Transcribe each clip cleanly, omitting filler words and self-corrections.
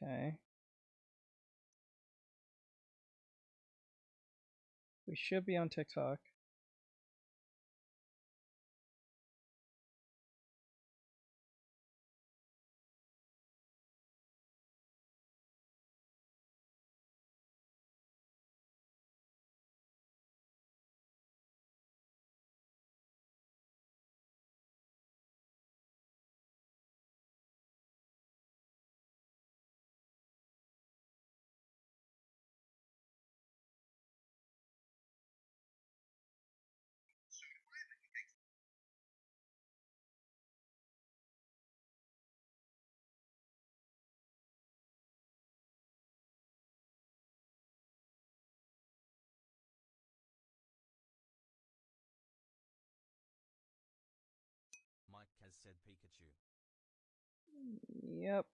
Okay. We should be on TikTok. Mike has said Pikachu. Yep.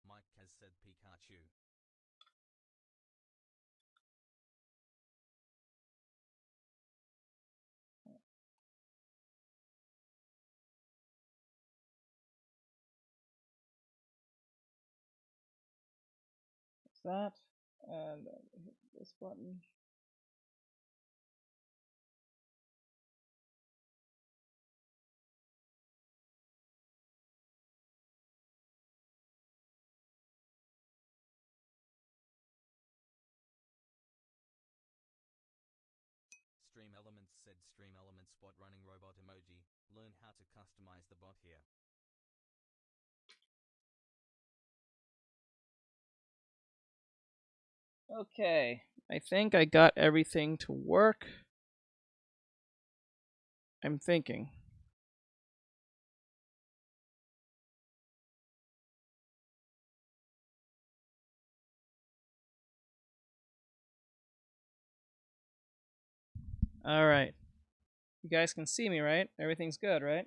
Mike has said Pikachu. That, and hit this button. Stream Elements said Stream Elements spot running robot emoji. Learn how to customize the bot here. Okay, I think I got everything to work. I'm thinking. All right. You guys can see me, right? Everything's good, right?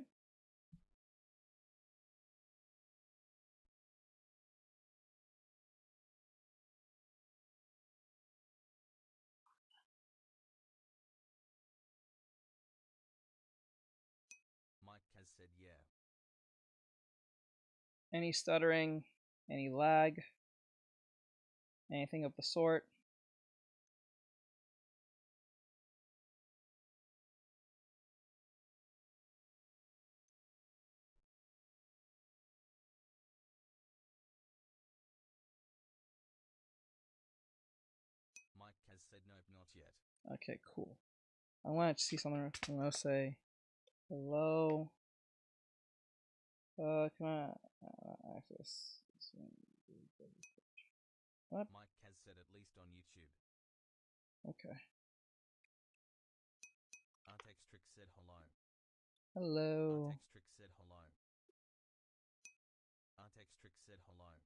Mike has said yeah. Any stuttering, any lag, anything of the sort. Mike has said nope, not yet. Okay, cool. I want to see something. I'm gonna say hello. Come on. Access. What? Mike has said at least on YouTube. Okay. Artextric said hello. Hello. Artextric said hello. Artextric said hello.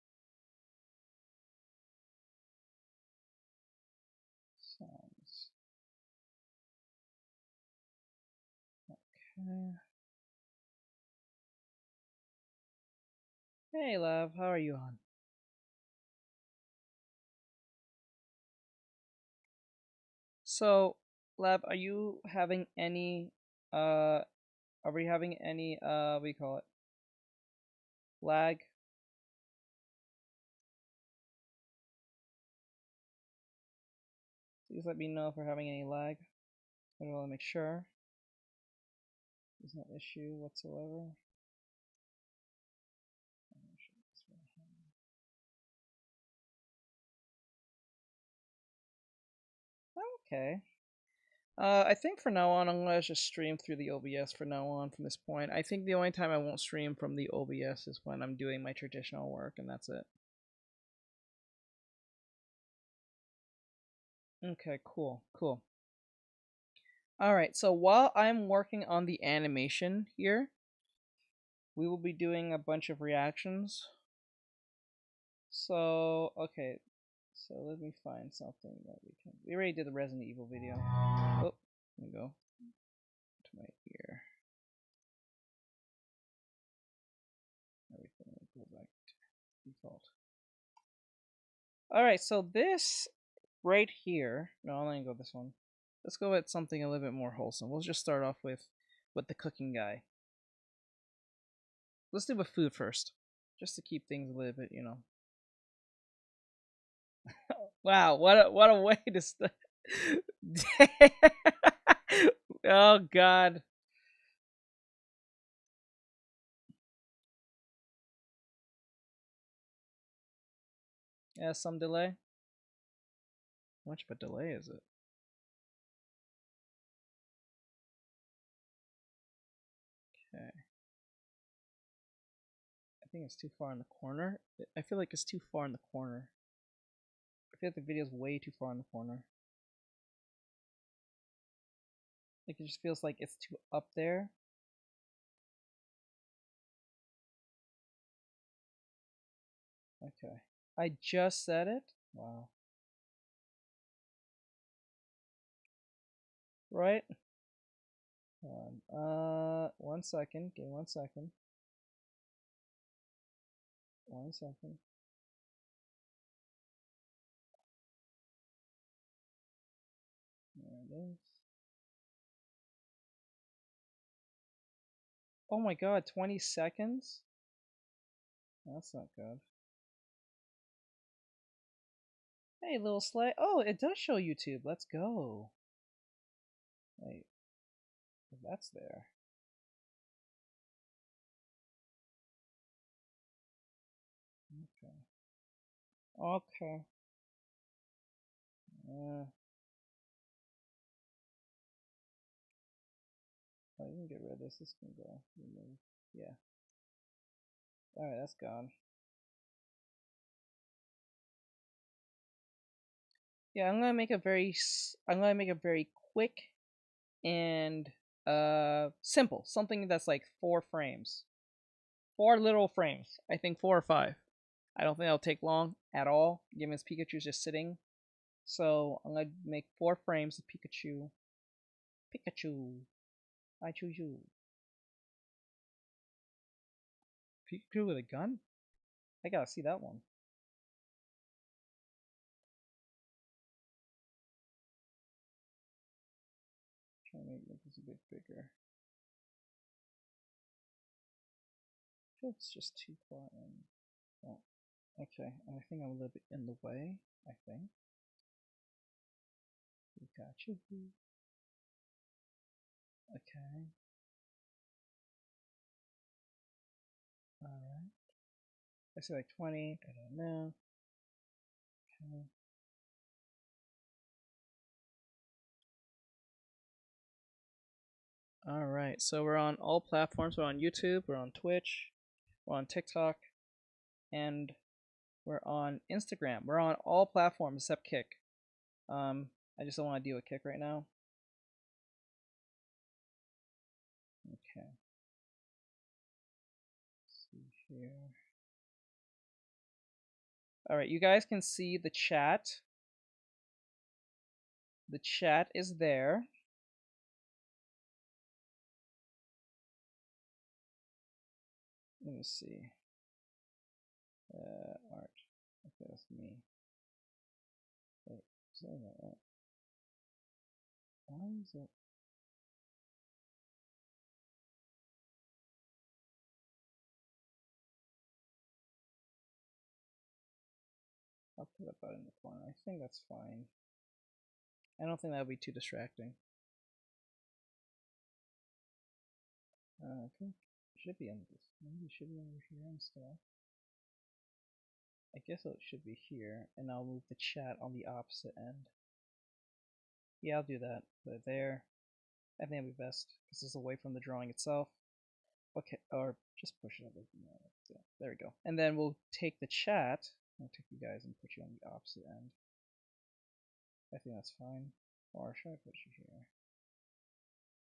Sounds. Okay. Hey, love. How are you on? So, Lab, are you having any are we having any what do you call it? Lag? Please let me know if we're having any lag. I want to make sure there's no issue whatsoever. Okay. I think for now on, I'm gonna just stream through the OBS for now on from this point. I think the only time I won't stream from the OBS is when I'm doing my traditional work, and that's it. Okay, cool, cool. All right, so while I'm working on the animation here, we will be doing a bunch of reactions. So, okay, so let me find something that we can. We already did the Resident Evil video. Oh, let me go to my ear. All right, so this right here. No, I'm gonna go this one. Let's go with something a little bit more wholesome. We'll just start off with the cooking guy. Let's do with food first, just to keep things a little bit, Wow, what a way to start. Oh God. Yeah, some delay. How much of a delay is it? Okay. I think it's too far in the corner. I feel like it's too far in the corner. I feel like the video's way too far in the corner. Like it just feels like it's too up there. Okay. I just said it. Wow. Right? Hold on. 1 second. Give me 1 second. 1 second. There it is. Oh my god, 20 seconds? That's not good. Hey, little slay. Oh, it does show YouTube. Let's go. Wait, that's there. Okay. Okay. Oh, you can get rid of this. This can go. Remove. Yeah. Alright, that's gone. Yeah, I'm gonna make a very quick and simple. Something that's like 4 frames. 4 little frames. I think 4 or 5. I don't think that'll take long at all, given this Pikachu's just sitting. So I'm gonna make 4 frames of Pikachu. Pikachu. I choose you. Pikachu with a gun? I gotta see that one. Trying to make this a bit bigger. I feel it's just too far in. Oh, okay, and I think I'm a little bit in the way. I think. Pikachu. Okay. Alright. I say like 20. I don't know. Okay. Alright, so we're on all platforms. We're on YouTube, we're on Twitch, we're on TikTok, and we're on Instagram. We're on all platforms except Kick. I just don't want to deal with Kick right now. Okay. Let's see here. Alright, you guys can see the chat. The chat is there. Let me see. Art. Okay, that's me. Wait, sorry about that. Why is it? I'll put it about in the corner. I think that's fine. I don't think that would be too distracting. I think it should be on this. Maybe it should be over here and stuff. I guess it should be here, and I'll move the chat on the opposite end. Yeah, I'll do that. Put it there. I think it'll be best because it's away from the drawing itself. Okay, or just push it over. No, there we go. And then we'll take the chat. I'll take you guys and put you on the opposite end. I think that's fine. Or should I put you here?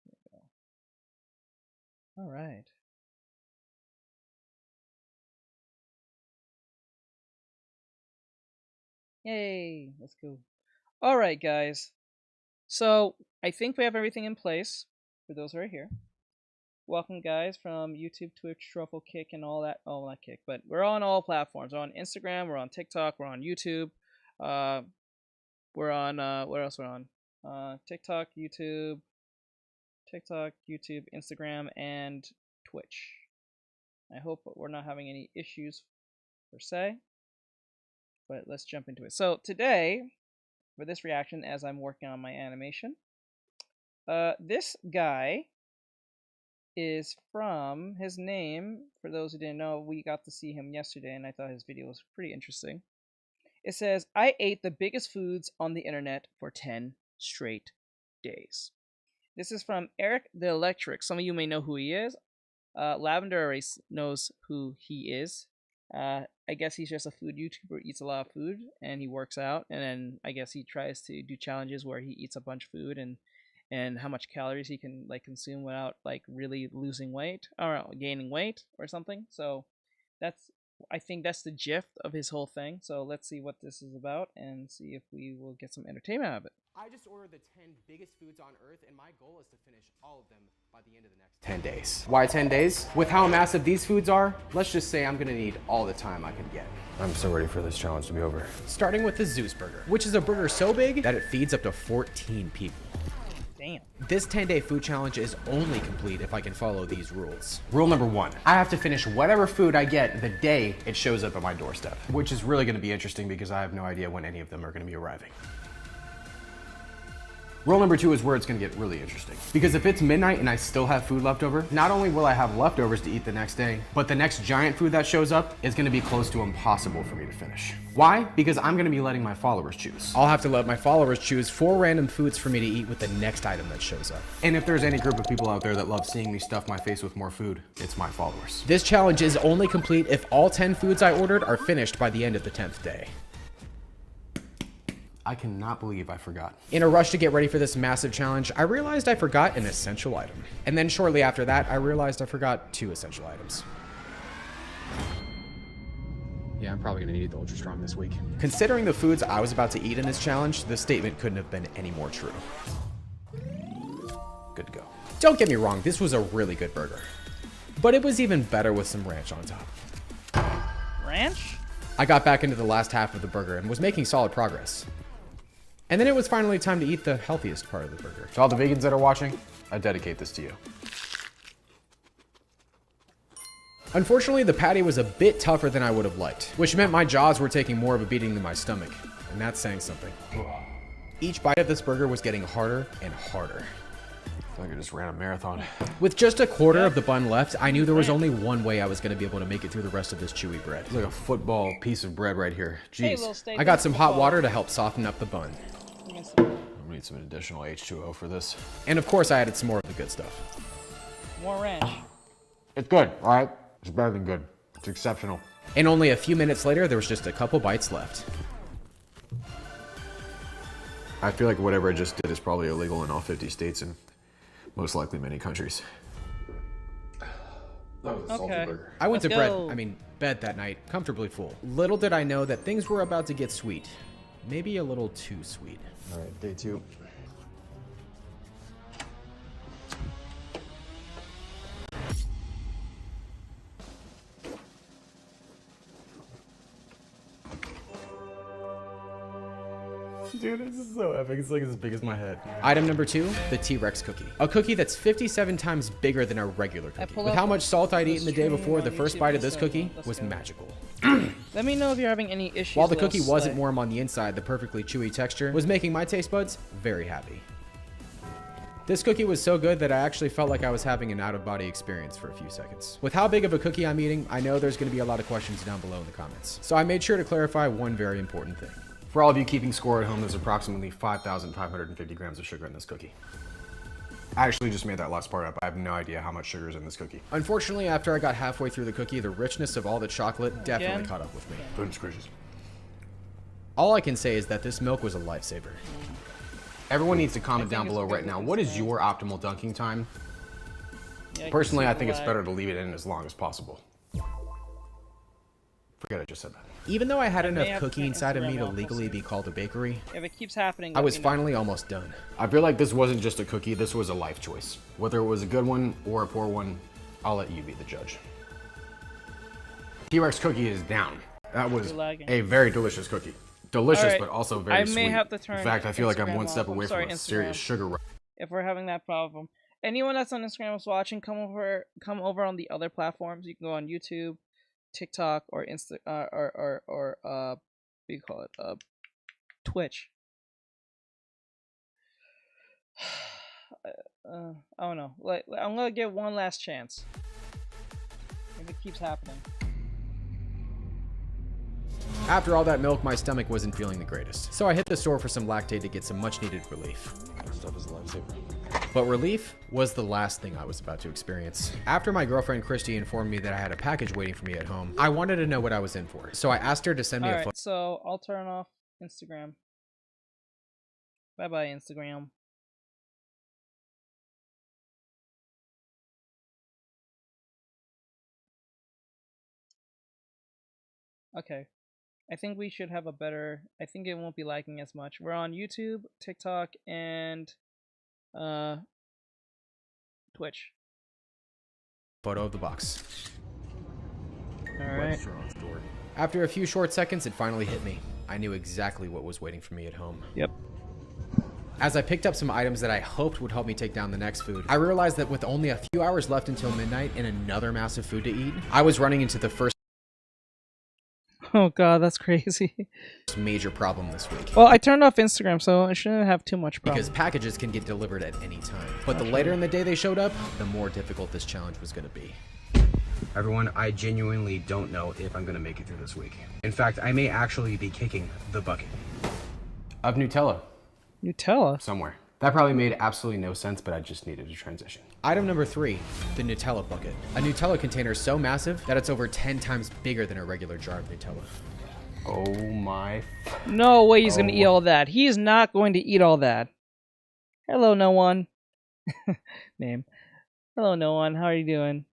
There we go. All right. Yay! Let's go. All right, guys. So I think we have everything in place for those who are here. Welcome, guys, from YouTube, Twitch, Truffle, Kick, and all that. Oh, not Kick, but we're on all platforms. We're on Instagram, we're on TikTok, we're on YouTube. We're on what else we're on? TikTok, YouTube, Instagram, and Twitch. I hope we're not having any issues per se, but let's jump into it. So today, for this reaction, as I'm working on my animation, this guy is from, his name, for those who didn't know, we got to see him yesterday, and I thought his video was pretty interesting. It says, I ate the biggest foods on the internet for 10 straight days. This is from Eric the Electric. Some of you may know who he is. Lavender already knows who he is. I guess he's just a food YouTuber, eats a lot of food, and he works out. And then I guess he tries to do challenges where he eats a bunch of food and how much calories he can like consume without like really losing weight or gaining weight or something. So I think that's the gist of his whole thing. So let's see what this is about and see if we will get some entertainment out of it. I just ordered the 10 biggest foods on earth, and my goal is to finish all of them by the end of the next 10 days. Why 10 days? With how massive these foods are, let's just say I'm gonna need all the time I can get. I'm so ready for this challenge to be over. Starting with the Zeus burger, which is a burger so big that it feeds up to 14 people. Damn. This 10-day food challenge is only complete if I can follow these rules. Rule number 1, I have to finish whatever food I get the day it shows up at my doorstep, which is really gonna be interesting because I have no idea when any of them are gonna be arriving. Rule number 2 is where it's gonna get really interesting. Because if it's midnight and I still have food left over, not only will I have leftovers to eat the next day, but the next giant food that shows up is gonna be close to impossible for me to finish. Why? Because I'm gonna be letting my followers choose. I'll have to let my followers choose 4 random foods for me to eat with the next item that shows up. And if there's any group of people out there that love seeing me stuff my face with more food, it's my followers. This challenge is only complete if all 10 foods I ordered are finished by the end of the 10th day. I cannot believe I forgot. In a rush to get ready for this massive challenge, I realized I forgot an essential item. And then shortly after that, I realized I forgot 2 essential items. Yeah, I'm probably gonna need the Ultra Strong this week. Considering the foods I was about to eat in this challenge, the statement couldn't have been any more true. Good to go. Don't get me wrong, this was a really good burger. But it was even better with some ranch on top. Ranch? I got back into the last half of the burger and was making solid progress. And then it was finally time to eat the healthiest part of the burger. To all the vegans that are watching, I dedicate this to you. Unfortunately, the patty was a bit tougher than I would have liked, which meant my jaws were taking more of a beating than my stomach, and that's saying something. Each bite of this burger was getting harder and harder. I feel like I just ran a marathon. With just a quarter of the bun left, I knew there was only one way I was going to be able to make it through the rest of this chewy bread. It's like a football piece of bread right here. Hey, Jeez. I got some hot water to help soften up the bun. I'm gonna need some additional H2O for this. And of course, I added some more of the good stuff. More ranch. It's good, all right? It's better than good. It's exceptional. And only a few minutes later, there was just a couple bites left. I feel like whatever I just did is probably illegal in all 50 states and most likely many countries. That was a salty Okay. burger. I went to Let's go. bed that night, comfortably full. Little did I know that things were about to get sweet. Maybe a little too sweet. All right, day 2. Dude, this is so epic. It's like as big as my head. Item number 2, the T-Rex cookie. A cookie that's 57 times bigger than a regular cookie. pull With up how much salt I'd eaten the day stream before, the on first YouTube bite of this instead. cookie Let's was go. magical. Let me know if you're having any issues. While the little cookie wasn't slight. warm on the inside, the perfectly chewy texture was making my taste buds very happy. This cookie was so good that I actually felt like I was having an out-of-body experience for a few seconds. With how big of a cookie I'm eating, I know there's going to be a lot of questions down below in the comments. So I made sure to clarify one very important thing. For all of you keeping score at home, there's approximately 5,550 grams of sugar in this cookie. I actually just made that last part up. I have no idea how much sugar is in this cookie. Unfortunately, after I got halfway through the cookie, the richness of all the chocolate definitely Again? caught up with me. Goodness gracious. All I can say is that this milk was a lifesaver. Everyone needs to comment I think down it's below good right now. with What is this your optimal dunking time? Yeah, Personally, see I the think it's lag. better to leave it in as long as possible. Forget I just said that. Even though I had may enough have cookie to inside of me Instagram to off, we'll legally see. be called a bakery, If it keeps happening, I let was me know. finally almost done. I feel like this wasn't just a cookie, this was a life choice. Whether it was a good one or a poor one, I'll let you be the judge. T-Rex cookie is down. That was You're lagging. a very delicious cookie. delicious, Alright, but also very I sweet. may have to turn In fact, I feel like I'm Instagram one step off. I'm away sorry, from a Instagram. serious sugar rush. If we're having that problem, anyone that's on Instagram is watching, come over on the other platforms. You can go on YouTube, TikTok, or what do you call it? Twitch. I don't know. Like, I'm gonna give one last chance. If it keeps happening. After all that milk, my stomach wasn't feeling the greatest. So I hit the store for some lactate to get some much needed relief. This stuff is a lifesaver. But relief was the last thing I was about to experience. After my girlfriend Christy informed me that I had a package waiting for me at home, I wanted to know what I was in for. So I asked her to send me a photo. Alright, so I'll turn off Instagram. Bye bye, Instagram. Okay. I think we should have a better. I think it won't be lagging as much. We're on YouTube, TikTok, and Twitch. Photo of the box. Alright. After a few short seconds, it finally hit me. I knew exactly what was waiting for me at home. Yep. As I picked up some items that I hoped would help me take down the next food, I realized that with only a few hours left until midnight and another massive food to eat, I was running into the first Oh god, that's crazy. major problem this week. Well, I turned off Instagram, so I shouldn't have too much problem. Because packages can get delivered at any time. But the later in the day they showed up, the more difficult this challenge was going to be. Everyone, I genuinely don't know if I'm gonna make it through this week. In fact, I may actually be kicking the bucket of Nutella Nutella? somewhere. That probably made absolutely no sense, but I just needed a transition. Item number 3, the Nutella bucket. A Nutella container so massive that it's over 10 times bigger than a regular jar of Nutella. Oh my. No way he's gonna eat all that. He is not going to eat all that. Hello, no one. Name. Hello, no one. How are you doing?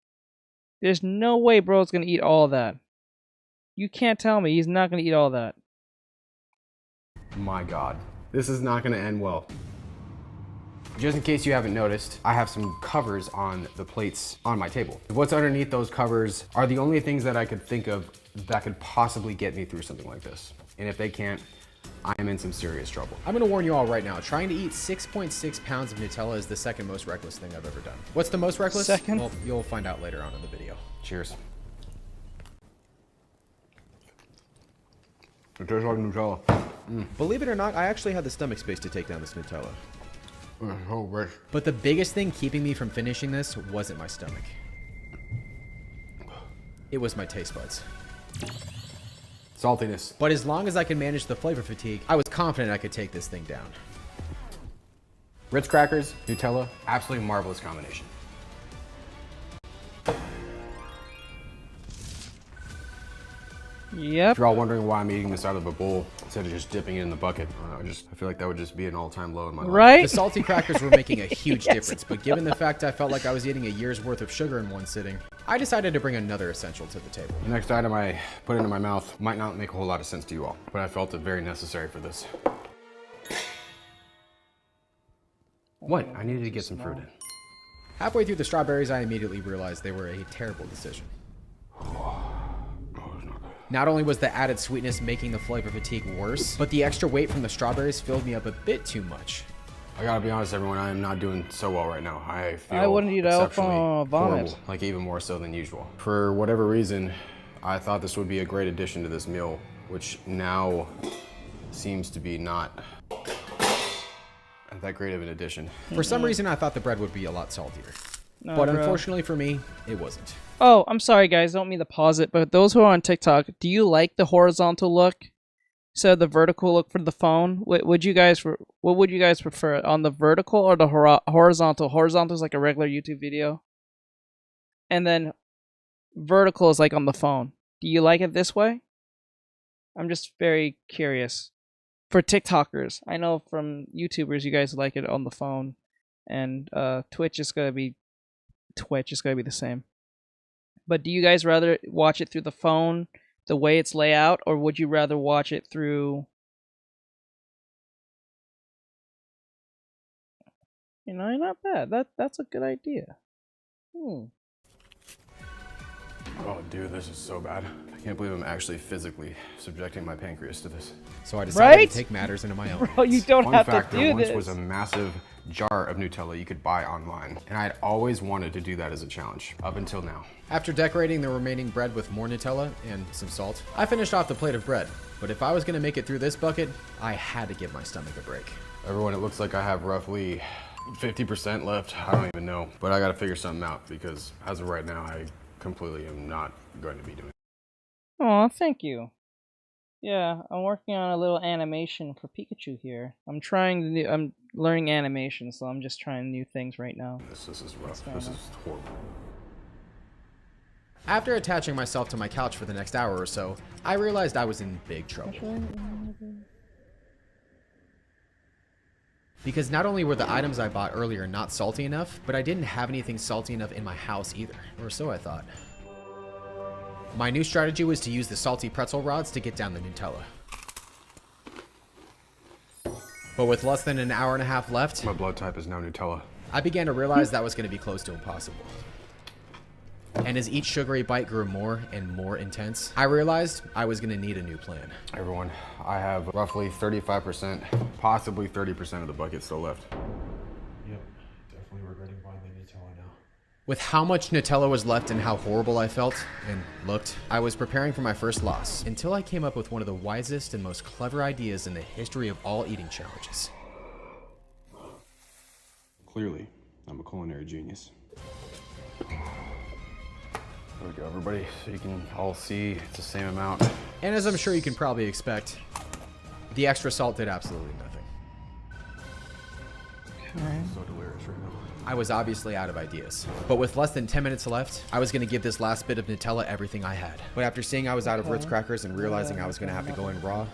There's no way bro's gonna eat all that. You can't tell me he's not gonna eat all that. My God. This is not gonna end well. Just in case you haven't noticed, I have some covers on the plates on my table. What's underneath those covers are the only things that I could think of that could possibly get me through something like this. And if they can't, I am in some serious trouble. I'm gonna warn you all right now, trying to eat 6.6 pounds of Nutella is the second most reckless thing I've ever done. What's the most reckless? Second? Well, you'll find out later on in the video. Cheers. It tastes like Nutella. Believe it or not, I actually had the stomach space to take down this Nutella. Oh, rich. But the biggest thing keeping me from finishing this wasn't my stomach. It was my taste buds. Saltiness. But as long as I could manage the flavor fatigue, I was confident I could take this thing down. Ritz crackers, Nutella, absolutely marvelous combination. Yep. If you're all wondering why I'm eating this out of a bowl instead of just dipping it in the bucket, I feel like that would just be an all-time low in my life. Right? The salty crackers were making a huge Yes, difference, but given the fact I felt like I was eating a year's worth of sugar in one sitting, I decided to bring another essential to the table. The next item I put into my mouth might not make a whole lot of sense to you all, but I felt it very necessary for this. What? I needed to get some fruit in. Halfway through the strawberries, I immediately realized they were a terrible decision. Not only was the added sweetness making the flavor fatigue worse, but the extra weight from the strawberries filled me up a bit too much. I gotta be honest, everyone, I am not doing so well right now. I feel I wouldn't eat out exceptionally from vomit. horrible, like even more so than usual. For whatever reason, I thought this would be a great addition to this meal, which now seems to be not that great of an addition. For some reason, I thought the bread would be a lot saltier. No, But bro. unfortunately for me, it wasn't. Oh, I'm sorry, guys. Don't mean to pause it, but those who are on TikTok, do you like the horizontal look instead of the vertical look for the phone? What would you guys prefer, on the vertical or the horizontal? Horizontal is like a regular YouTube video, and then vertical is like on the phone. Do you like it this way? I'm just very curious. For TikTokers, I know from YouTubers, you guys like it on the phone, and Twitch is gonna be the same. But do you guys rather watch it through the phone, the way it's laid out, or would you rather watch it through... Not bad. That's a good idea. Oh, dude, this is so bad. I can't believe I'm actually physically subjecting my pancreas to this. So I decided Right? to take matters into my own Bro, you hands. don't Fun have fact, to there do once this. was a massive jar of Nutella you could buy online, and I'd always wanted to do that as a challenge, up until now. After decorating the remaining bread with more Nutella and some salt, I finished off the plate of bread. But if I was gonna make it through this bucket, I had to give my stomach a break. Everyone, it looks like I have roughly 50% left. I don't even know, but I gotta figure something out because as of right now, I completely am not going to be doing it. Oh, thank you. Yeah, I'm working on a little animation for Pikachu here. I'm learning animation, so I'm just trying new things right now. This is rough. fair This enough. is horrible. After attaching myself to my couch for the next hour or so, I realized I was in big trouble. Because not only were the items I bought earlier not salty enough, but I didn't have anything salty enough in my house either. Or so I thought. My new strategy was to use the salty pretzel rods to get down the Nutella. But with less than an hour and a half left, My blood type is now Nutella. I began to realize that was going to be close to impossible. And as each sugary bite grew more and more intense, I realized I was going to need a new plan. Everyone, I have roughly 35%, possibly 30% of the bucket still left. Yep, definitely regretting buying the Nutella now. With how much Nutella was left and how horrible I felt and looked, I was preparing for my first loss until I came up with one of the wisest and most clever ideas in the history of all eating challenges. Clearly, I'm a culinary genius. There we go, everybody, so you can all see it's the same amount. And as I'm sure you can probably expect, the extra salt did absolutely nothing. So delirious right now. I was obviously out of ideas. But with less than 10 minutes left, I was going to give this last bit of Nutella everything I had. But after seeing I was out of Ritz crackers and realizing I was going to have to go in raw,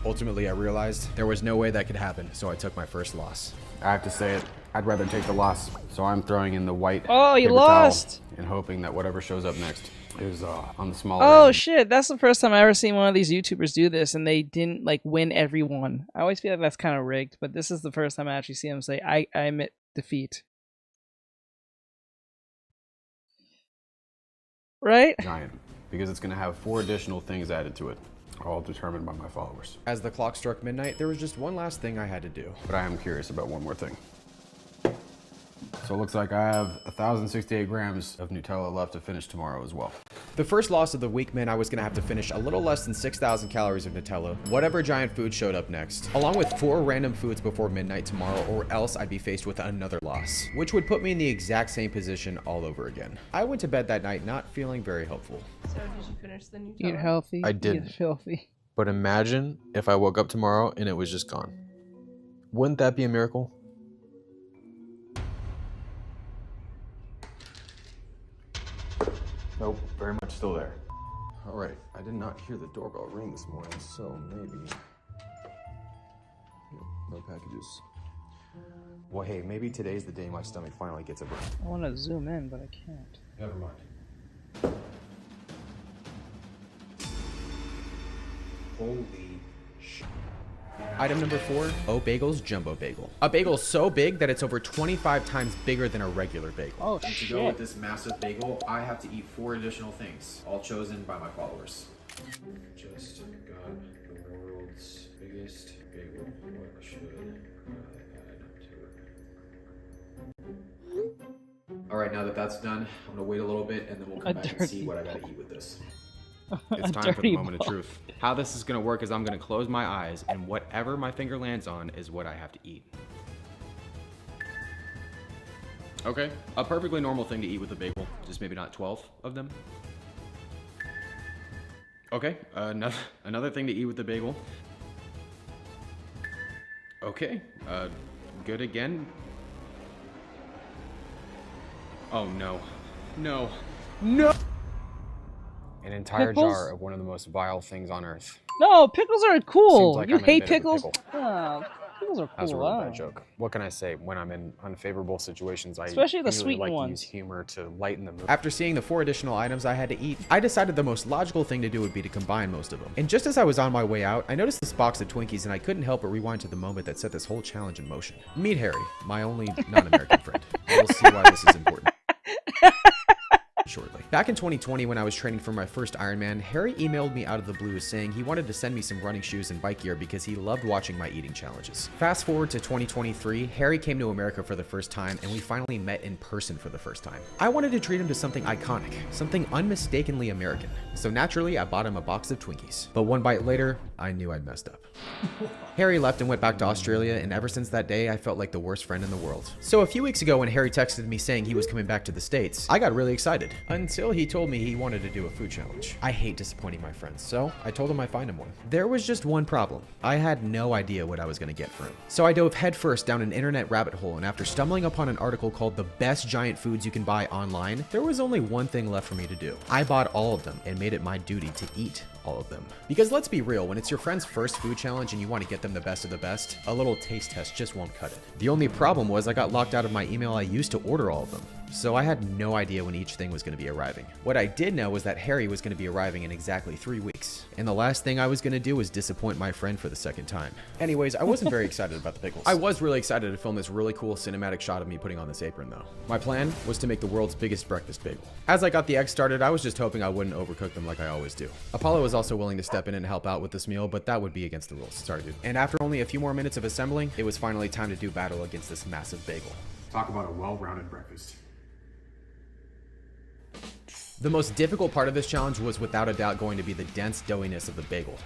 ultimately I realized there was no way that could happen, so I took my first loss. I have to say it, I'd rather take the loss. So I'm throwing in the white Oh, you paper towel lost! and hoping that whatever shows up next is on the smaller Oh end. shit, that's the first time I ever seen one of these YouTubers do this and they didn't like win every one. I always feel like that's kind of rigged, but this is the first time I actually see him say, I admit defeat. Right? Giant, because it's gonna have 4 additional things added to it, all determined by my followers. As the clock struck midnight, there was just one last thing I had to do. But I am curious about one more thing. So it looks like I have 1,068 grams of Nutella left to finish tomorrow as well. The first loss of the week meant I was going to have to finish a little less than 6,000 calories of Nutella, whatever giant food showed up next, along with 4 random foods before midnight tomorrow, or else I'd be faced with another loss, which would put me in the exact same position all over again. I went to bed that night not feeling very hopeful. So did you finish the Nutella? Eat healthy. I didn't. Eat filthy. But imagine if I woke up tomorrow and it was just gone. Wouldn't that be a miracle? Nope, very much still there. All right, I did not hear the doorbell ring this morning, so maybe. No packages. Well, hey, maybe today's the day my stomach finally gets a break. I want to zoom in, but I can't. Never mind. Holy sh! Item number 4, O Bagel's Jumbo Bagel. A bagel so big that it's over 25 times bigger than a regular bagel. Oh, And to shit. go with this massive bagel, I have to eat 4 additional things, all chosen by my followers. Just got the world's biggest bagel. What should I add to it? Alright, now that that's done, I'm gonna wait a little bit and then we'll come back and see dirty what I gotta eat with this. A It's time for the dirty moment of truth. How this is gonna work is I'm gonna close my eyes and whatever my finger lands on is what I have to eat. Okay, a perfectly normal thing to eat with a bagel, just maybe not 12 of them. Okay, another thing to eat with a bagel. Okay, good again. Oh no, no, no! An entire Pickles? jar of one of the most vile things on earth. No, pickles are cool. Seems like You I'm in a hate bit of a pickles? pickle. Oh, pickles are cool. That was a really I bad don't know. joke. What can I say? When I'm in unfavorable situations, I Especially the usually sweet like to ones. use humor to lighten the mood. After seeing the 4 additional items I had to eat, I decided the most logical thing to do would be to combine most of them. And just as I was on my way out, I noticed this box of Twinkies and I couldn't help but rewind to the moment that set this whole challenge in motion. Meet Harry, my only non-American friend. We'll see why this is important. shortly. Back in 2020, when I was training for my first Ironman, Harry emailed me out of the blue saying he wanted to send me some running shoes and bike gear because he loved watching my eating challenges. Fast forward to 2023, Harry came to America for the first time and we finally met in person for the first time. I wanted to treat him to something iconic, something unmistakably American. So naturally, I bought him a box of Twinkies. But one bite later, I knew I'd messed up. Harry left and went back to Australia, and ever since that day, I felt like the worst friend in the world. So a few weeks ago when Harry texted me saying he was coming back to the States, I got really excited, until he told me he wanted to do a food challenge. I hate disappointing my friends, so I told him I'd find him one. There was just one problem. I had no idea what I was gonna get for him. So I dove headfirst down an internet rabbit hole, and after stumbling upon an article called The Best Giant Foods You Can Buy Online, there was only one thing left for me to do. I bought all of them and made it my duty to eat all of them. Because let's be real, when it's your friend's first food challenge and you want to get them the best of the best, a little taste test just won't cut it. The only problem was I got locked out of my email I used to order all of them. So I had no idea when each thing was going to be arriving. What I did know was that Harry was going to be arriving in exactly 3 weeks. And the last thing I was going to do was disappoint my friend for the second time. Anyways, I wasn't very excited about the pickles. I was really excited to film this really cool cinematic shot of me putting on this apron though. My plan was to make the world's biggest breakfast bagel. As I got the eggs started, I was just hoping I wouldn't overcook them like I always do. Apollo was also willing to step in and help out with this meal, but that would be against the rules. Sorry, dude. And after only a few more minutes of assembling, it was finally time to do battle against this massive bagel. Talk about a well-rounded breakfast. The most difficult part of this challenge was without a doubt going to be the dense doughiness of the bagel.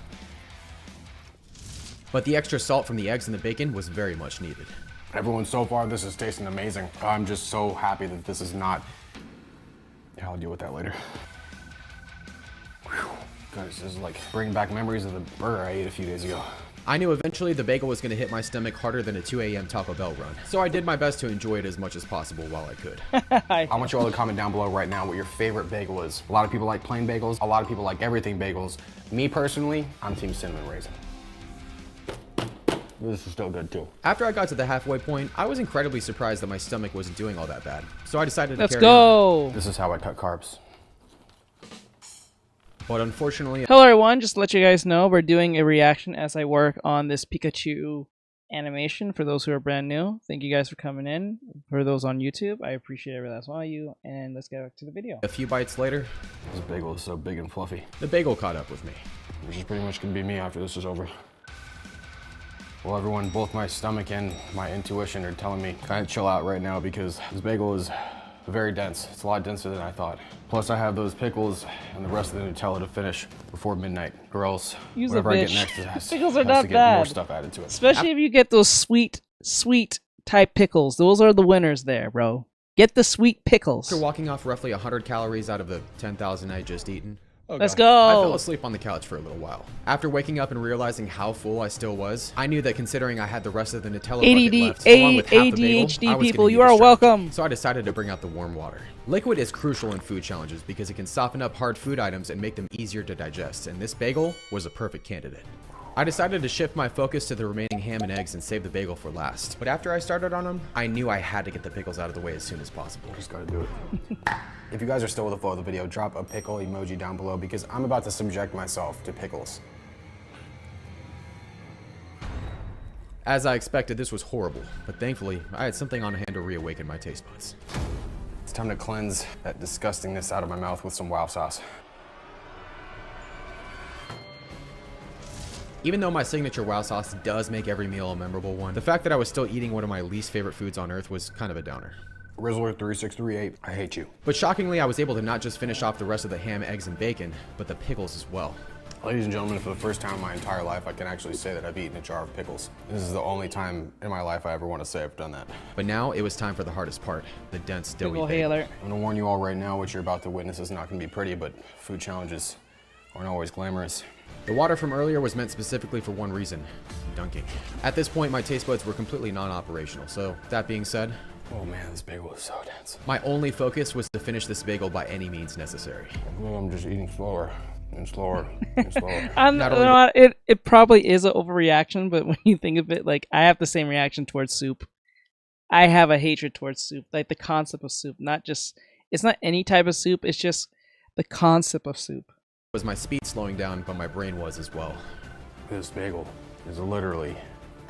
But the extra salt from the eggs and the bacon was very much needed. Everyone, so far, this is tasting amazing. I'm just so happy that this is not... Yeah, I'll deal with that later. Whew. Guys, this is like bringing back memories of the burger I ate a few days ago. I knew eventually the bagel was going to hit my stomach harder than a 2 a.m. Taco Bell run, so I did my best to enjoy it as much as possible while I could. I want you all to comment down below right now what your favorite bagel is. A lot of people like plain bagels, a lot of people like everything bagels. Me personally, I'm team cinnamon raisin. This is still good too. After I got to the halfway point, I was incredibly surprised that my stomach wasn't doing all that bad, so I decided to Let's carry on. go. This is how I cut carbs. But unfortunately, Hello everyone, just to let you guys know, we're doing a reaction as I work on this Pikachu animation for those who are brand new. Thank you guys for coming in. For those on YouTube, I appreciate every last one of you, and let's get back to the video. a few bites later, This bagel is so big and fluffy. the bagel caught up with me. Which is pretty much gonna be me after this is over. Well, everyone, both my stomach and my intuition are telling me kind of chill out right now because this bagel is very dense. It's a lot denser than I thought. Plus, I have those pickles and the rest of the Nutella to finish before midnight, or else Use whatever a I get bitch. next has, Pickles are has not to get more bad. stuff added to it. Especially if you get those sweet type pickles. Those are the winners there, bro. Get the sweet pickles. After walking off roughly 100 calories out of the 10,000 I just eaten, Let's I go. fell asleep on the couch for a little while. After waking up and realizing how full I still was, I knew that considering I had the rest of the Nutella bucket left, along with half the bagel, ADHD I was people, gonna you need are a strategy. welcome. So I decided to bring out the warm water. Liquid is crucial in food challenges because it can soften up hard food items and make them easier to digest, and this bagel was a perfect candidate. I decided to shift my focus to the remaining ham and eggs and save the bagel for last. But after I started on them, I knew I had to get the pickles out of the way as soon as possible. Just gotta do it. If you guys are still with the flow of the video, drop a pickle emoji down below because I'm about to subject myself to pickles. As I expected, this was horrible, but thankfully, I had something on hand to reawaken my taste buds. It's time to cleanse that disgustingness out of my mouth with some wow sauce. Even though my signature wow sauce does make every meal a memorable one, the fact that I was still eating one of my least favorite foods on earth was kind of a downer. Rizzler3638, I hate you. But shockingly, I was able to not just finish off the rest of the ham, eggs, and bacon, but the pickles as well. Ladies and gentlemen, for the first time in my entire life, I can actually say that I've eaten a jar of pickles. This is the only time in my life I ever want to say I've done that. But now it was time for the hardest part, the dense, doughy Pickle bagel. Haler. I'm gonna warn you all right now, what you're about to witness is not gonna be pretty, but food challenges aren't always glamorous. The water from earlier was meant specifically for one reason, dunking. At this point, my taste buds were completely non-operational, so that being said, Oh man, this bagel is so dense. my only focus was to finish this bagel by any means necessary. Well, I'm just eating slower and slower and slower. I'm, Not you only- know what, it probably is an overreaction, but when you think of it, like, I have the same reaction towards soup. I have a hatred towards soup, like the concept of soup, not just, it's not any type of soup, it's just the concept of soup. Was my speed slowing down, but my brain was as well. This bagel is literally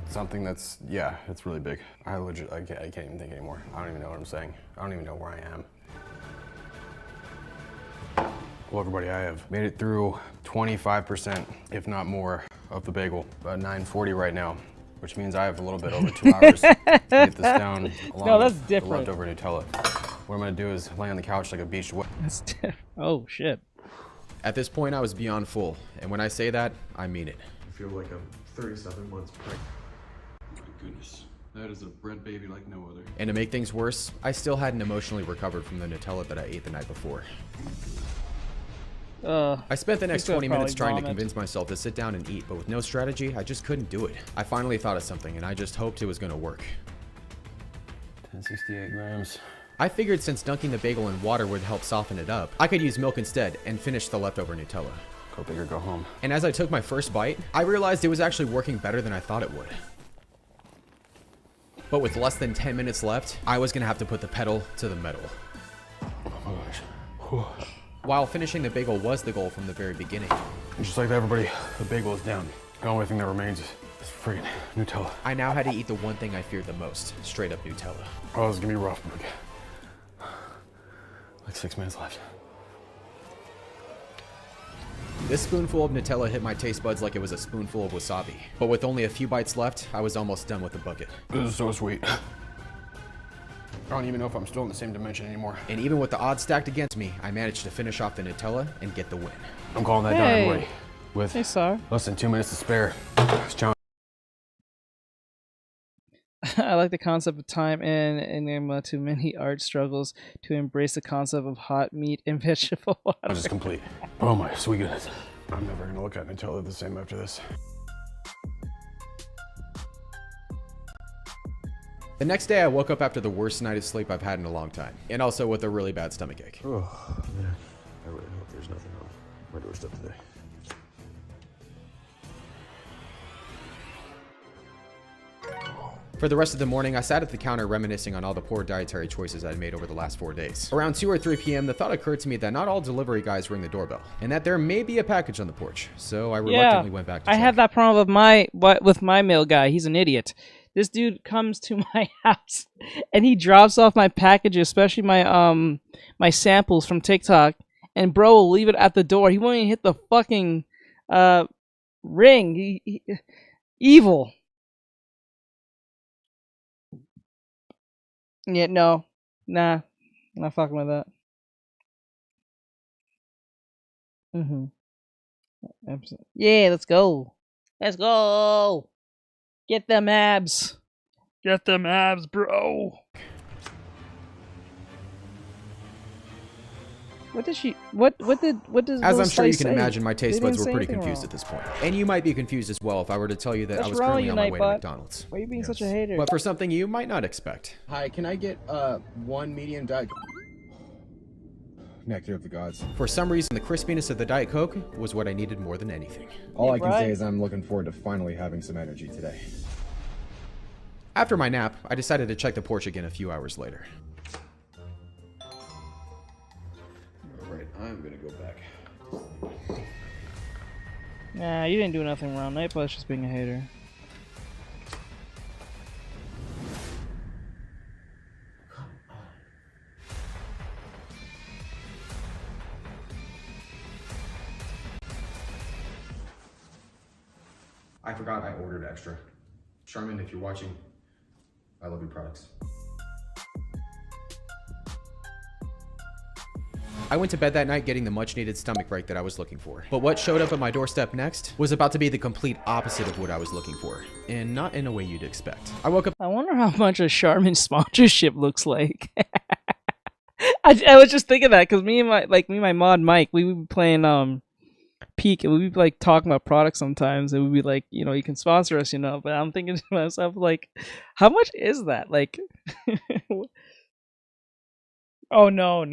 something that's, yeah, it's really big. I can't even think anymore. I don't even know what I'm saying. I don't even know where I am. Well, everybody, I have made it through 25%, if not more, of the bagel. About 9:40 right now, which means I have a little bit over 2 hours to get this down along No, that's with different. the leftover Nutella. What I'm gonna do is lay on the couch like a beached whale. Oh, shit. At this point, I was beyond full, and when I say that, I mean it. I feel like I'm 37 months pregnant. My goodness, that is a bread baby like no other. And to make things worse, I still hadn't emotionally recovered from the Nutella that I ate the night before. I spent the next He's gonna 20 minutes probably trying to vomit. convince myself to sit down and eat, but with no strategy, I just couldn't do it. I finally thought of something, and I just hoped it was gonna work. 1068 grams. I figured since dunking the bagel in water would help soften it up, I could use milk instead and finish the leftover Nutella. Go big or go home. And as I took my first bite, I realized it was actually working better than I thought it would. But with less than 10 minutes left, I was gonna have to put the pedal to the metal. Oh my gosh. Whew. While finishing the bagel was the goal from the very beginning, And just like that, everybody, the bagel is down. The only thing that remains is friggin' Nutella. I now had to eat the one thing I feared the most, straight up Nutella. Oh, this is gonna be rough, but like 6 minutes left. This spoonful of Nutella hit my taste buds like it was a spoonful of wasabi. But with only a few bites left, I was almost done with the bucket. This is so sweet. I don't even know if I'm still in the same dimension anymore. And even with the odds stacked against me, I managed to finish off the Nutella and get the win. I'm calling that Hey. done, everybody. With Hey, Sar. less than 2 minutes to spare. It's challenge. I like the concept of time and enigma to many art struggles to embrace the concept of hot meat and vegetable water. is complete. Oh my sweet goodness. I'm never gonna look at Nutella the same after this. The next day, I woke up after the worst night of sleep I've had in a long time, and also with a really bad stomachache. Oh, man. I really hope there's nothing on my doorstep today. For the rest of the morning, I sat at the counter reminiscing on all the poor dietary choices I'd made over the last 4 days. Around 2 or 3 p.m., the thought occurred to me that not all delivery guys ring the doorbell, and that there may be a package on the porch, so I reluctantly went back to I check. had that problem with my mail guy. He's an idiot. This dude comes to my house and he drops off my packages, especially my my samples from TikTok, and bro will leave it at the door. He won't even hit the fucking ring. He evil. Yeah, no. Nah. I'm not fucking with that. Yeah, let's go. Let's go. Get them abs. Get them abs, bro. What does she? What does? As Little I'm sure you Slice can say? imagine, my They taste didn't buds were say pretty anything confused wrong. at this point. And you might be confused as well if I were to tell you that I What's was wrong currently with on you, my way to Nightbot? McDonald's. Why are you being such a hater? But for something you might not expect. Hi, can I get one medium Diet? Nectar of the gods. For some reason, the crispiness of the Diet Coke was what I needed more than anything. All I can right. say is I'm looking forward to finally having some energy today. After my nap, I decided to check the porch again a few hours later. Alright, I'm gonna go back. Nah, you didn't do nothing wrong. Nightbot's just being a hater. I forgot I ordered extra. Charmin, if you're watching, I love your products. I went to bed that night getting the much needed stomach break that I was looking for. But what showed up at my doorstep next was about to be the complete opposite of what I was looking for, and not in a way you'd expect. I woke up I wonder how much a Charmin sponsorship looks like. I was just thinking that because me and my mod Mike, we would be playing Peak, and we'd be like talking about products sometimes, and we'd be like, you know, you can sponsor us, you know. But I'm thinking to myself, like, how much is that? Like, oh no.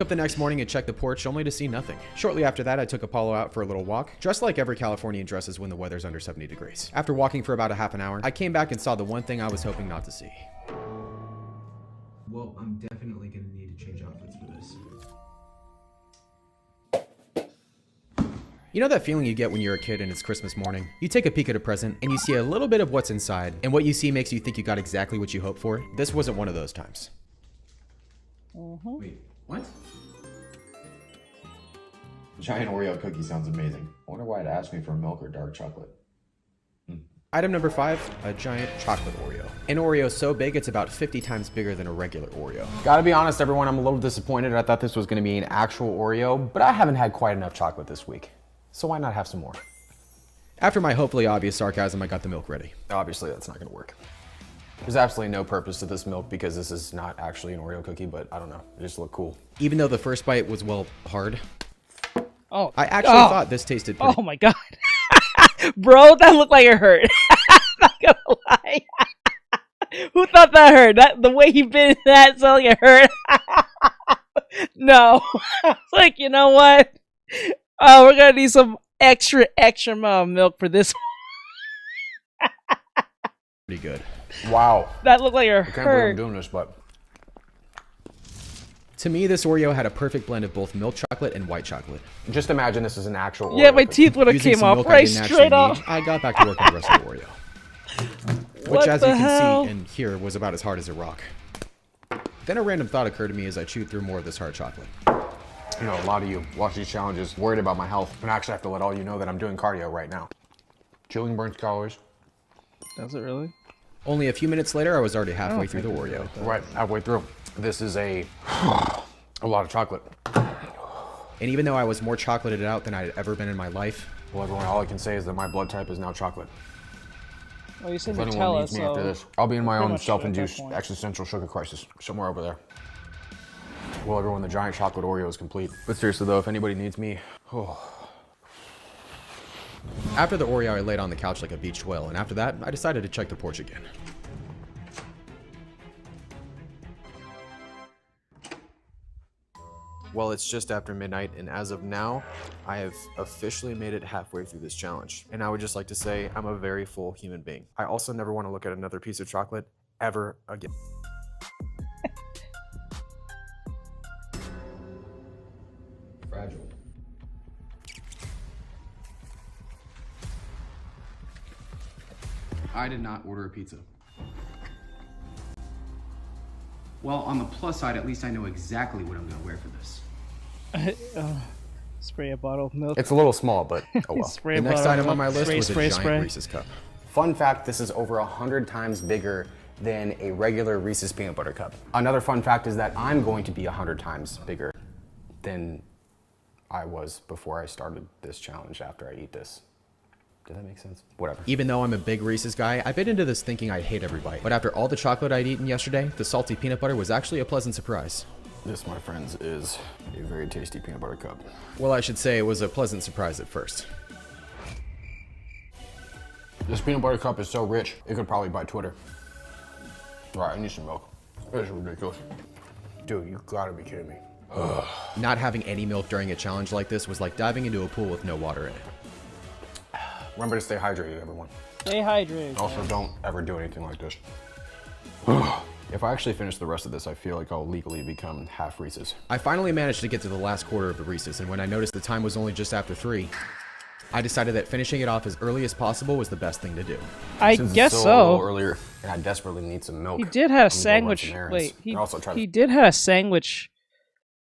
up the next morning and checked the porch only to see nothing. Shortly after that, I took Apollo out for a little walk, dressed like every Californian dresses when the weather's under 70 degrees. After walking for about a half an hour, I came back and saw the one thing I was hoping not to see. Well, I'm definitely gonna need to change outfits for this. You know that feeling you get when you're a kid and it's Christmas morning? You take a peek at a present and you see a little bit of what's inside, and what you see makes you think you got exactly what you hoped for. This wasn't one of those times. Wait, what? Giant Oreo cookie sounds amazing. I wonder why it asked me for milk or dark chocolate. Item number 5, a giant chocolate Oreo. An Oreo so big it's about 50 times bigger than a regular Oreo. Gotta be honest, everyone, I'm a little disappointed. I thought this was gonna be an actual Oreo, but I haven't had quite enough chocolate this week. So why not have some more? After my hopefully obvious sarcasm, I got the milk ready. Obviously, that's not gonna work. There's absolutely no purpose to this milk because this is not actually an Oreo cookie, but I don't know, it just looked cool. Even though the first bite was, well, hard, Oh, I actually thought this tasted pretty. oh my god, bro, that looked like it hurt. Not gonna lie. Who thought that hurt? That the way he bit that sounded like it hurt. No, it's like, you know what? Oh, we're gonna need some extra amount of milk for this. Pretty good. Wow. That looked like it I can't believe I'm hurt. doing this, but To me, this Oreo had a perfect blend of both milk chocolate and white chocolate. just imagine this is an actual Oreo Yeah, my cookie. teeth would have Using came some off milk I right didn't straight actually off. need, I got back to work on the rest of the Oreo. Which, What as the you can hell? see and hear, was about as hard as a rock. Then a random thought occurred to me as I chewed through more of this hard chocolate. You know, a lot of you watch these challenges worried about my health, and I actually have to let all you know that I'm doing cardio right now. Chewing burns calories. Does it really? Only a few minutes later, I was already halfway through the Oreo. Right, halfway through. This is a lot of chocolate. And even though I was more chocolated out than I had ever been in my life, Well, everyone, all I can say is that my blood type is now chocolate. Well, you said If anyone Nutella, needs me after so this, I'll be in my pretty own much at that self-induced point. existential sugar crisis somewhere over there. Well, everyone, the giant chocolate Oreo is complete. But seriously though, if anybody needs me, after the Oreo, I laid on the couch like a beached whale, and after that, I decided to check the porch again. Well, it's just after midnight, and as of now, I have officially made it halfway through this challenge. And I would just like to say I'm a very full human being. I also never want to look at another piece of chocolate ever again. Fragile. I did not order a pizza. Well, on the plus side, at least I know exactly what I'm going to wear for this. spray a bottle of milk. it's a little small, but oh well. Spray The a next bottle of item on my milk. list Spray, was spray, a giant spray. Reese's cup. Fun fact, this is over 100 times bigger than a regular Reese's peanut butter cup. Another fun fact is that I'm going to be 100 times bigger than I was before I started this challenge after I eat this. Did that make sense? Whatever. Even though I'm a big Reese's guy, I bit into this thinking I'd hate every bite. But after all the chocolate I'd eaten yesterday, the salty peanut butter was actually a pleasant surprise. This, my friends, is a very tasty peanut butter cup. Well, I should say it was a pleasant surprise at first. This peanut butter cup is so rich, it could probably buy Twitter. All right, I need some milk. This is ridiculous. Dude, you gotta be kidding me. Not having any milk during a challenge like this was like diving into a pool with no water in it. Remember to stay hydrated, everyone. Stay hydrated. Also, don't ever do anything like this. If I actually finish the rest of this, I feel like I'll legally become half Reese's. I finally managed to get to the last quarter of the Reese's, and when I noticed the time was only just after 3, I decided that finishing it off as early as possible was the best thing to do. I Since guess it's still a little so. earlier, and I desperately need some milk. He did have a I'm gonna go run sandwich. some errands. Wait, And also try to he did have a sandwich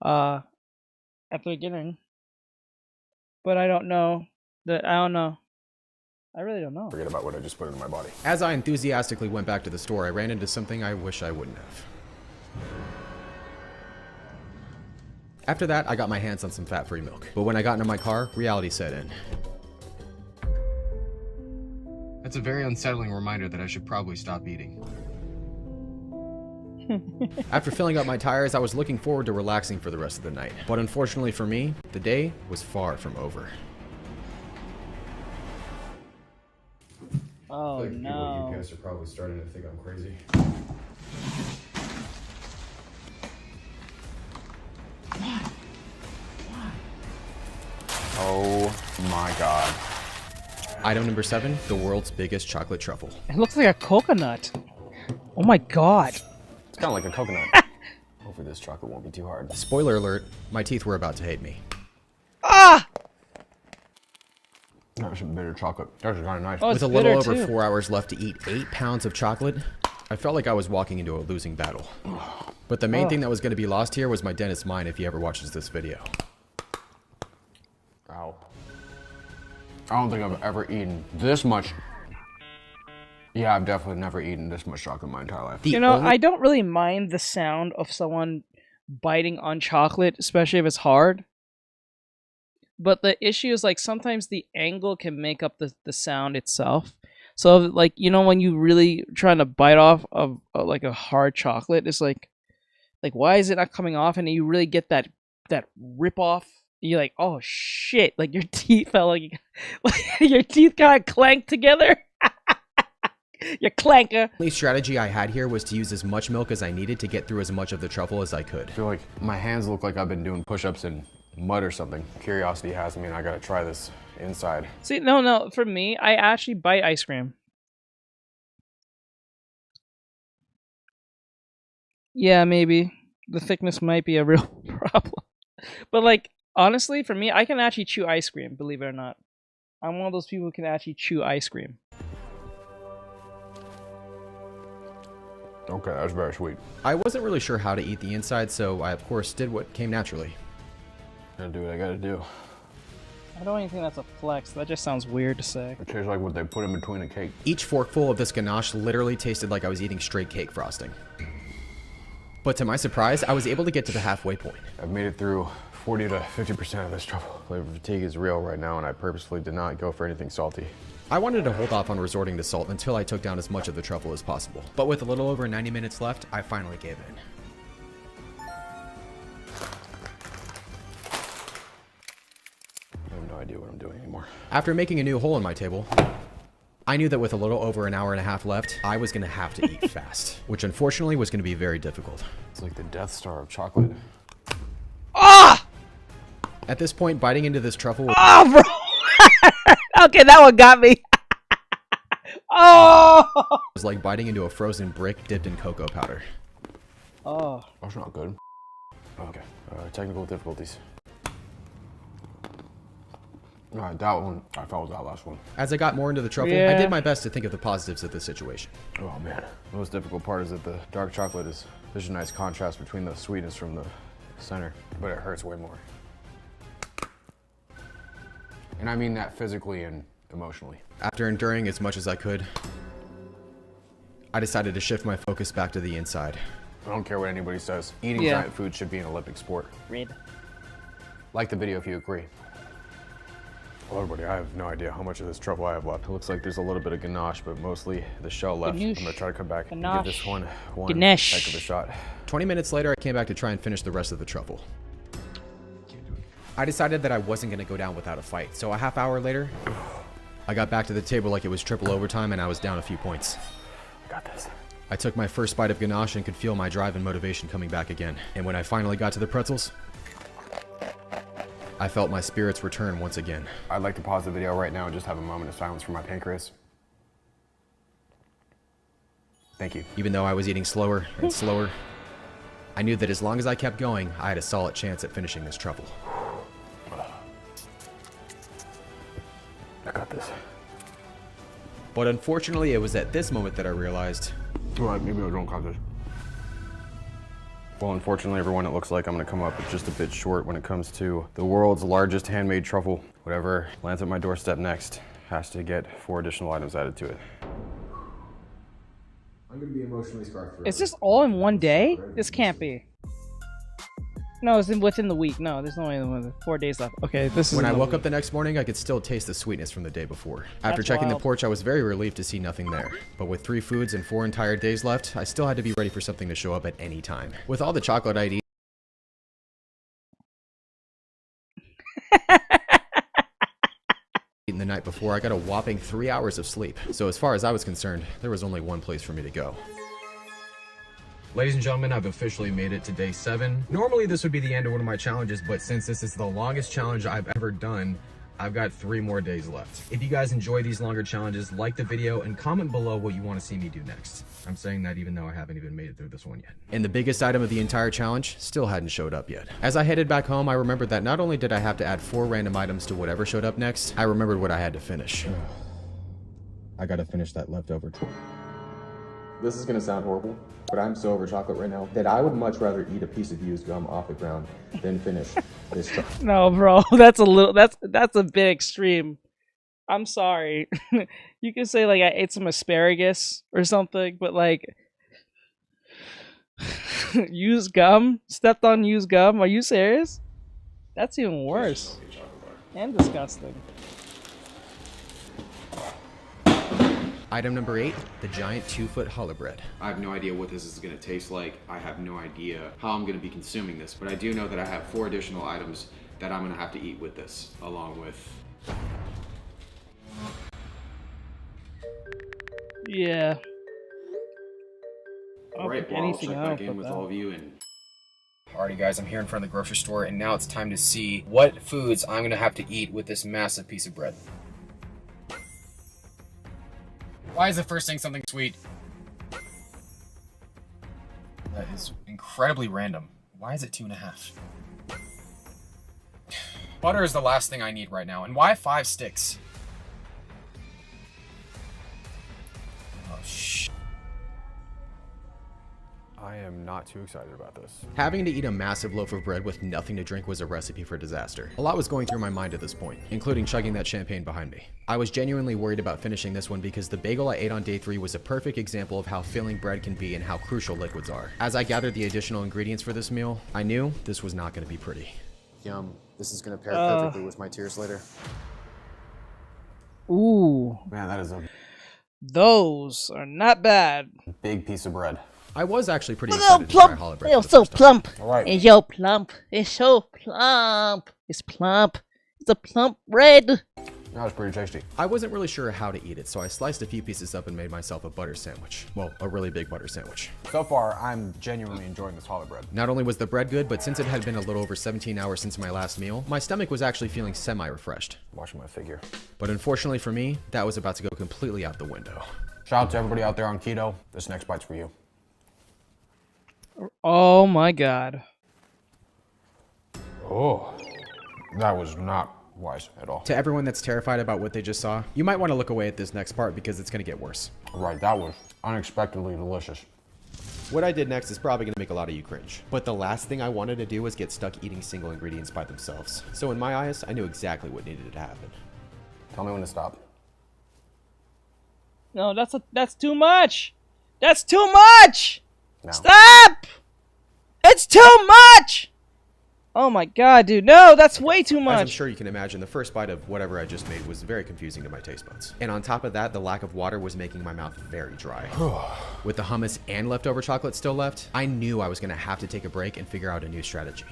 at the beginning. But I don't know. I really don't know. forget about what I just put into my body. As I enthusiastically went back to the store, I ran into something I wish I wouldn't have. After that, I got my hands on some fat-free milk. But when I got into my car, reality set in. That's a very unsettling reminder that I should probably stop eating. After filling up my tires, I was looking forward to relaxing for the rest of the night. But unfortunately for me, the day was far from over. Oh no. are probably starting to think I'm crazy. Oh my god. Item number 7, the world's biggest chocolate truffle. It looks like a coconut. Oh my god. It's kind of like a coconut. Hopefully this chocolate won't be too hard. Spoiler alert, my teeth were about to hate me. Ah! That was some bitter chocolate. That was kind of nice. Oh, With it's a little bitter, over too. 4 hours left to eat 8 pounds of chocolate, I felt like I was walking into a losing battle. But the main thing that was going to be lost here was my dentist's mind if he ever watches this video. I don't think I've ever eaten this much. Yeah, I've definitely never eaten this much chocolate in my entire life. You know, I don't really mind the sound of someone biting on chocolate, especially if it's hard. But the issue is, like, sometimes the angle can make up the sound itself. So, like, you know, when you really trying to bite off of like a hard chocolate, it's like why is it not coming off? And you really get that rip off. You're like, oh shit! Like your teeth felt like your teeth kind of clanked together. Your clanker. The only strategy I had here was to use as much milk as I needed to get through as much of the truffle as I could. I feel like my hands look like I've been doing push-ups in mud or something. Curiosity has me and I gotta try this inside. See, no, for me, I actually bite ice cream. Yeah, maybe. The thickness might be a real problem. But, like, honestly, for me, I can actually chew ice cream, believe it or not. I'm one of those people who can actually chew ice cream. Okay, that's very sweet. I wasn't really sure how to eat the inside, so I of course did what came naturally. Gotta do what I gotta do. I don't even think that's a flex. That just sounds weird to say. It tastes like what they put in between a cake. Each forkful of this ganache literally tasted like I was eating straight cake frosting. But to my surprise, I was able to get to the halfway point. I've made it through 40 to 50% of this truffle. Flavor fatigue is real right now, and I purposefully did not go for anything salty. I wanted to hold off on resorting to salt until I took down as much of the truffle as possible. But with a little over 90 minutes left, I finally gave in. I have no idea what I'm doing anymore. After making a new hole in my table, I knew that with a little over an hour and a half left, I was going to have to eat fast, which unfortunately was going to be very difficult. It's like the Death Star of chocolate. Ah! At this point, biting into this truffle was Oh, bro! Okay, that one got me. Oh! like biting into a frozen brick dipped in cocoa powder. Oh. That's not good. Okay, technical difficulties. Alright, that one, I felt that last one. As I got more into the truffle, I Yeah. did my best to think of the positives of the situation. Oh man. The most difficult part is that the dark chocolate is, there's a nice contrast between the sweetness from the center, but it hurts way more. And I mean that physically and emotionally. After enduring as much as I could, I decided to shift my focus back to the inside. I don't care what anybody says. Eating Yeah. giant food should be an Olympic sport. Red. Like the video if you agree. Well, everybody, I have no idea how much of this truffle I have left. It looks like there's a little bit of ganache, but mostly the shell left. Ganache. I'm gonna try to come back and Ganache. give this one Ganache. heck of a shot. 20 minutes later, I came back to try and finish the rest of the truffle. I decided that I wasn't going to go down without a fight, so a half hour later, I got back to the table like it was triple overtime and I was down a few points. Got this. I took my first bite of ganache and could feel my drive and motivation coming back again. And when I finally got to the pretzels, I felt my spirits return once again. I'd like to pause the video right now and just have a moment of silence for my pancreas. Thank you. Even though I was eating slower and slower, I knew that as long as I kept going, I had a solid chance at finishing this truffle. I got this. But unfortunately, it was at this moment that I realized Alright, maybe I don't got this. Well, unfortunately, everyone, it looks like I'm gonna come up just a bit short when it comes to the world's largest handmade truffle. Whatever lands at my doorstep next has to get 4 additional items added to it. I'm gonna be emotionally scarred forever. Is this all in one day? This can't be. No, it's within the week. No, there's only 4 days left. Okay, this is. when I woke up the next morning, I could still taste the sweetness from the day before. After That's checking wild. the porch, I was very relieved to see nothing there. But with 3 foods and 4 entire days left, I still had to be ready for something to show up at any time. With all the chocolate I'd eaten the night before, I got a whopping 3 hours of sleep. So as far as I was concerned, there was only one place for me to go. Ladies and gentlemen, I've officially made it to day 7. Normally this would be the end of one of my challenges, but since this is the longest challenge I've ever done, I've got 3 more days left. If you guys enjoy these longer challenges, like the video and comment below what you want to see me do next. I'm saying that even though I haven't even made it through this one yet. And the biggest item of the entire challenge still hadn't showed up yet. As I headed back home, I remembered that not only did I have to add 4 random items to whatever showed up next, I remembered what I had to finish. I gotta finish that leftover tour. This is gonna sound horrible, but I'm so over chocolate right now that I would much rather eat a piece of used gum off the ground than finish this chocolate. No, bro, that's a little. That's a bit extreme. I'm sorry. You can say like I ate some asparagus or something, but like used gum, stepped on used gum. Are you serious? That's even worse and disgusting. Item number 8, the giant 2-foot challah bread. I have no idea what this is going to taste like. I have no idea how I'm going to be consuming this, but I do know that I have 4 additional items that I'm going to have to eat with this, along with... Yeah. Alright, well, I'll check back in with all of you and... Alrighty guys, I'm here in front of the grocery store, and now it's time to see what foods I'm going to have to eat with this massive piece of bread. Why is the first thing something sweet? That is incredibly random. Why is it 2.5? Butter is the last thing I need right now. And why 5 sticks? Oh, shit. I am not too excited about this. Having to eat a massive loaf of bread with nothing to drink was a recipe for disaster. A lot was going through my mind at this point, including chugging that champagne behind me. I was genuinely worried about finishing this one because the bagel I ate on day 3 was a perfect example of how filling bread can be and how crucial liquids are. As I gathered the additional ingredients for this meal, I knew this was not going to be pretty. Yum. This is going to pair perfectly with my tears later. Ooh. Man, that is a Those are not bad. big piece of bread. I was actually pretty Look how excited to try plump. challah bread. They're for the so first time. plump. All right. It's so plump. It's so plump. It's plump. It's a plump bread. That was pretty tasty. I wasn't really sure how to eat it, so I sliced a few pieces up and made myself a butter sandwich. Well, a really big butter sandwich. So far, I'm genuinely enjoying this challah bread. Not only was the bread good, but since it had been a little over 17 hours since my last meal, my stomach was actually feeling semi-refreshed. Watching my figure. But unfortunately for me, that was about to go completely out the window. Shout out to everybody out there on keto. This next bite's for you. Oh my god. Oh, that was not wise at all. To everyone that's terrified about what they just saw, you might want to look away at this next part because it's going to get worse. Right, that was unexpectedly delicious. What I did next is probably going to make a lot of you cringe. But the last thing I wanted to do was get stuck eating single ingredients by themselves. So in my eyes, I knew exactly what needed to happen. Tell me when to stop. No, that's too much. That's too much. No. Stop! It's too much. Oh my god, dude. No, that's way too As I'm much. sure you can imagine, the first bite of whatever I just made was very confusing to my taste buds. And on top of that, the lack of water was making my mouth very dry. With the hummus and leftover chocolate still left, I knew I was going to have to take a break and figure out a new strategy.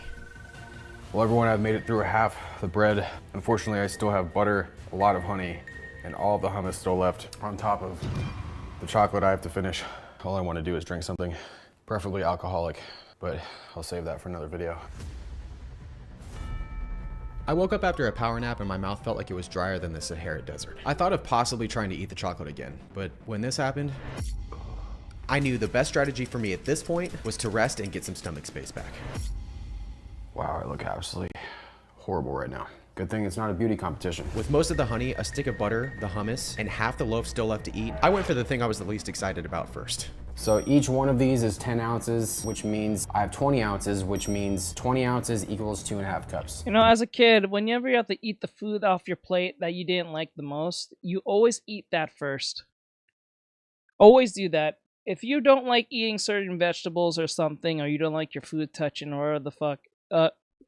Well, everyone, I've made it through half the bread. Unfortunately, I still have butter, a lot of honey, and all of the hummus still left on top of the chocolate I have to finish. All I want to do is drink something, preferably alcoholic, but I'll save that for another video. I woke up after a power nap and my mouth felt like it was drier than the Sahara Desert. I thought of possibly trying to eat the chocolate again, but when this happened, I knew the best strategy for me at this point was to rest and get some stomach space back. Wow, I look absolutely horrible right now. Good thing it's not a beauty competition. With most of the honey, a stick of butter, the hummus, and half the loaf still left to eat, I went for the thing I was the least excited about first. So each one of these is 10 ounces, which means I have 20 ounces, which means 20 ounces equals 2.5 cups. You know, as a kid, whenever you have to eat the food off your plate that you didn't like the most, you always eat that first. Always do that. If you don't like eating certain vegetables or something, or you don't like your food touching, or whatever the fuck,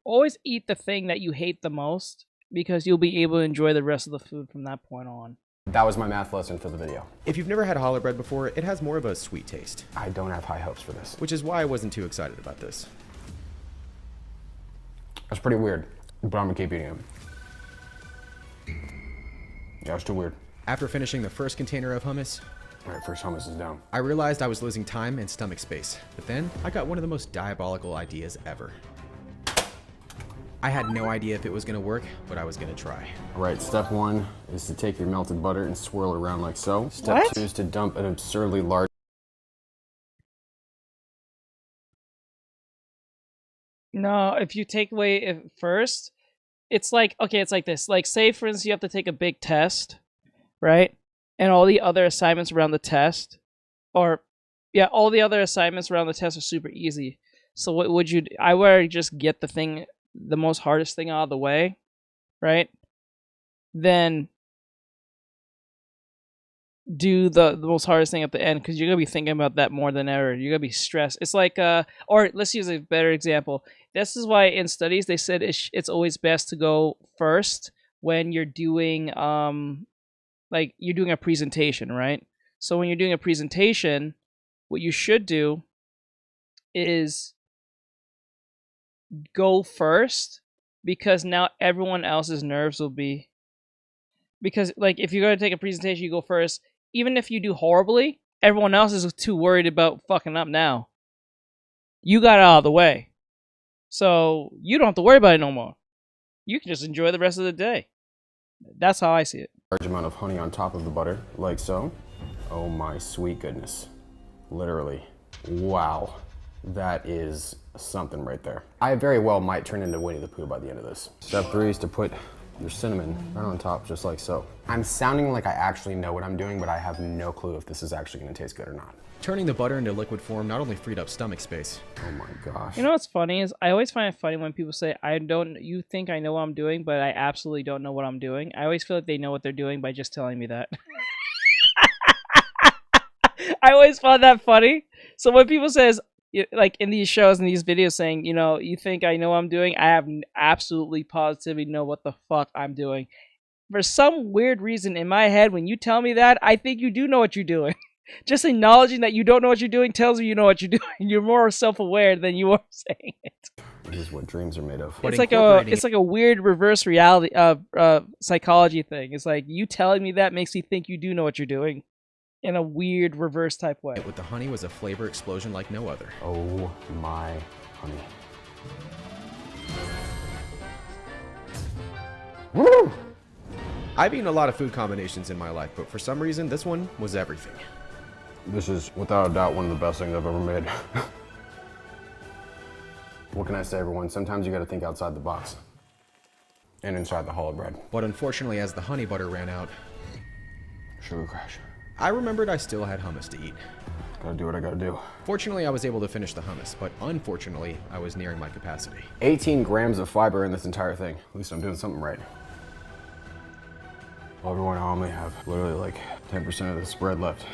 always eat the thing that you hate the most, because you'll be able to enjoy the rest of the food from that point on. That was my math lesson for the video. If you've never had challah bread before, it has more of a sweet taste, I don't have high hopes for this. which is why I wasn't too excited about this. That's pretty weird, but I'm gonna keep eating them. Yeah, it's too weird. After finishing the first container of hummus, All right, first hummus is down. I realized I was losing time and stomach space. But then, I got one of the most diabolical ideas ever. I had no idea if it was gonna work, but I was gonna try. All right, step 1 is to take your melted butter and swirl it around like so. Step What? 2 is to dump an absurdly large No, if you take away it first, it's like, okay, it's like this. Like, say, for instance, you have to take a big test, right? And all the other assignments around the test, or, yeah, all the other assignments around the test are super easy. So what would you do? I would just get the most hardest thing out of the way, right? Then do the most hardest thing at the end because you're gonna be thinking about that more than ever. You're gonna be stressed. It's like or let's use a better example. This is why in studies they said it's always best to go first when you're doing like you're doing a presentation, right? So when you're doing a presentation, what you should do is go first because now everyone else's nerves will be because like if you're going to take a presentation, you go first. Even if you do horribly, everyone else is too worried about fucking up now. You got it out of the way. So you don't have to worry about it no more. You can just enjoy the rest of the day. That's how I see it. Large amount of honey on top of the butter, like so. Oh my sweet goodness. Literally. Wow. That is something right there. I very well might turn into Winnie the Pooh by the end of this. Step 3 is to put your cinnamon right on top, just like so. I'm sounding like I actually know what I'm doing, but I have no clue if this is actually gonna taste good or not. Turning the butter into liquid form not only freed up stomach space. Oh my gosh. You know what's funny is I always find it funny when people say, you think I know what I'm doing, but I absolutely don't know what I'm doing. I always feel like they know what they're doing by just telling me that. I always find that funny. So when people says, like in these shows and these videos saying, you think I know what I'm doing, I have absolutely positively know what the fuck I'm doing. For some weird reason in my head, when you tell me that, I think you do know what you're doing. Just acknowledging that you don't know what you're doing tells me you know what you're doing. You're more self-aware than you are saying it. This is what dreams are made of. But It's like a weird reverse reality psychology thing. It's like you telling me that makes me think you do know what you're doing in a weird reverse type way. With the honey was a flavor explosion like no other. Oh my honey. Woo! I've eaten a lot of food combinations in my life, but for some reason, this one was everything. This is without a doubt one of the best things I've ever made. What can I say, everyone? Sometimes you gotta think outside the box. And inside the hollow bread. But unfortunately, as the honey butter ran out, Sugar crash. I remembered I still had hummus to eat. Gotta do what I gotta do. Fortunately, I was able to finish the hummus, but unfortunately, I was nearing my capacity. 18 grams of fiber in this entire thing. At least I'm doing something right. Well, everyone, I only have literally like 10% of this bread left.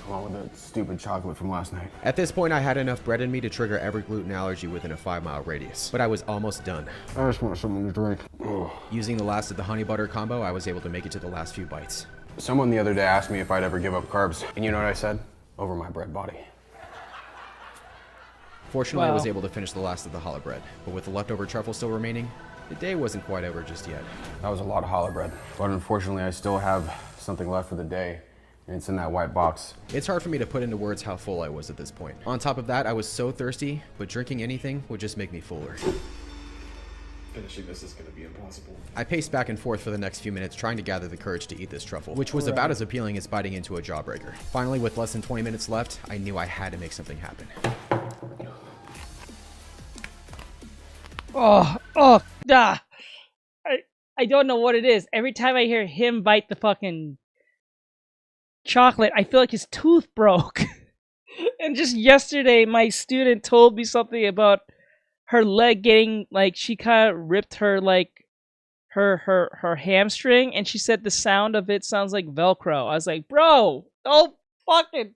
Along with that stupid chocolate from last night. At this point, I had enough bread in me to trigger every gluten allergy within a 5-mile radius, but I was almost done. I just want something to drink. Ugh. Using the last of the honey butter combo, I was able to make it to the last few bites. Someone the other day asked me if I'd ever give up carbs. And you know what I said? Over my bread body. Fortunately, I Wow. was able to finish the last of the challah bread, but with the leftover truffle still remaining, the day wasn't quite over just yet. That was a lot of challah bread. But unfortunately, I still have something left for the day. And it's in that white box. It's hard for me to put into words how full I was at this point. On top of that, I was so thirsty, but drinking anything would just make me fuller. Finishing this is gonna be impossible. I paced back and forth for the next few minutes trying to gather the courage to eat this truffle, which was about as appealing as biting into a jawbreaker. Finally, with less than 20 minutes left, I knew I had to make something happen. I don't know what it is. Every time I hear him bite the fucking chocolate, I feel like his tooth broke. And just yesterday, my student told me something about her leg getting, like, she kind of ripped her, like, her hamstring, and she said the sound of it sounds like Velcro. I was like, bro, don't fucking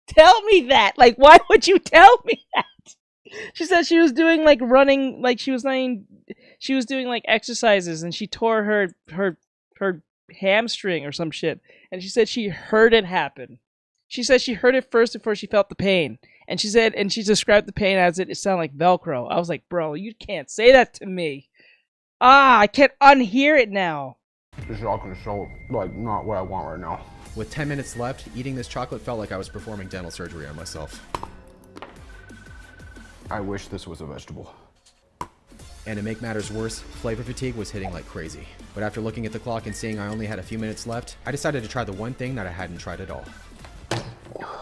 tell me that. Like, why would you tell me that? She said she was doing, like, running, like, she was doing, like, exercises, and she tore her hamstring or some shit. And she said she heard it happen. She said she heard it first before she felt the pain. And she said, and she described the pain as it sounded like Velcro. I was like, bro, you can't say that to me. I can't unhear it now. This is all gonna show, like, not what I want right now. With 10 minutes left, eating this chocolate felt like I was performing dental surgery on myself. I wish this was a vegetable. And to make matters worse, flavor fatigue was hitting like crazy. But after looking at the clock and seeing I only had a few minutes left, I decided to try the one thing that I hadn't tried at all.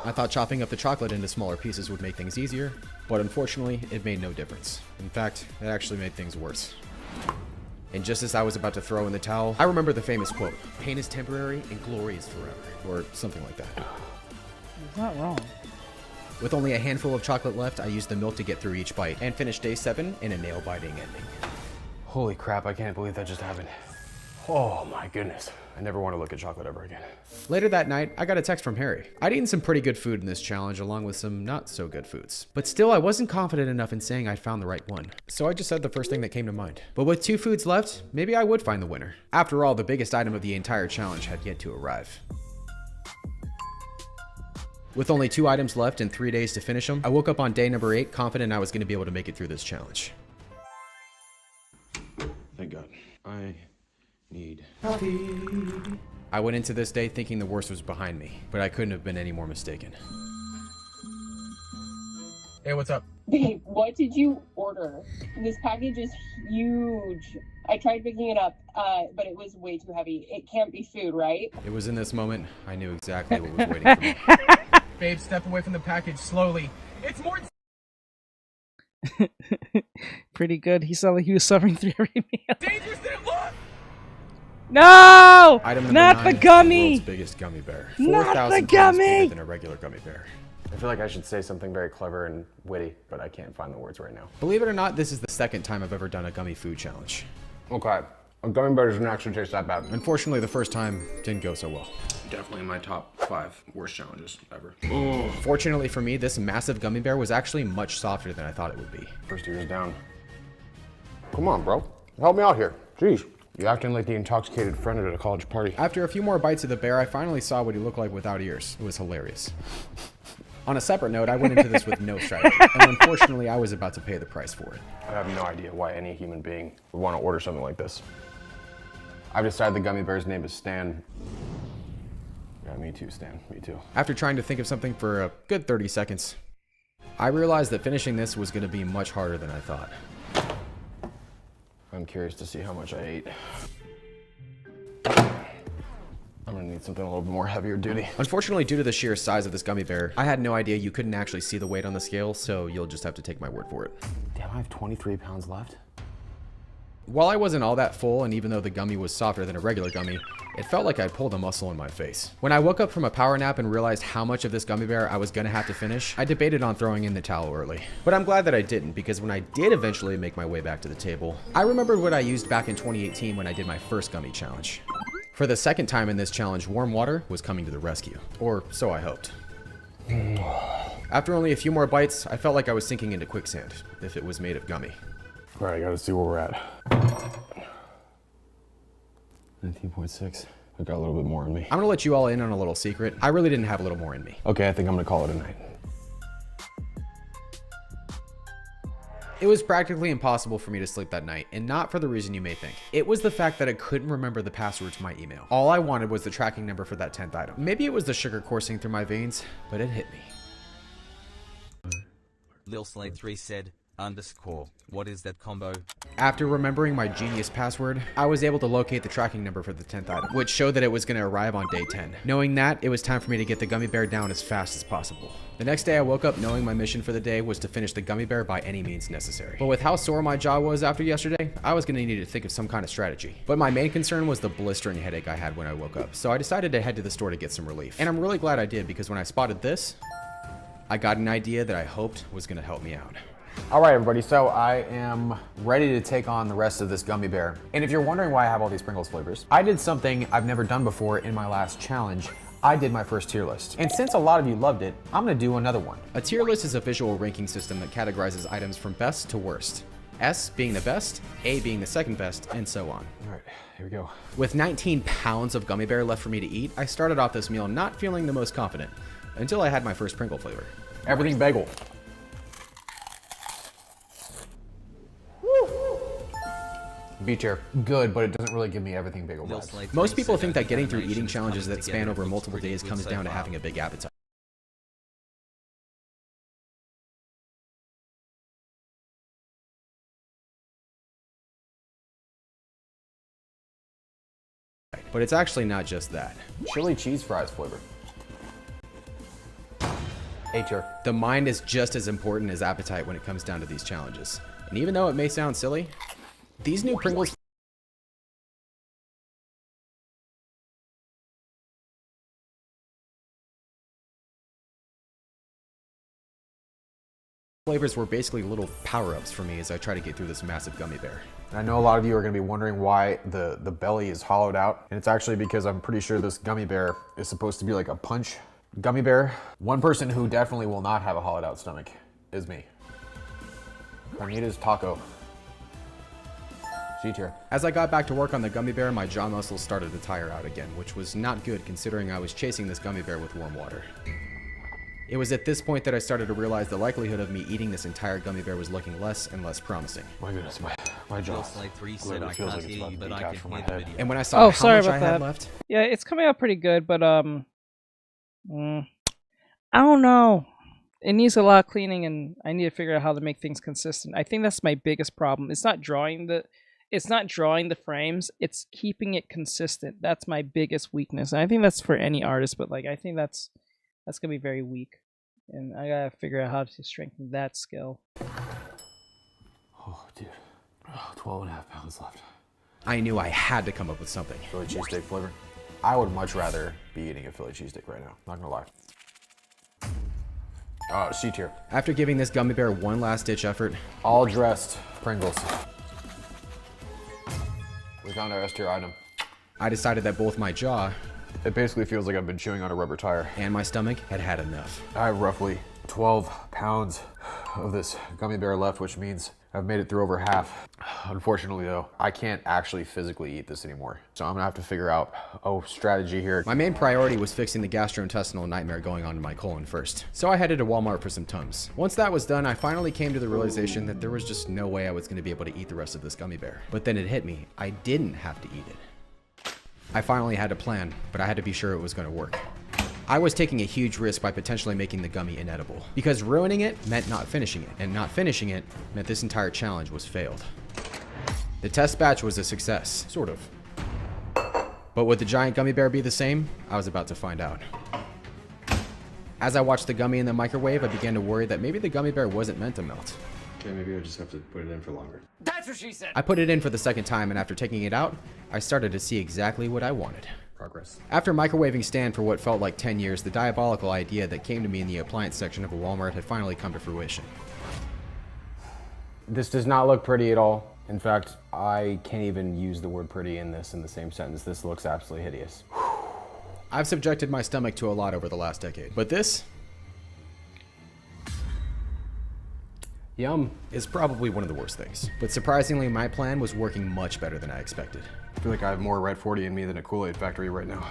I thought chopping up the chocolate into smaller pieces would make things easier, but unfortunately, it made no difference. In fact, it actually made things worse. And just as I was about to throw in the towel, I remember the famous quote, "Pain is temporary and glory is forever," or something like that. It's not wrong. With only a handful of chocolate left, I used the milk to get through each bite and finished day 7 in a nail-biting ending. Holy crap, I can't believe that just happened. Oh my goodness. I never want to look at chocolate ever again. Later that night, I got a text from Harry. I'd eaten some pretty good food in this challenge along with some not so good foods. But still, I wasn't confident enough in saying I'd found the right one. So I just said the first thing that came to mind. But with 2 foods left, maybe I would find the winner. After all, the biggest item of the entire challenge had yet to arrive. With only 2 items left and 3 days to finish them, I woke up on day number 8 confident I was going to be able to make it through this challenge. Thank God. I need coffee. I went into this day thinking the worst was behind me, but I couldn't have been any more mistaken. Hey, what's up? Babe, what did you order? This package is huge. I tried picking it up, but it was way too heavy. It can't be food, right? It was in this moment I knew exactly what was waiting for me. Babe, step away from the package slowly. It's more. Pretty good. He sounded like he was suffering through every meal. Dangerous, look! No! Item Not number 9, the gummy! world's biggest gummy bear. Not the 4,000 times gummy! bigger than a regular gummy bear. I feel like I should say something very clever and witty, but I can't find the words right now. Believe it or not, this is the second time I've ever done a gummy food challenge. Okay, a gummy bear doesn't actually taste that bad. Unfortunately, the first time didn't go so well. Definitely in my top 5 worst challenges ever. Fortunately for me, this massive gummy bear was actually much softer than I thought it would be. First ear's down. Come on, bro. Help me out here. Jeez. You acting like the intoxicated friend at a college party. After a few more bites of the bear, I finally saw what he looked like without ears. It was hilarious. On a separate note, I went into this with no strategy, and unfortunately, I was about to pay the price for it. I have no idea why any human being would want to order something like this. I've decided the gummy bear's name is Stan. Yeah, me too, Stan. Me too. After trying to think of something for a good 30 seconds, I realized that finishing this was going to be much harder than I thought. I'm curious to see how much I ate. I'm gonna need something a little bit more heavier duty. Unfortunately, due to the sheer size of this gummy bear, I had no idea you couldn't actually see the weight on the scale, so you'll just have to take my word for it. Damn, I have 23 pounds left. While I wasn't all that full, and even though the gummy was softer than a regular gummy, it felt like I'd pulled a muscle in my face. When I woke up from a power nap and realized how much of this gummy bear I was gonna have to finish, I debated on throwing in the towel early. But I'm glad that I didn't, because when I did eventually make my way back to the table, I remembered what I used back in 2018 when I did my first gummy challenge. For the second time in this challenge, warm water was coming to the rescue. Or so I hoped. After only a few more bites, I felt like I was sinking into quicksand, if it was made of gummy. All right, I gotta see where we're at. 19.6. I got a little bit more in me. I'm gonna let you all in on a little secret. I really didn't have a little more in me. Okay, I think I'm gonna call it a night. It was practically impossible for me to sleep that night, and not for the reason you may think. It was the fact that I couldn't remember the password to my email. All I wanted was the tracking number for that 10th item. Maybe it was the sugar coursing through my veins, but it hit me. Lil Slate 3 said, _ what is that combo? After remembering my genius password, I was able to locate the tracking number for the 10th item, which showed that it was going to arrive on day 10. Knowing that, it was time for me to get the gummy bear down as fast as possible. The next day I woke up knowing my mission for the day was to finish the gummy bear by any means necessary. But with how sore my jaw was after yesterday, I was going to need to think of some kind of strategy. But my main concern was the blistering headache I had when I woke up, so I decided to head to the store to get some relief. And I'm really glad I did, because when I spotted this, I got an idea that I hoped was going to help me out. All right, everybody, so I am ready to take on the rest of this gummy bear. And if you're wondering why I have all these Pringles flavors, I did something I've never done before in my last challenge. I did my first tier list. And since a lot of you loved it, I'm gonna do another one. A tier list is a visual ranking system that categorizes items from best to worst. S being the best, A being the second best, and so on. All right, here we go. With 19 pounds of gummy bear left for me to eat, I started off this meal not feeling the most confident, until I had my first Pringle flavor. Everything bagel. B tier, good, but it doesn't really give me everything bagel Lil vibes. Slate 3 Most people said think that getting through animations eating challenges coming that span together over looks multiple pretty days good comes so down to far. having a big appetite. But it's actually not just that. Chili cheese fries flavor. A tier. The mind is just as important as appetite when it comes down to these challenges. And even though it may sound silly, these new Pringles Flavors were basically little power-ups for me as I try to get through this massive gummy bear. And I know a lot of you are gonna be wondering why the belly is hollowed out. And it's actually because I'm pretty sure this gummy bear is supposed to be like a punch gummy bear. One person who definitely will not have a hollowed out stomach is me. Carnita's taco. G tier. As I got back to work on the gummy bear, my jaw muscles started to tire out again, which was not good considering I was chasing this gummy bear with warm water. It was at this point that I started to realize the likelihood of me eating this entire gummy bear was looking less and less promising. My goodness, my jaw. Slide3 said I feels can't like it's hear about you, to but I detach can from my hear the head. video. And when I saw how sorry much about I had that. left, Yeah, it's coming out pretty good, but I don't know. It needs a lot of cleaning, and I need to figure out how to make things consistent. I think that's my biggest problem. It's not drawing the frames. It's keeping it consistent. That's my biggest weakness. And I think that's for any artist, but like I think that's gonna be very weak, and I gotta figure out how to strengthen that skill. Oh, dude. Oh, 12 and a half pounds left. I knew I had to come up with something. Philly cheesesteak flavor. I would much rather be eating a Philly cheesesteak right now. Not gonna lie. Oh, C tier. After giving this gummy bear one last ditch effort, All dressed Pringles. We found our S tier item. I decided that both my jaw It basically feels like I've been chewing on a rubber tire. and my stomach had had enough. I have roughly 12 pounds of this gummy bear left, which means I've made it through over half. Unfortunately though, I can't actually physically eat this anymore. So I'm gonna have to figure out a strategy here. My main priority was fixing the gastrointestinal nightmare going on in my colon first. So I headed to Walmart for some Tums. Once that was done, I finally came to the realization that there was just no way I was going to be able to eat the rest of this gummy bear. But then it hit me. I didn't have to eat it. I finally had a plan, but I had to be sure it was going to work. I was taking a huge risk by potentially making the gummy inedible, because ruining it meant not finishing it, and not finishing it meant this entire challenge was failed. The test batch was a success, sort of. But would the giant gummy bear be the same? I was about to find out. As I watched the gummy in the microwave, I began to worry that maybe the gummy bear wasn't meant to melt. Okay, maybe I just have to put it in for longer. I put it in for the second time, and after taking it out, I started to see exactly what I wanted. Progress. After microwaving Stan for what felt like 10 years, the diabolical idea that came to me in the appliance section of a Walmart had finally come to fruition. This does not look pretty at all. In fact, I can't even use the word pretty in this in the same sentence. This looks absolutely hideous. I've subjected my stomach to a lot over the last decade, but this Yum. is probably one of the worst things. But surprisingly, my plan was working much better than I expected. I feel like I have more Red 40 in me than a Kool-Aid factory right now.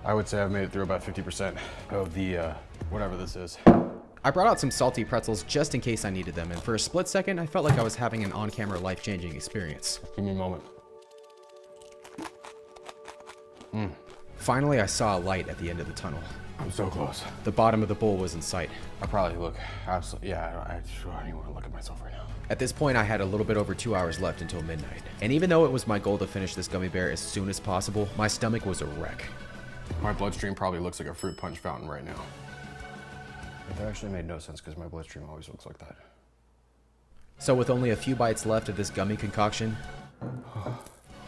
I would say I've made it through about 50% of the, whatever this is. I brought out some salty pretzels just in case I needed them, and for a split second, I felt like I was having an on-camera life-changing experience. Give me a moment. Finally, I saw a light at the end of the tunnel. I'm so close. The bottom of the bowl was in sight. I probably look absolutely, yeah, I don't even want to look at myself right now. At this point, I had a little bit over 2 hours left until midnight. And even though it was my goal to finish this gummy bear as soon as possible, my stomach was a wreck. My bloodstream probably looks like a fruit punch fountain right now. That actually made no sense because my bloodstream always looks like that. So with only a few bites left of this gummy concoction,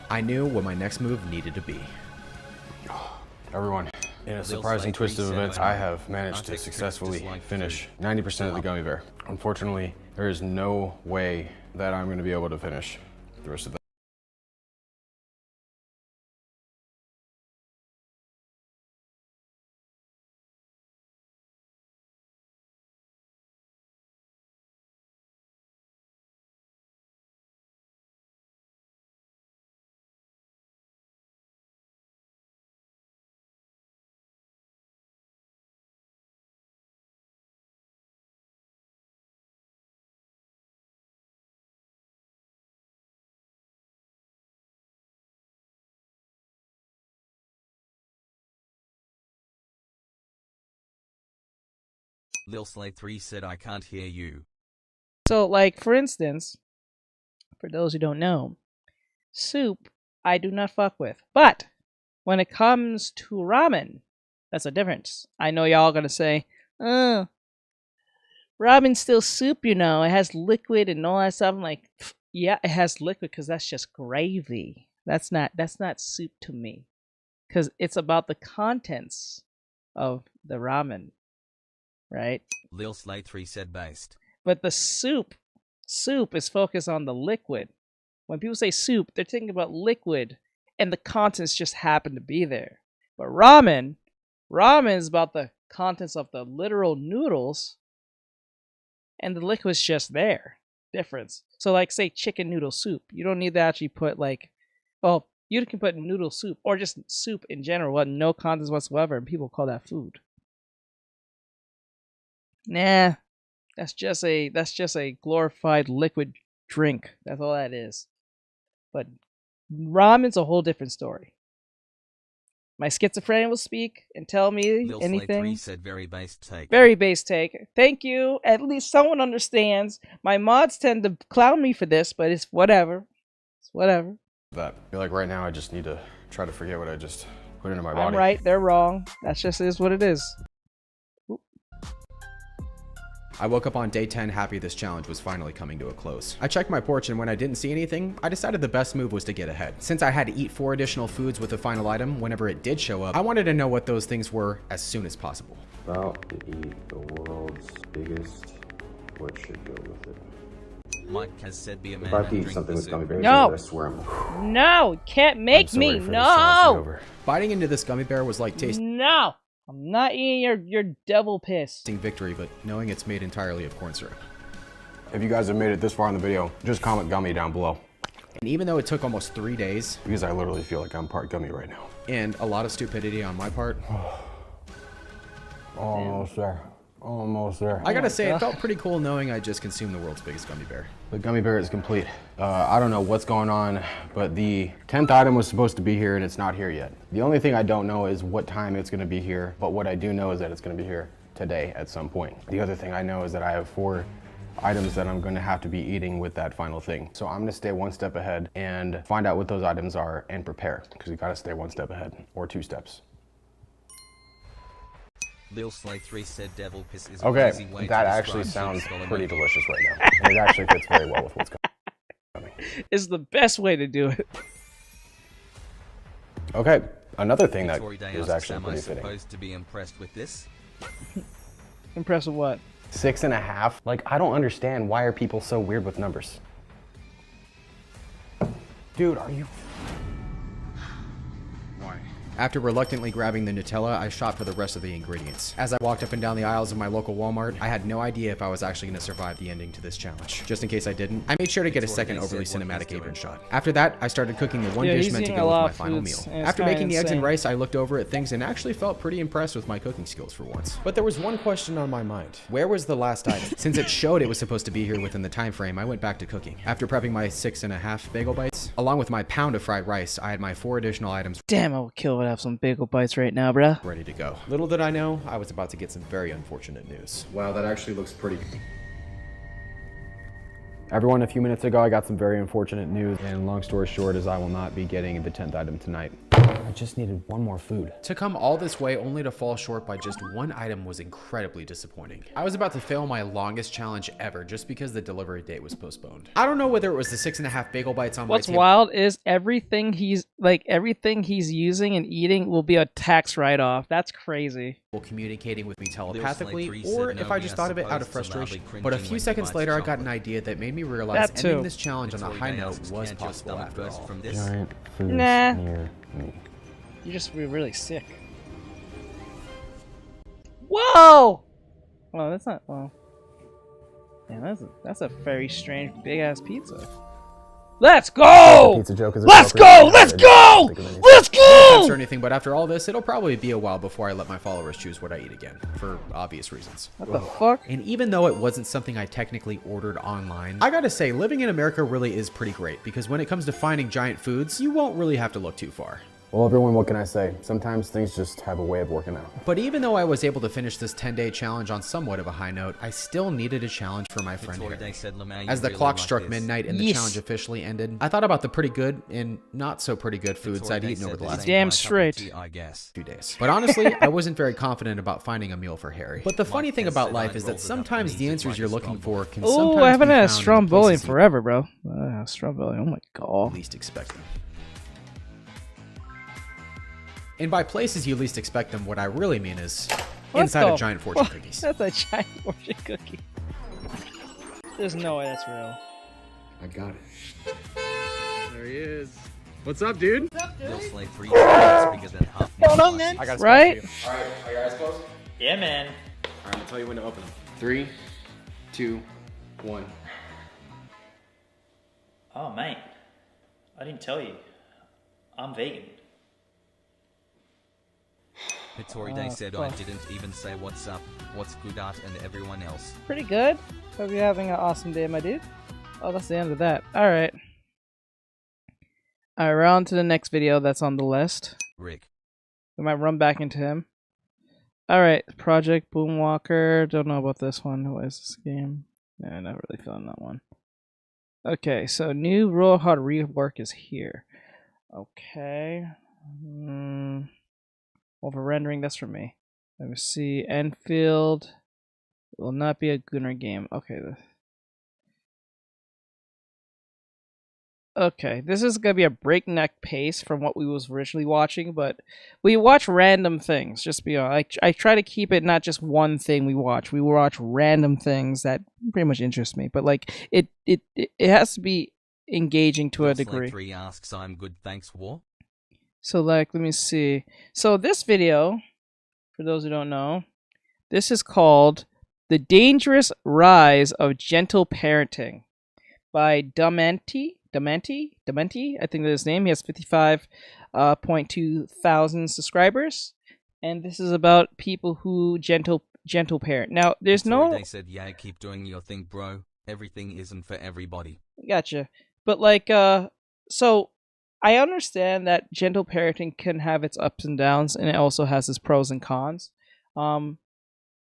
I knew what my next move needed to be. Everyone, in a surprising twist of events, I have managed to successfully finish 90% of the gummy bear. Unfortunately, there is no way that I'm going to be able to finish the rest of the Lil Slade3 said I can't hear you. So, like, for instance, for those who don't know, soup I do not fuck with. But when it comes to ramen, that's a difference. I know y'all gonna say, oh, ramen's still soup, you know. It has liquid and all that stuff. I'm like, yeah, it has liquid because that's just gravy. That's not soup to me. Because it's about the contents of the ramen. right? Lil Slay 3 said based. But the soup is focused on the liquid. When people say soup, they're thinking about liquid, and the contents just happen to be there. But ramen is about the contents of the literal noodles, and the liquid's just there. Difference. So, like, say chicken noodle soup, you don't need to actually put you can put noodle soup or just soup in general with no contents whatsoever, and people call that food. Nah, that's just a glorified liquid drink. That's all that is. But ramen's a whole different story. My schizophrenia will speak and tell me Lil Slay 3 anything. said very based take. Very base take. Thank you. At least someone understands. My mods tend to clown me for this, but it's whatever. It's whatever. That. I feel like right now I just need to try to forget what I just put into my body. I'm right. They're wrong. That just is what it is. I woke up on day 10 happy this challenge was finally coming to a close. I checked my porch, and when I didn't see anything, I decided the best move was to get ahead. Since I had to eat 4 additional foods with the final item whenever it did show up, I wanted to know what those things were as soon as possible. About to eat the world's biggest. What should go with it? Mike has said be a man If I have and to eat drink something the with gummy soup. bears, No. I swear I'm. No, you can't make I'm so me. ready for this challenge to be No. over. Biting into this gummy bear was like tasting No. I'm not eating your devil piss. victory, but knowing it's made entirely of corn syrup. If you guys have made it this far in the video, just comment gummy down below. And even though it took almost 3 days Because I literally feel like I'm part gummy right now. and a lot of stupidity on my part, Almost there. Almost there. I gotta say it felt pretty cool knowing I just consumed the world's biggest gummy bear. The gummy bear is complete. I don't know what's going on, but the 10th item was supposed to be here and it's not here yet. The only thing I don't know is what time it's gonna be here, but what I do know is that it's gonna be here today at some point. The other thing I know is that I have 4 items that I'm gonna have to be eating with that final thing. So I'm gonna stay 1 step ahead and find out what those items are and prepare, because you gotta stay 1 step ahead, or 2 steps. Lil Slay 3 said devil piss is Okay, an easy way that to actually describe sounds soup skull pretty emoji. delicious right now. And it actually fits very well with what's coming. Is the best way to do it. Okay, another thing that Victoria Day is asks, actually am I pretty fitting. supposed to be impressed with this? Impressive what? 6.5. Like, I don't understand, why are people so weird with numbers? Dude, are you? Why? After reluctantly grabbing the Nutella, I shot for the rest of the ingredients. As I walked up and down the aisles of my local Walmart, I had no idea if I was actually going to survive the ending to this challenge. Just in case I didn't, I made sure to get a second overly cinematic apron shot. After that, I started cooking the one Yeah, dish he's meant to eating go a with lot my of final meal. foods, and it's After kinda making the eggs and insane. rice, I looked over at things and actually felt pretty impressed with my cooking skills for once. But there was one question on my mind. Where was the last item? Since it showed it was supposed to be here within the time frame, I went back to cooking. After prepping my 6.5 bagel bites, along with my pound of fried rice, I had my 4 additional items Damn, I would kill to have some bagel bites right now, bruh. ready to go. Little did I know, I was about to get some very unfortunate news. Wow, that actually looks pretty. Everyone, a few minutes ago, I got some very unfortunate news, and long story short is I will not be getting the 10th item tonight. I just needed one more food. To come all this way only to fall short by just 1 item was incredibly disappointing. I was about to fail my longest challenge ever just because the delivery date was postponed. I don't know whether it was the 6.5 bagel bites on What's my table. wild is everything he's using and eating will be a tax write-off. That's crazy. Communicating with me Lil Slay telepathically, 3 or said if no, I we just are thought of it out of supposed to frustration. loudly But a cringing few when seconds he later, I bites got an chocolate. idea that made me realize That too. ending this challenge on a Victoria high Day note asks, was can't your possible stomach after burst all. from this? Giant food Nah. near me. You just be really sick. Whoa! Well, that's not. Well, yeah, that's a very strange big ass pizza. Let's go! Pizza joke is Let's go! Let's go! Let's Or go! anything, but after all this, it'll probably be a while before I let my followers choose what I eat again, for obvious reasons. What the fuck? And even though it wasn't something I technically ordered online, I gotta say, living in America really is pretty great, because when it comes to finding giant foods, you won't really have to look too far. Well, everyone, what can I say? Sometimes things just have a way of working out. But even though I was able to finish this 10-day challenge on somewhat of a high note, I still needed a challenge for my friend Victoria Harry. Day said, "Lamar, you As the really clock like struck this." midnight and the Yes. challenge officially ended, I thought about the pretty good and not so pretty good foods Victoria I'd Day eaten over said the this last ain't Damn my cup of straight. tea, I guess. few days. But honestly, I wasn't very confident about finding a meal for Harry. But the funny Mike thing has about said life I'd is rolled that it up sometimes and the eat it answers like you're a looking Stromboli. for can Oh, sometimes I haven't be had a found in the Stromboli in places you forever, bro. Stromboli. Oh my god. least expect them. And by places you least expect them, what I really mean is What inside the of giant fortune fuck? cookies. That's a giant fortune cookie. There's no way that's real. I got it. There he is. What's up, dude? You'll slay 3 times bigger than half. Hold on, man. I got Right? All right, are your eyes closed? Yeah, man. All right, I'll tell you when to open them. 3, 2, 1. Oh, mate. I didn't tell you. I'm vegan. Pittori Day said I didn't even say what's up, what's good art, and everyone else. Pretty good. Hope you're having an awesome day, my dude. Oh, that's the end of that. Alright. Alright, we're on to the next video that's on the list. Rick. We might run back into him. Alright, Project Boomwalker. Don't know about this one. What is this game? Nah, not really feeling that one. Okay, so new Royal Hard rework is here. Okay. Over rendering, that's for me. Let me see. Enfield. It will not be a Gunner game. Okay. Okay, this is gonna be a breakneck pace from what we was originally watching, but we watch random things. Just be honest. I try to keep it not just one thing we watch. We watch random things that pretty much interest me, but like it has to be engaging to a degree. 3 asks I'm good, thanks, War. So like, let me see. So this video, for those who don't know, this is called "The Dangerous Rise of Gentle Parenting" by Dementi, I think that's his name. He has 55.2 thousand subscribers, and this is about people who gentle parent. Now, there's no. They said, "Yeah, keep doing your thing, bro. Everything isn't for everybody." Gotcha, but like, so I understand that gentle parenting can have its ups and downs, and it also has its pros and cons.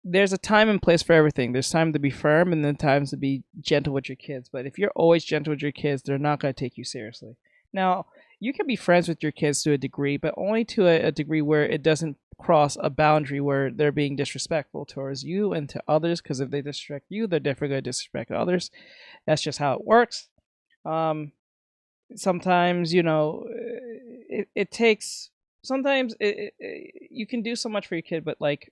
There's a time and place for everything. There's time to be firm and then times to be gentle with your kids. But if you're always gentle with your kids, they're not going to take you seriously. Now, you can be friends with your kids to a degree, but only to a degree where it doesn't cross a boundary where they're being disrespectful towards you and to others. Because if they disrespect you, they're definitely going to disrespect others. That's just how it works. Sometimes, you know, it takes... Sometimes you can do so much for your kid, but like...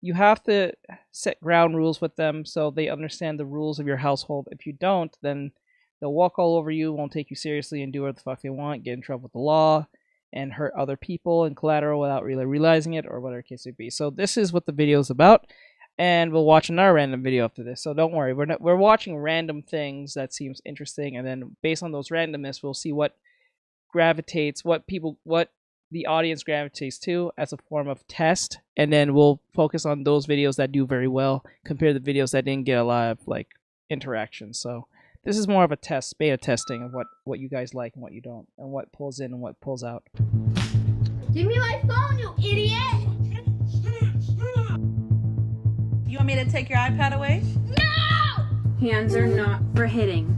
You have to set ground rules with them so they understand the rules of your household. If you don't, then they'll walk all over you, won't take you seriously, and do what the fuck they want, get in trouble with the law, and hurt other people and collateral without really realizing it, or whatever case it be. So this is what the video is about, and we'll watch another random video after this. So don't worry, we're watching random things that seems interesting, and then based on those randomness, we'll see what gravitates, what the audience gravitates to as a form of test, and then we'll focus on those videos that do very well compared to videos that didn't get a lot of like interaction. So this is more of a test, beta testing of what you guys like and what you don't, and what pulls in and what pulls out. Give me my phone, you idiot! You want me to take your iPad away? No! Hands are not for hitting.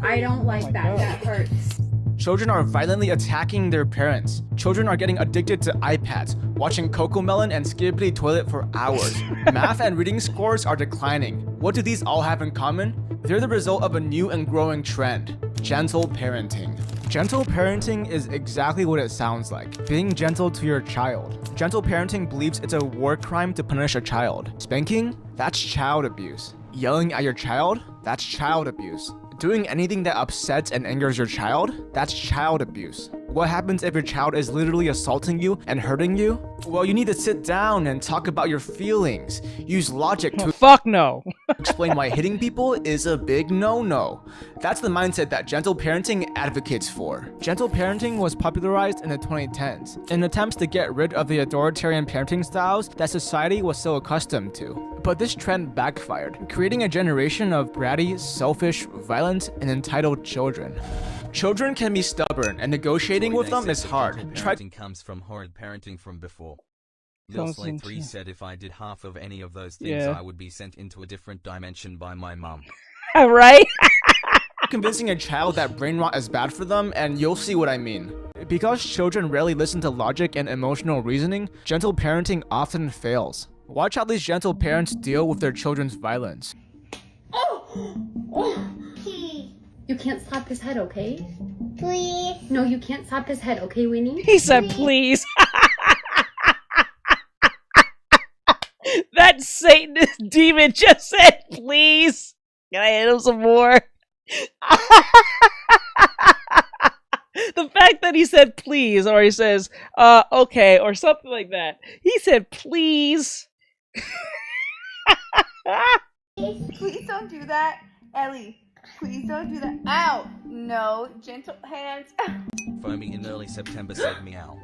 I don't like that. That hurts. Children are violently attacking their parents. Children are getting addicted to iPads, watching Cocomelon and Skibbity Toilet for hours. Math and reading scores are declining. What do these all have in common? They're the result of a new and growing trend: gentle parenting. Gentle parenting is exactly what it sounds like: being gentle to your child. Gentle parenting believes it's a war crime to punish a child. Spanking? That's child abuse. Yelling at your child? That's child abuse. Doing anything that upsets and angers your child? That's child abuse. What happens if your child is literally assaulting you and hurting you? Well, you need to sit down and talk about your feelings. Use logic to fuck no. explain why hitting people is a big no-no. That's the mindset that gentle parenting advocates for. Gentle parenting was popularized in the 2010s in attempts to get rid of the authoritarian parenting styles that society was so accustomed to. But this trend backfired, creating a generation of bratty, selfish, violent, and entitled children. Children can be stubborn, and negotiating with them is hard. Parenting comes from horrid parenting from before. Lil Slay 3 said if I did half of any of those things, I would be sent into a different dimension by my mom. Right? Convincing a child that brain rot is bad for them, and you'll see what I mean. Because children rarely listen to logic and emotional reasoning, gentle parenting often fails. Watch how these gentle parents deal with their children's violence. You can't slap his head, okay? Please. No, you can't slap his head, okay, Winnie? He said please. That Satanist demon just said, please. Can I hit him some more? The fact that he said please, or he says, okay, or something like that. He said please. Please don't do that. Ellie, please don't do that. Ow! No, gentle hands. Foamy in early September said meow.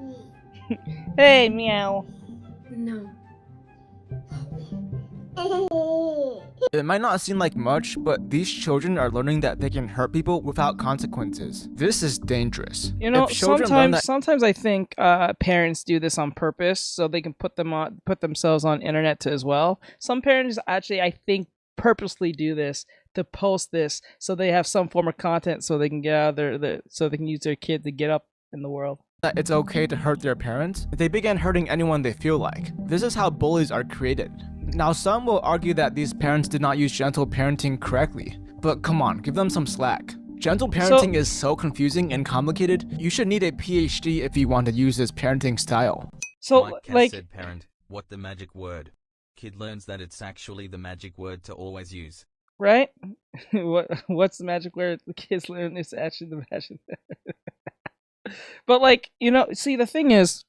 Hey, meow. No. It might not seem like much, but these children are learning that they can hurt people without consequences. This is dangerous. You know, If children learn that sometimes I think parents do this on purpose so they can put themselves on internet as well. Some parents actually, I think, purposely do this to post this so they have some form of content so they can get out of so they can use their kid to get up in the world. that it's okay to hurt their parents, they begin hurting anyone they feel like. This is how bullies are created. Now, some will argue that these parents did not use gentle parenting correctly, but come on, give them some slack. Gentle parenting is so confusing and complicated, you should need a PhD if you want to use this parenting style. So, like, said parent, what the magic word? Kid learns that it's actually the magic word to always use. Right? What's the magic word? The kids learn it's actually the magic word. But, like, you know, see, the thing is,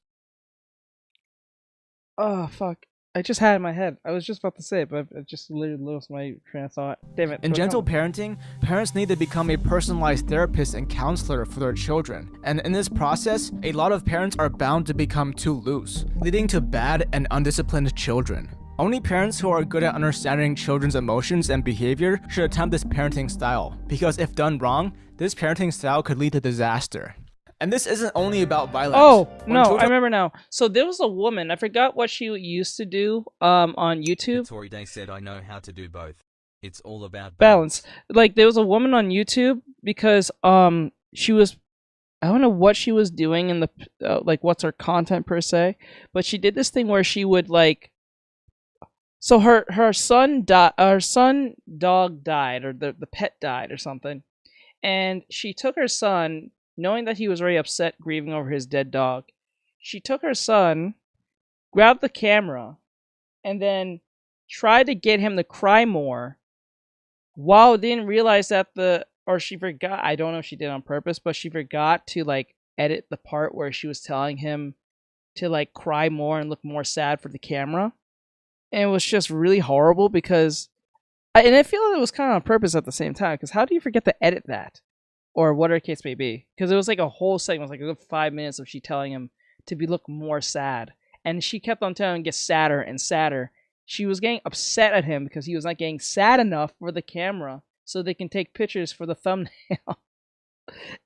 oh, fuck. I just had it in my head. I was just about to say it, but I just literally lost my train of thought. Damn it. In gentle parenting, parents need to become a personalized therapist and counselor for their children. And in this process, a lot of parents are bound to become too loose, leading to bad and undisciplined children. Only parents who are good at understanding children's emotions and behavior should attempt this parenting style, because if done wrong, this parenting style could lead to disaster. And this isn't only about violence. Oh, no, I remember now. So there was a woman, I forgot what she used to do on YouTube. Tori Day said, I know how to do both. It's all about balance. Like, there was a woman on YouTube because she was, I don't know what she was doing in the, like, what's her content per se, but she did this thing where she would, like, so her son dog died, or the pet died or something, and she took her son, knowing that he was very upset, grieving over his dead dog. She took her son, grabbed the camera, and then tried to get him to cry more, while didn't realize that or she forgot, I don't know if she did on purpose, but she forgot to, like, edit the part where she was telling him to, like, cry more and look more sad for the camera. And it was just really horrible because, and I feel it was kind of on purpose at the same time, because how do you forget to edit that? Or whatever case may be. Because it was like a whole segment, it was like a good 5 minutes of she telling him to look more sad. And she kept on telling him to get sadder and sadder. She was getting upset at him because he was not getting sad enough for the camera so they can take pictures for the thumbnail.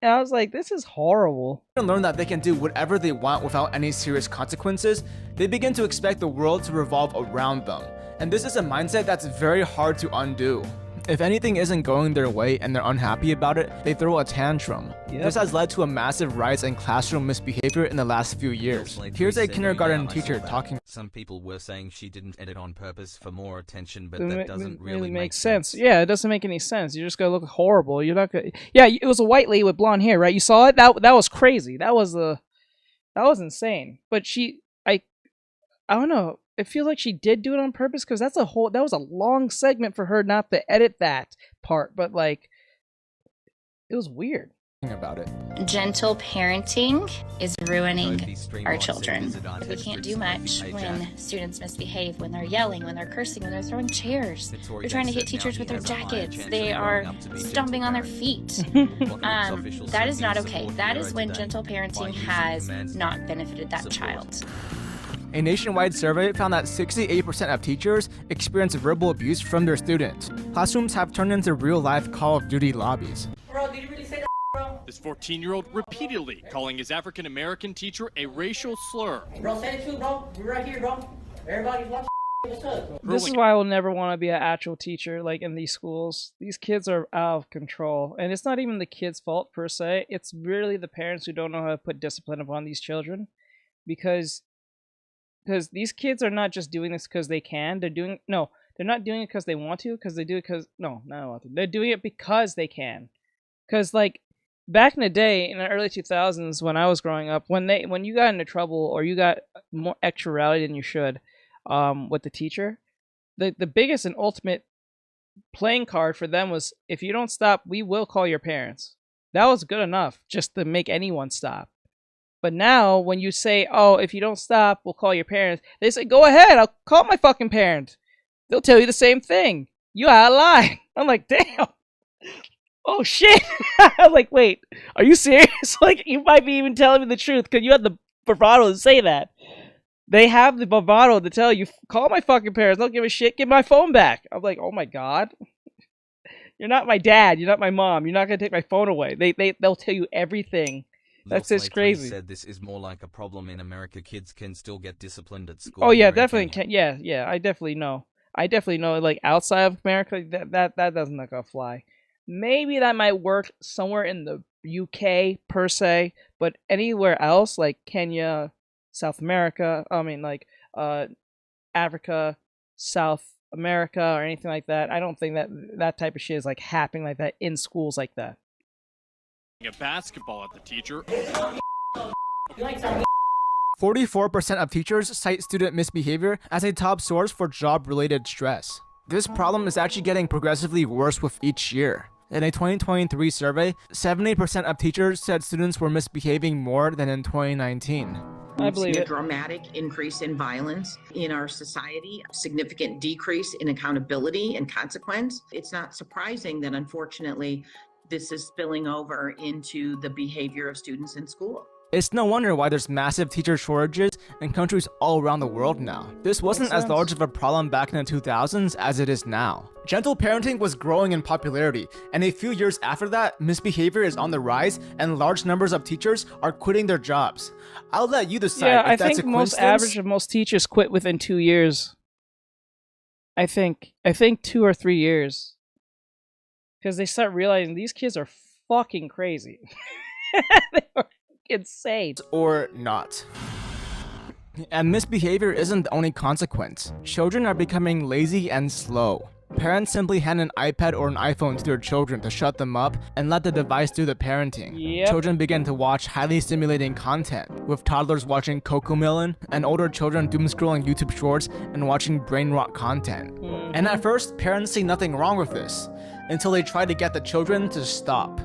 And I was like, this is horrible. When they learn that they can do whatever they want without any serious consequences, they begin to expect the world to revolve around them. And this is a mindset that's very hard to undo. If anything isn't going their way and they're unhappy about it, they throw a tantrum. Yep. This has led to a massive rise in classroom misbehavior in the last few years. Here's a kindergarten teacher talking. Some people were saying she didn't edit on purpose for more attention, but that doesn't really make sense. Yeah, it doesn't make any sense. You're just gonna look horrible. You're not gonna. Yeah, it was a white lady with blonde hair, right? You saw it. That was crazy. That was insane. But I don't know. It feels like she did do it on purpose, because that was a long segment for her not to edit that part, but, like, it was weird about it. Gentle parenting is ruining our children. We can't do much when students misbehave, when they're yelling, when they're cursing, when they're throwing chairs. They're trying to hit teachers with their jackets. They are stomping on their feet. That is not okay. That is when gentle parenting has not benefited that child. A nationwide survey found that 68% of teachers experience verbal abuse from their students. Classrooms have turned into real-life Call of Duty lobbies. Bro, did you really say that, bro? This 14-year-old repeatedly calling his African-American teacher a racial slur. Bro, say it too, bro. We're right here, bro. Everybody's watching. What's up? This is why I will never want to be an actual teacher, like, in these schools. These kids are out of control. And it's not even the kids' fault, per se. It's really the parents who don't know how to put discipline upon these children. Because these kids are not just doing this because they can. They're not doing it because they want to, because they do it because, no, not want to. They're doing it because they can. Because, like, back in the day, in the early 2000s, when I was growing up, when you got into trouble or you got more extra rowdy than you should with the teacher, the biggest and ultimate playing card for them was, if you don't stop, we will call your parents. That was good enough just to make anyone stop. But now when you say, oh, if you don't stop, we'll call your parents, they say, go ahead, I'll call my fucking parent. They'll tell you the same thing. You out of line. I'm like, damn. Oh shit. I'm like, wait, are you serious? Like, you might be even telling me the truth because you had the bravado to say that. They have the bravado to tell you, call my fucking parents, don't give a shit, give my phone back. I'm like, oh my god. You're not my dad, you're not my mom, you're not gonna take my phone away. They'll tell you everything. That's just crazy. Said this is more like a problem in America. Kids can still get disciplined at school. Oh yeah, definitely can. Yeah, I definitely know. Like outside of America, that doesn't like a fly. Maybe that might work somewhere in the UK per se, but anywhere else like Kenya, South America, Africa, South America, or anything like that, I don't think that type of shit is like happening like that in schools like that. A basketball at the teacher. 44% of teachers cite student misbehavior as a top source for job-related stress. This problem is actually getting progressively worse with each year. In a 2023 survey, 70% of teachers said students were misbehaving more than in 2019. We've seen a dramatic increase in violence in our society, a significant decrease in accountability and consequence. It's not surprising that, unfortunately, this is spilling over into the behavior of students in school. It's no wonder why there's massive teacher shortages in countries all around the world now. This wasn't as large of a problem back in the 2000s as it is now. Gentle parenting was growing in popularity, and a few years after that, misbehavior is on the rise and large numbers of teachers are quitting their jobs. I'll let you decide if that's a coincidence. I think most average of most teachers quit within 2 years. I think 2 or 3 years. Because they start realizing these kids are fucking crazy. They are insane. Or not. And misbehavior isn't the only consequence. Children are becoming lazy and slow. Parents simply hand an iPad or an iPhone to their children to shut them up and let the device do the parenting. Yep. Children begin to watch highly stimulating content, with toddlers watching Cocomelon and older children doom-scrolling YouTube shorts and watching brain-rot content. And at first, parents see nothing wrong with this, until they try to get the children to stop.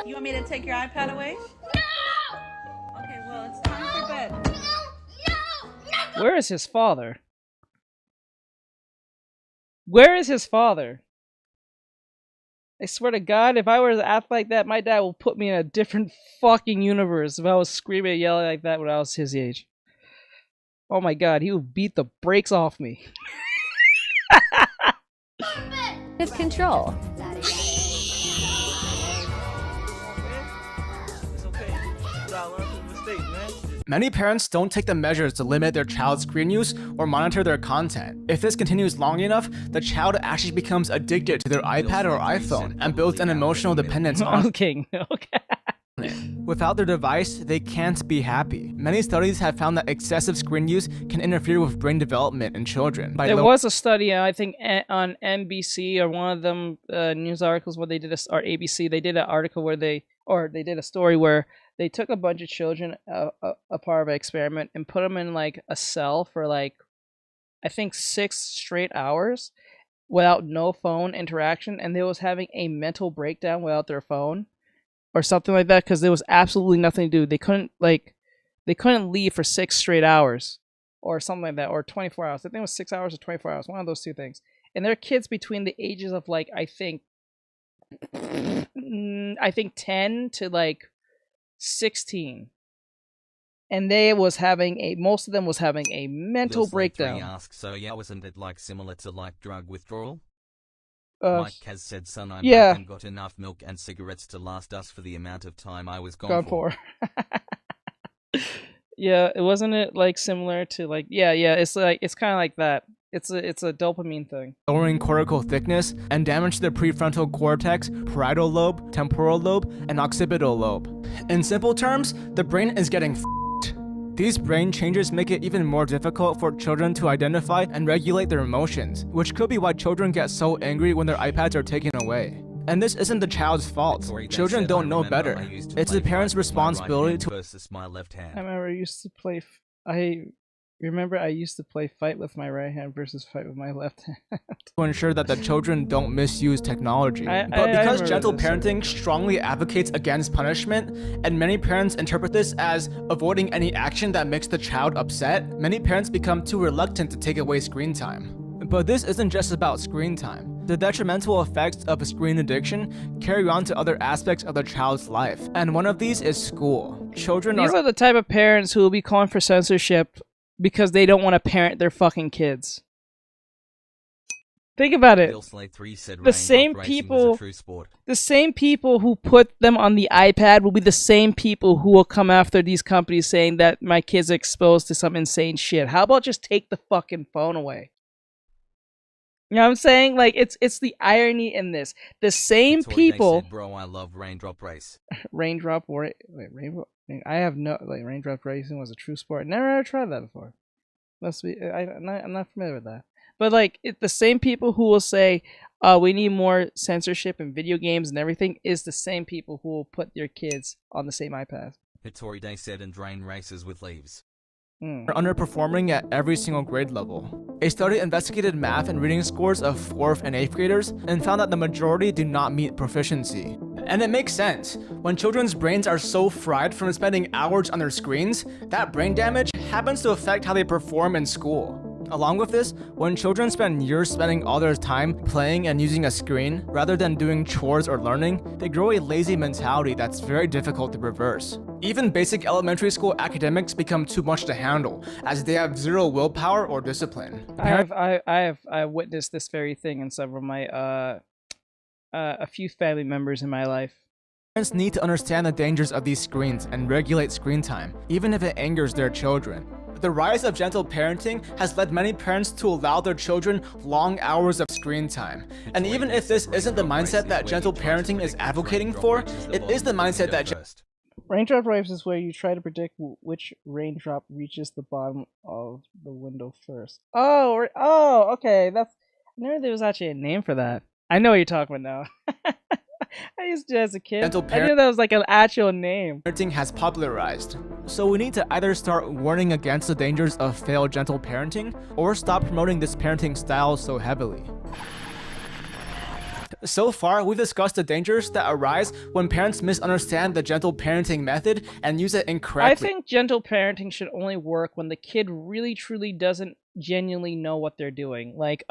You want me to take your iPad away? No! Okay, well, it's time for bed. Where is his father? Where is his father? I swear to God, if I were to act like that, my dad will put me in a different fucking universe if I was screaming and yelling like that when I was his age. Oh my God, he would beat the brakes off me. With control. Many parents don't take the measures to limit their child's screen use or monitor their content. If this continues long enough, the child actually becomes addicted to their iPad or iPhone and builds an emotional dependence on it. Without their device, they can't be happy. Many studies have found that excessive screen use can interfere with brain development in children. There was a study, I think, on NBC or one of them news articles where they did or ABC, they did an article where they did a story where they took a bunch of children, a part of an experiment, and put them in like a cell for like, I think 6 straight hours without no phone interaction, and they was having a mental breakdown without their phone or something like that because there was absolutely nothing to do. They couldn't leave for 6 straight hours or something like that, or 24 hours. I think it was 6 hours or 24 hours, one of those two things. And they're kids between the ages of like I think 10 to like 16, and most of them was having a mental breakdown. Asks, so yeah, wasn't it like similar to like drug withdrawal? Mike has said, son, I haven't got enough milk and cigarettes to last us for the amount of time I was gone for. Yeah, it wasn't it like similar to like it's kind of like that. It's a dopamine thing. Lowering cortical thickness and damage to the prefrontal cortex, parietal lobe, temporal lobe, and occipital lobe. In simple terms, the brain is getting f***ed. These brain changes make it even more difficult for children to identify and regulate their emotions, which could be why children get so angry when their iPads are taken away. And this isn't the child's fault. Children don't know better. It's the parent's responsibility to... Versus my left hand. I remember I used to play... Remember, I used to play fight with my right hand versus fight with my left hand. To ensure that the children don't misuse technology. But because gentle parenting strongly advocates against punishment, and many parents interpret this as avoiding any action that makes the child upset, many parents become too reluctant to take away screen time. But this isn't just about screen time. The detrimental effects of a screen addiction carry on to other aspects of the child's life, and one of these is school. These are the type of parents who will be calling for censorship because they don't want to parent their fucking kids. Think about it. The same people who put them on the iPad will be the same people who will come after these companies saying that my kid's exposed to some insane shit. How about just take the fucking phone away? You know what I'm saying? Like, it's the irony in this. The same people. Said, bro, I love raindrop race. Raindrop racing was a true sport. Never ever tried that before. I'm not familiar with that. But like, the same people who will say, we need more censorship in video games and everything, is the same people who will put their kids on the same iPad. Hitori Day said and drain races with leaves. Are underperforming at every single grade level. A study investigated math and reading scores of 4th and 8th graders and found that the majority do not meet proficiency. And it makes sense. When children's brains are so fried from spending hours on their screens, that brain damage happens to affect how they perform in school. Along with this, when children spend years spending all their time playing and using a screen rather than doing chores or learning, they grow a lazy mentality that's very difficult to reverse. Even basic elementary school academics become too much to handle, as they have zero willpower or discipline. I have witnessed this very thing in several of my a few family members in my life. Parents need to understand the dangers of these screens and regulate screen time, even if it angers their children. The rise of gentle parenting has led many parents to allow their children long hours of screen time. And even if this isn't the mindset that gentle parenting is advocating for, it is the mindset that raindrop race is where you try to predict which raindrop reaches the bottom of the window first. Oh, okay. I knew there was actually a name for that. I know what you're talking about now. I used to as a kid. I knew that was like an actual name. Parenting has popularized. So we need to either start warning against the dangers of failed gentle parenting, or stop promoting this parenting style so heavily. So far, we've discussed the dangers that arise when parents misunderstand the gentle parenting method and use it incorrectly. I think gentle parenting should only work when the kid really truly doesn't genuinely know what they're doing. Like,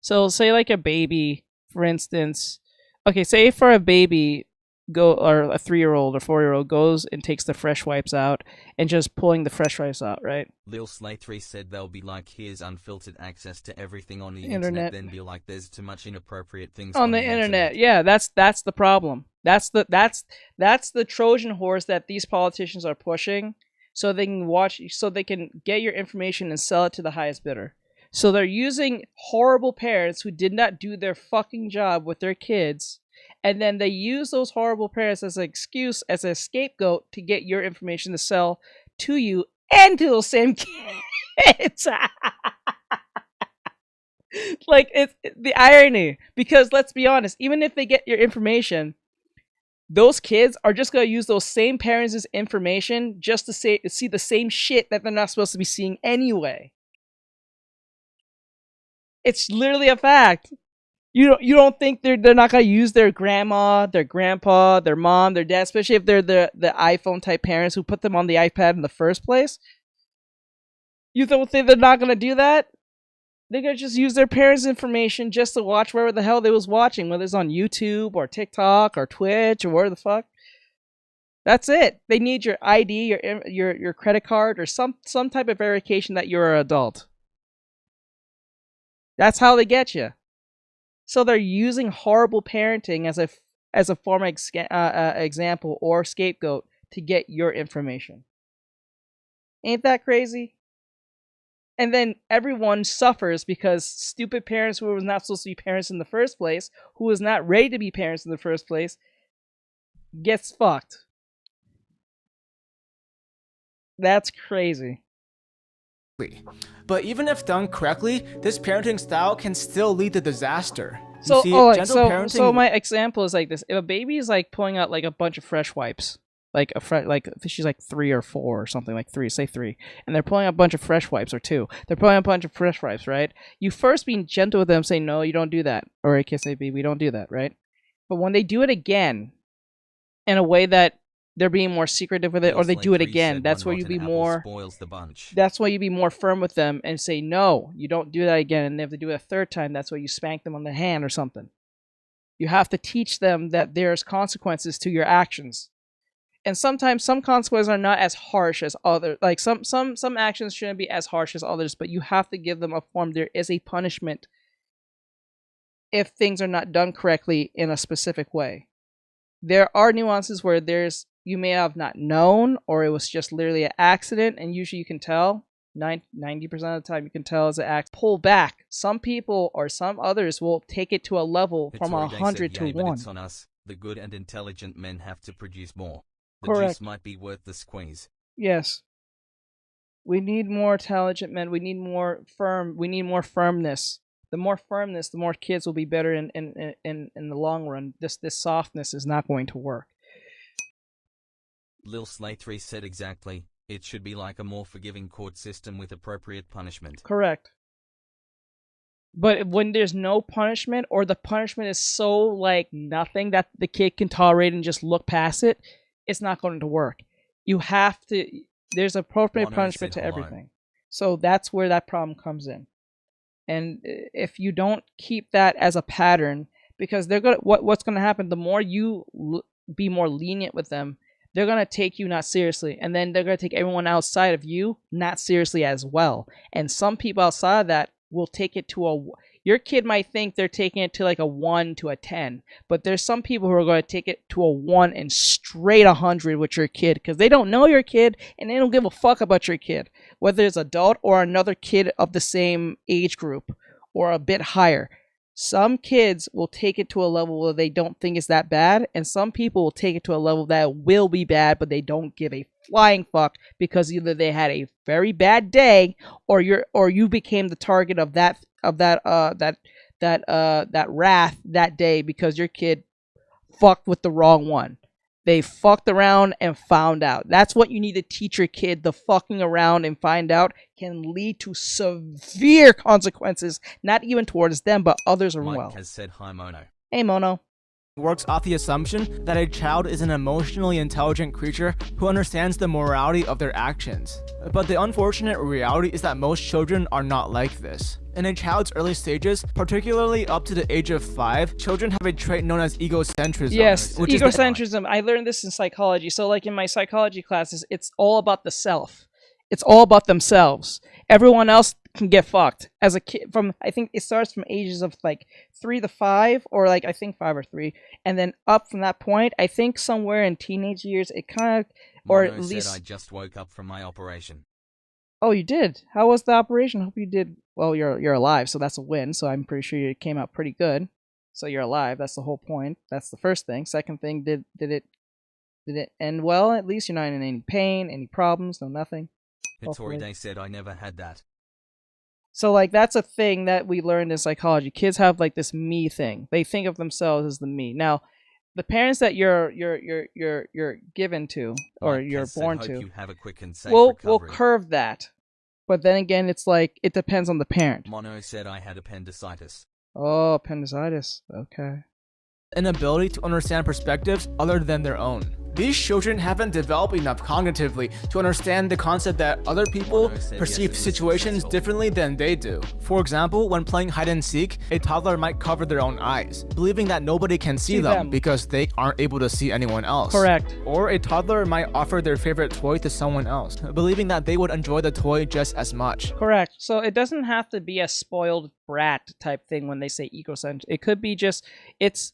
so say like a baby, for instance. Okay, say for a baby, or a 3-year-old or 4-year-old goes and takes the fresh wipes out and just pulling the fresh wipes out, right? Lil Slatery said they'll be like, here's unfiltered access to everything on the internet, then be like, there's too much inappropriate things on the internet. Yeah, that's the problem. That's the Trojan horse that these politicians are pushing, so they can get your information and sell it to the highest bidder. So they're using horrible parents who did not do their fucking job with their kids, and then they use those horrible parents as an excuse, as a scapegoat, to get your information to sell to you and to those same kids. Like, it's the irony, because let's be honest, even if they get your information, those kids are just going to use those same parents' information just to see the same shit that they're not supposed to be seeing anyway. It's literally a fact. You don't think they're not gonna use their grandma, their grandpa, their mom, their dad, especially if they're the iPhone type parents who put them on the iPad in the first place? You don't think they're not gonna do that? They're gonna just use their parents' information just to watch wherever the hell they was watching, whether it's on YouTube or TikTok or Twitch or where the fuck. That's it. They need your ID, your credit card, or some type of verification that you're an adult. That's how they get you. So they're using horrible parenting as a form of example or scapegoat to get your information. Ain't that crazy? And then everyone suffers because stupid parents who were not supposed to be parents in the first place, who was not ready to be parents in the first place, gets fucked. That's crazy. But even if done correctly, this parenting style can still lead to disaster. So my example is like this. If a baby is like pulling out like a bunch of fresh wipes, like she's like 3 or 4 or something, like 3, say 3, and they're pulling a bunch of fresh wipes, or 2, they're pulling a bunch of fresh wipes, right? You first being gentle with them, say, no, you don't do that, or a kiss, AB, we don't do that, right? But when they do it again in a way that they're being more secretive with it, or they do it again, that's where you be more, that's why you be more firm with them and say, no, you don't do that again. And if they do it a 3rd time, that's why you spank them on the hand or something. You have to teach them that there's consequences to your actions. And sometimes some consequences are not as harsh as others. Like some actions shouldn't be as harsh as others, but you have to give them a form. There is a punishment if things are not done correctly in a specific way. There are nuances where you may have not known, or it was just literally an accident, and usually you can tell. 90% of the time you can tell as an act. Pull back. Some people or some others will take it to a level from 100 to 1. But it's on us. The good and intelligent men have to produce more. The Correct. juice might be worth the squeeze. Yes. We need more intelligent men. We need more firmness. The more firmness, the more kids will be better in the long run. This softness is not going to work. Lil Slatery said exactly. It should be like a more forgiving court system with appropriate punishment. Correct. But when there's no punishment, or the punishment is so like nothing that the kid can tolerate and just look past it, it's not going to work. You have to, there's appropriate punishment to everything. So that's where that problem comes in. And if you don't keep that as a pattern, because they're gonna, what's going to happen, the more you be more lenient with them, they're going to take you not seriously. And then they're going to take everyone outside of you not seriously as well. And some people outside of that will take it to your kid might think they're taking it to like a 1 to a 10. But there's some people who are going to take it to a 1 and straight 100 with your kid. Because they don't know your kid and they don't give a fuck about your kid. Whether it's adult or another kid of the same age group or a bit higher. Some kids will take it to a level where they don't think it's that bad, and some people will take it to a level that will be bad, but they don't give a flying fuck because either they had a very bad day, or you became the target of that wrath that day because your kid fucked with the wrong one. They fucked around and found out. That's what you need to teach your kid. The fucking around and find out can lead to severe consequences, not even towards them, but others as well. Mike has said hi, Mono. Hey, Mono. Works off the assumption that a child is an emotionally intelligent creature who understands the morality of their actions. But the unfortunate reality is that most children are not like this. In a child's early stages, particularly up to the age of 5, children have a trait known as egocentrism. Yes, egocentrism. I learned this in psychology. So like in my psychology classes, it's all about the self. It's all about themselves. Everyone else can get fucked. As a kid, I think it starts from ages of like 3 to 5, or like I think 5 or 3, and then up from that point, I think somewhere in teenage years, it kind of, or Mono at least. Said I just woke up from my operation. Oh, you did? How was the operation? Hope you did. Well, you're alive, so that's a win. So I'm pretty sure you came out pretty good. So you're alive. That's the whole point. That's the first thing. Second thing, did it end well? At least you're not in any pain, any problems, no nothing. Hitori said I never had that. So like that's a thing that we learned in psychology. Kids have like this me thing. They think of themselves as the me. Now, the parents that you're given to or you're born to you have a quick and safe will recovery. curve that. But then again, it's like it depends on the parent. Mono said I had appendicitis. Oh, appendicitis. Okay. An ability to understand perspectives other than their own. These children haven't developed enough cognitively to understand the concept that other people perceive situations differently than they do. For example, when playing hide and seek, a toddler might cover their own eyes, believing that nobody can see them because they aren't able to see anyone else. Correct. Or a toddler might offer their favorite toy to someone else, believing that they would enjoy the toy just as much. Correct. So it doesn't have to be a spoiled brat type thing when they say egocentric. It could be just, it's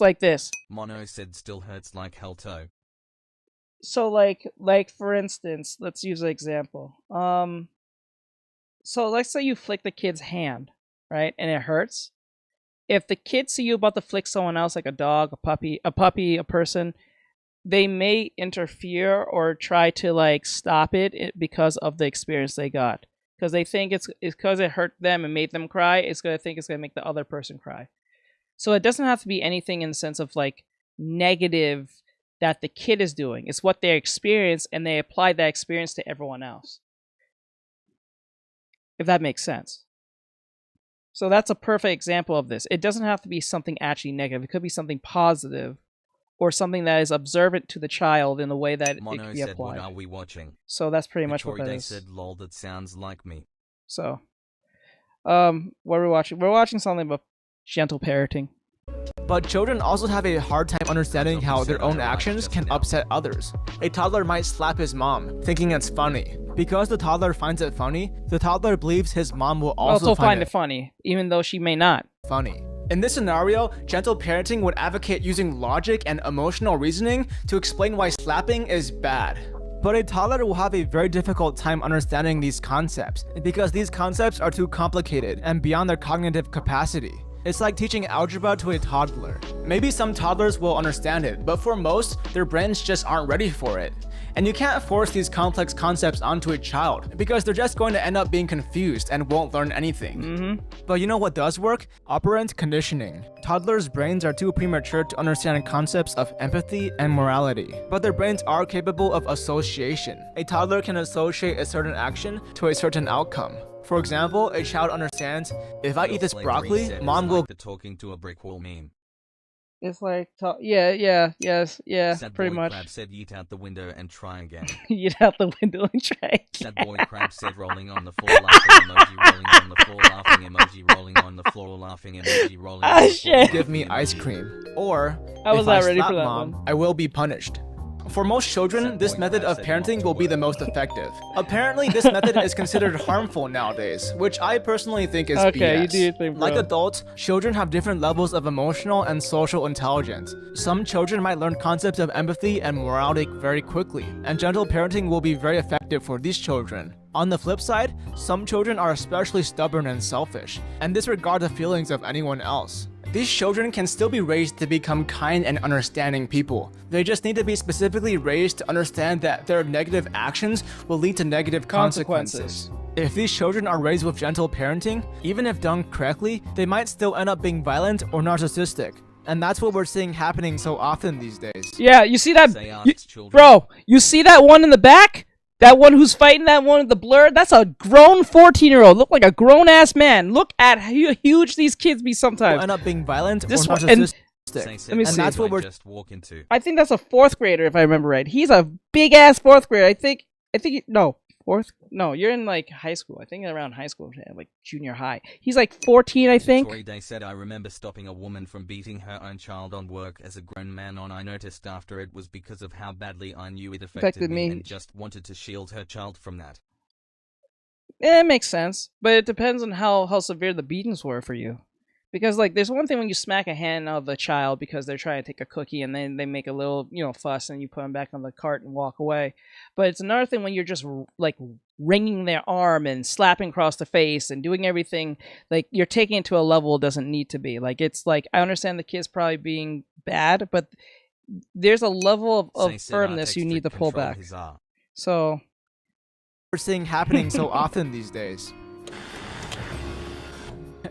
like this. Mono said still hurts like hell toe. So like for instance, let's use an example. So let's say you flick the kid's hand, right? And it hurts. If the kid see you about to flick someone else, like a dog, a person, they may interfere or try to like stop it because of the experience they got. Because they think it's because it hurt them and made them cry, it's gonna make the other person cry. So it doesn't have to be anything in the sense of like negative that the kid is doing. It's what they experience, and they apply that experience to everyone else. If that makes sense. So that's a perfect example of this. It doesn't have to be something actually negative. It could be something positive, or something that is observant to the child in the way that Mono it can be said, applied. What are we watching? So that's pretty much what that DaY is. said, lol, that sounds like me. So, what are we watching? We're watching something about gentle parenting. But children also have a hard time understanding how their own actions can upset others. A toddler might slap his mom, thinking it's funny. Because the toddler finds it funny, the toddler believes his mom will also find it funny, even though she may not. Funny. In this scenario, gentle parenting would advocate using logic and emotional reasoning to explain why slapping is bad. But a toddler will have a very difficult time understanding these concepts, because these concepts are too complicated and beyond their cognitive capacity. It's like teaching algebra to a toddler. Maybe some toddlers will understand it, but for most, their brains just aren't ready for it. And you can't force these complex concepts onto a child, because they're just going to end up being confused and won't learn anything. But you know what does work? Operant conditioning. Toddlers' brains are too premature to understand concepts of empathy and morality, but their brains are capable of association. A toddler can associate a certain action to a certain outcome. For example, a child understands, if I eat this broccoli, mom will... The talking to a brick wall meme. It's like, Sad pretty boy much. Crab said, eat out the window and try again. Eat out the window and try again. Sad boy Crab said, rolling on the floor, laughing emoji, rolling on the floor, laughing emoji, rolling on the floor, laughing emoji, rolling on the floor. Give me ice cream. Or, I was if not I ready slap for that mom, one. I will be punished. For most children, this method of parenting will be the most effective. Apparently, this method is considered harmful nowadays, which I personally think is BS. You do think, bro. Like adults, children have different levels of emotional and social intelligence. Some children might learn concepts of empathy and morality very quickly, and gentle parenting will be very effective for these children. On the flip side, some children are especially stubborn and selfish, and disregard the feelings of anyone else. These children can still be raised to become kind and understanding people. They just need to be specifically raised to understand that their negative actions will lead to negative consequences. If these children are raised with gentle parenting, even if done correctly, they might still end up being violent or narcissistic. And that's what we're seeing happening so often these days. Yeah, you see that? Bro, you see that one in the back? That one who's fighting that one with the blur? That's a grown 14-year-old. Look like a grown-ass man. Look at how huge these kids be sometimes. Will end up being violent or This one, narcissistic. Let me and see. that's what we're just walk into. I think that's a 4th grader, if I remember right. He's a big-ass 4th grader. I think, no, 4th? No, you're in, like, high school. I think around high school, like, junior high. He's, like, 14, I think. DaY said, I remember stopping a woman from beating her own child on work as a grown man I noticed after it was because of how badly I knew it affected me and just wanted to shield her child from that. Yeah, it makes sense. But it depends on how severe the beatings were for you. Because, like, there's one thing when you smack a hand of the child because they're trying to take a cookie and then they make a little, fuss and you put them back on the cart and walk away. But it's another thing when you're just, like, wringing their arm and slapping across the face and doing everything. Like, you're taking it to a level it doesn't need to be. Like, it's like, I understand the kid's probably being bad, but there's a level of firmness you need to pull back. So, we're seeing happening so often these days.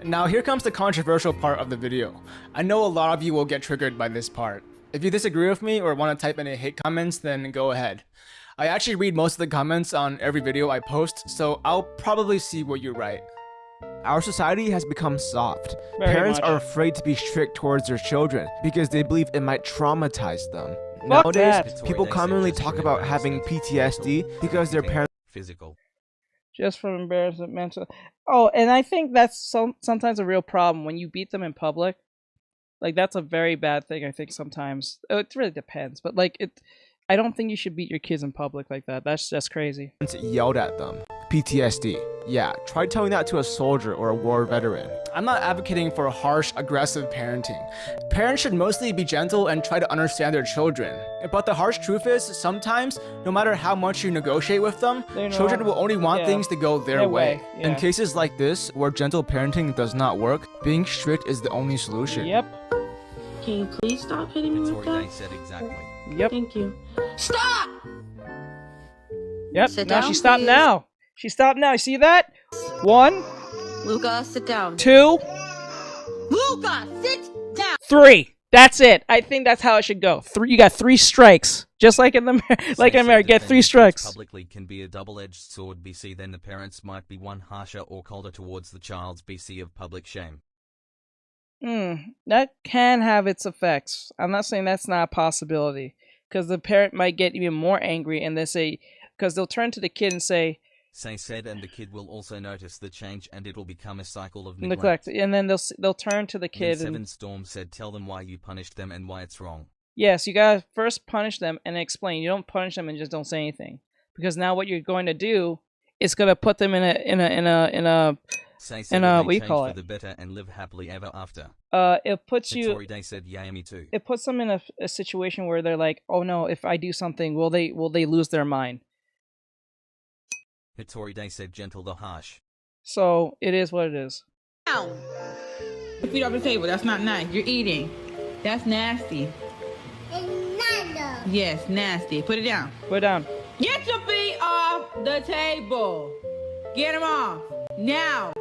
Now here comes the controversial part of the video. I know a lot of you will get triggered by this part. If you disagree with me or want to type any hate comments, then go ahead. I actually read most of the comments on every video I post, so I'll probably see what you write. Our society has become soft. Parents are afraid to be strict towards their children because they believe it might traumatize them. Nowadays, people commonly talk about having PTSD because their parents physical. Just from embarrassment, mental. Oh, and I think that's sometimes a real problem when you beat them in public. Like, that's a very bad thing, I think, sometimes. It really depends, but, like, I don't think you should beat your kids in public like that. That's just crazy. Yelled at them. PTSD. Yeah, try telling that to a soldier or a war veteran. I'm not advocating for harsh, aggressive parenting. Parents should mostly be gentle and try to understand their children. But the harsh truth is, sometimes, no matter how much you negotiate with them, children will only want things to go their way. Yeah. In cases like this, where gentle parenting does not work, being strict is the only solution. Yep. Can you please stop hitting me with that? DaY said exactly. Yep. Thank you. Stop! Yep. Sit now down, she stopped please. now. She stopped now. You see that? 1. Luca, sit down. 2. Luca, sit down! 3. That's it. I think that's how it should go. You got 3 strikes, just like in America. Get 3 strikes. Publicly can be a double-edged sword. BC, then the parents might be one harsher or colder towards the child's BC of public shame. That can have its effects. I'm not saying that's not a possibility, because the parent might get even more angry, and they say, because they'll turn to the kid and say, said, and the kid will also notice the change, and it will become a cycle of neglect. And then they'll turn to the kid. Then Seven Storm said, tell them why you punished them and why it's wrong. Yes, you gotta first punish them and explain. You don't punish them and just don't say anything, because now what you're going to do is gonna put them in a what do you call it? For the better and live happily ever after. It puts you. Day said, yeah, me too. It puts them in a situation where they're like, oh no, if I do something, will they lose their mind? Hitori Day said, gentle the harsh. So it is what it is. Ow! Feet off the table. That's not nice. You're eating. That's nasty. Yes, nasty. Put it down. Put it down. Get your feet off the table. Get them off now.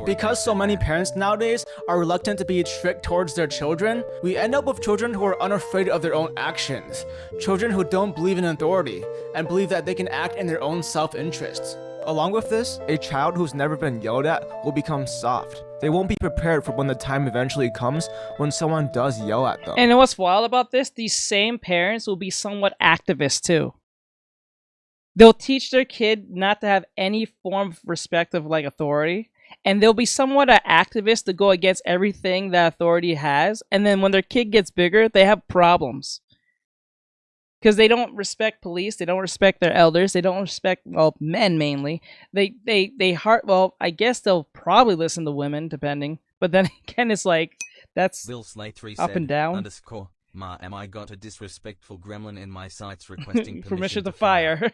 Because so many parents nowadays are reluctant to be strict towards their children, we end up with children who are unafraid of their own actions. Children who don't believe in authority and believe that they can act in their own self-interests. Along with this, a child who's never been yelled at will become soft. They won't be prepared for when the time eventually comes when someone does yell at them. And what's wild about this, these same parents will be somewhat activists too. They'll teach their kid not to have any form of respect of authority. And they'll be somewhat an activist to go against everything that authority has. And then when their kid gets bigger, they have problems. Because they don't respect police. They don't respect their elders. They don't respect, men mainly. I guess they'll probably listen to women, depending. But then again, it's that's Bill Slay 3 up and down. _ Ma, am I got a disrespectful gremlin in my sights requesting permission to fire.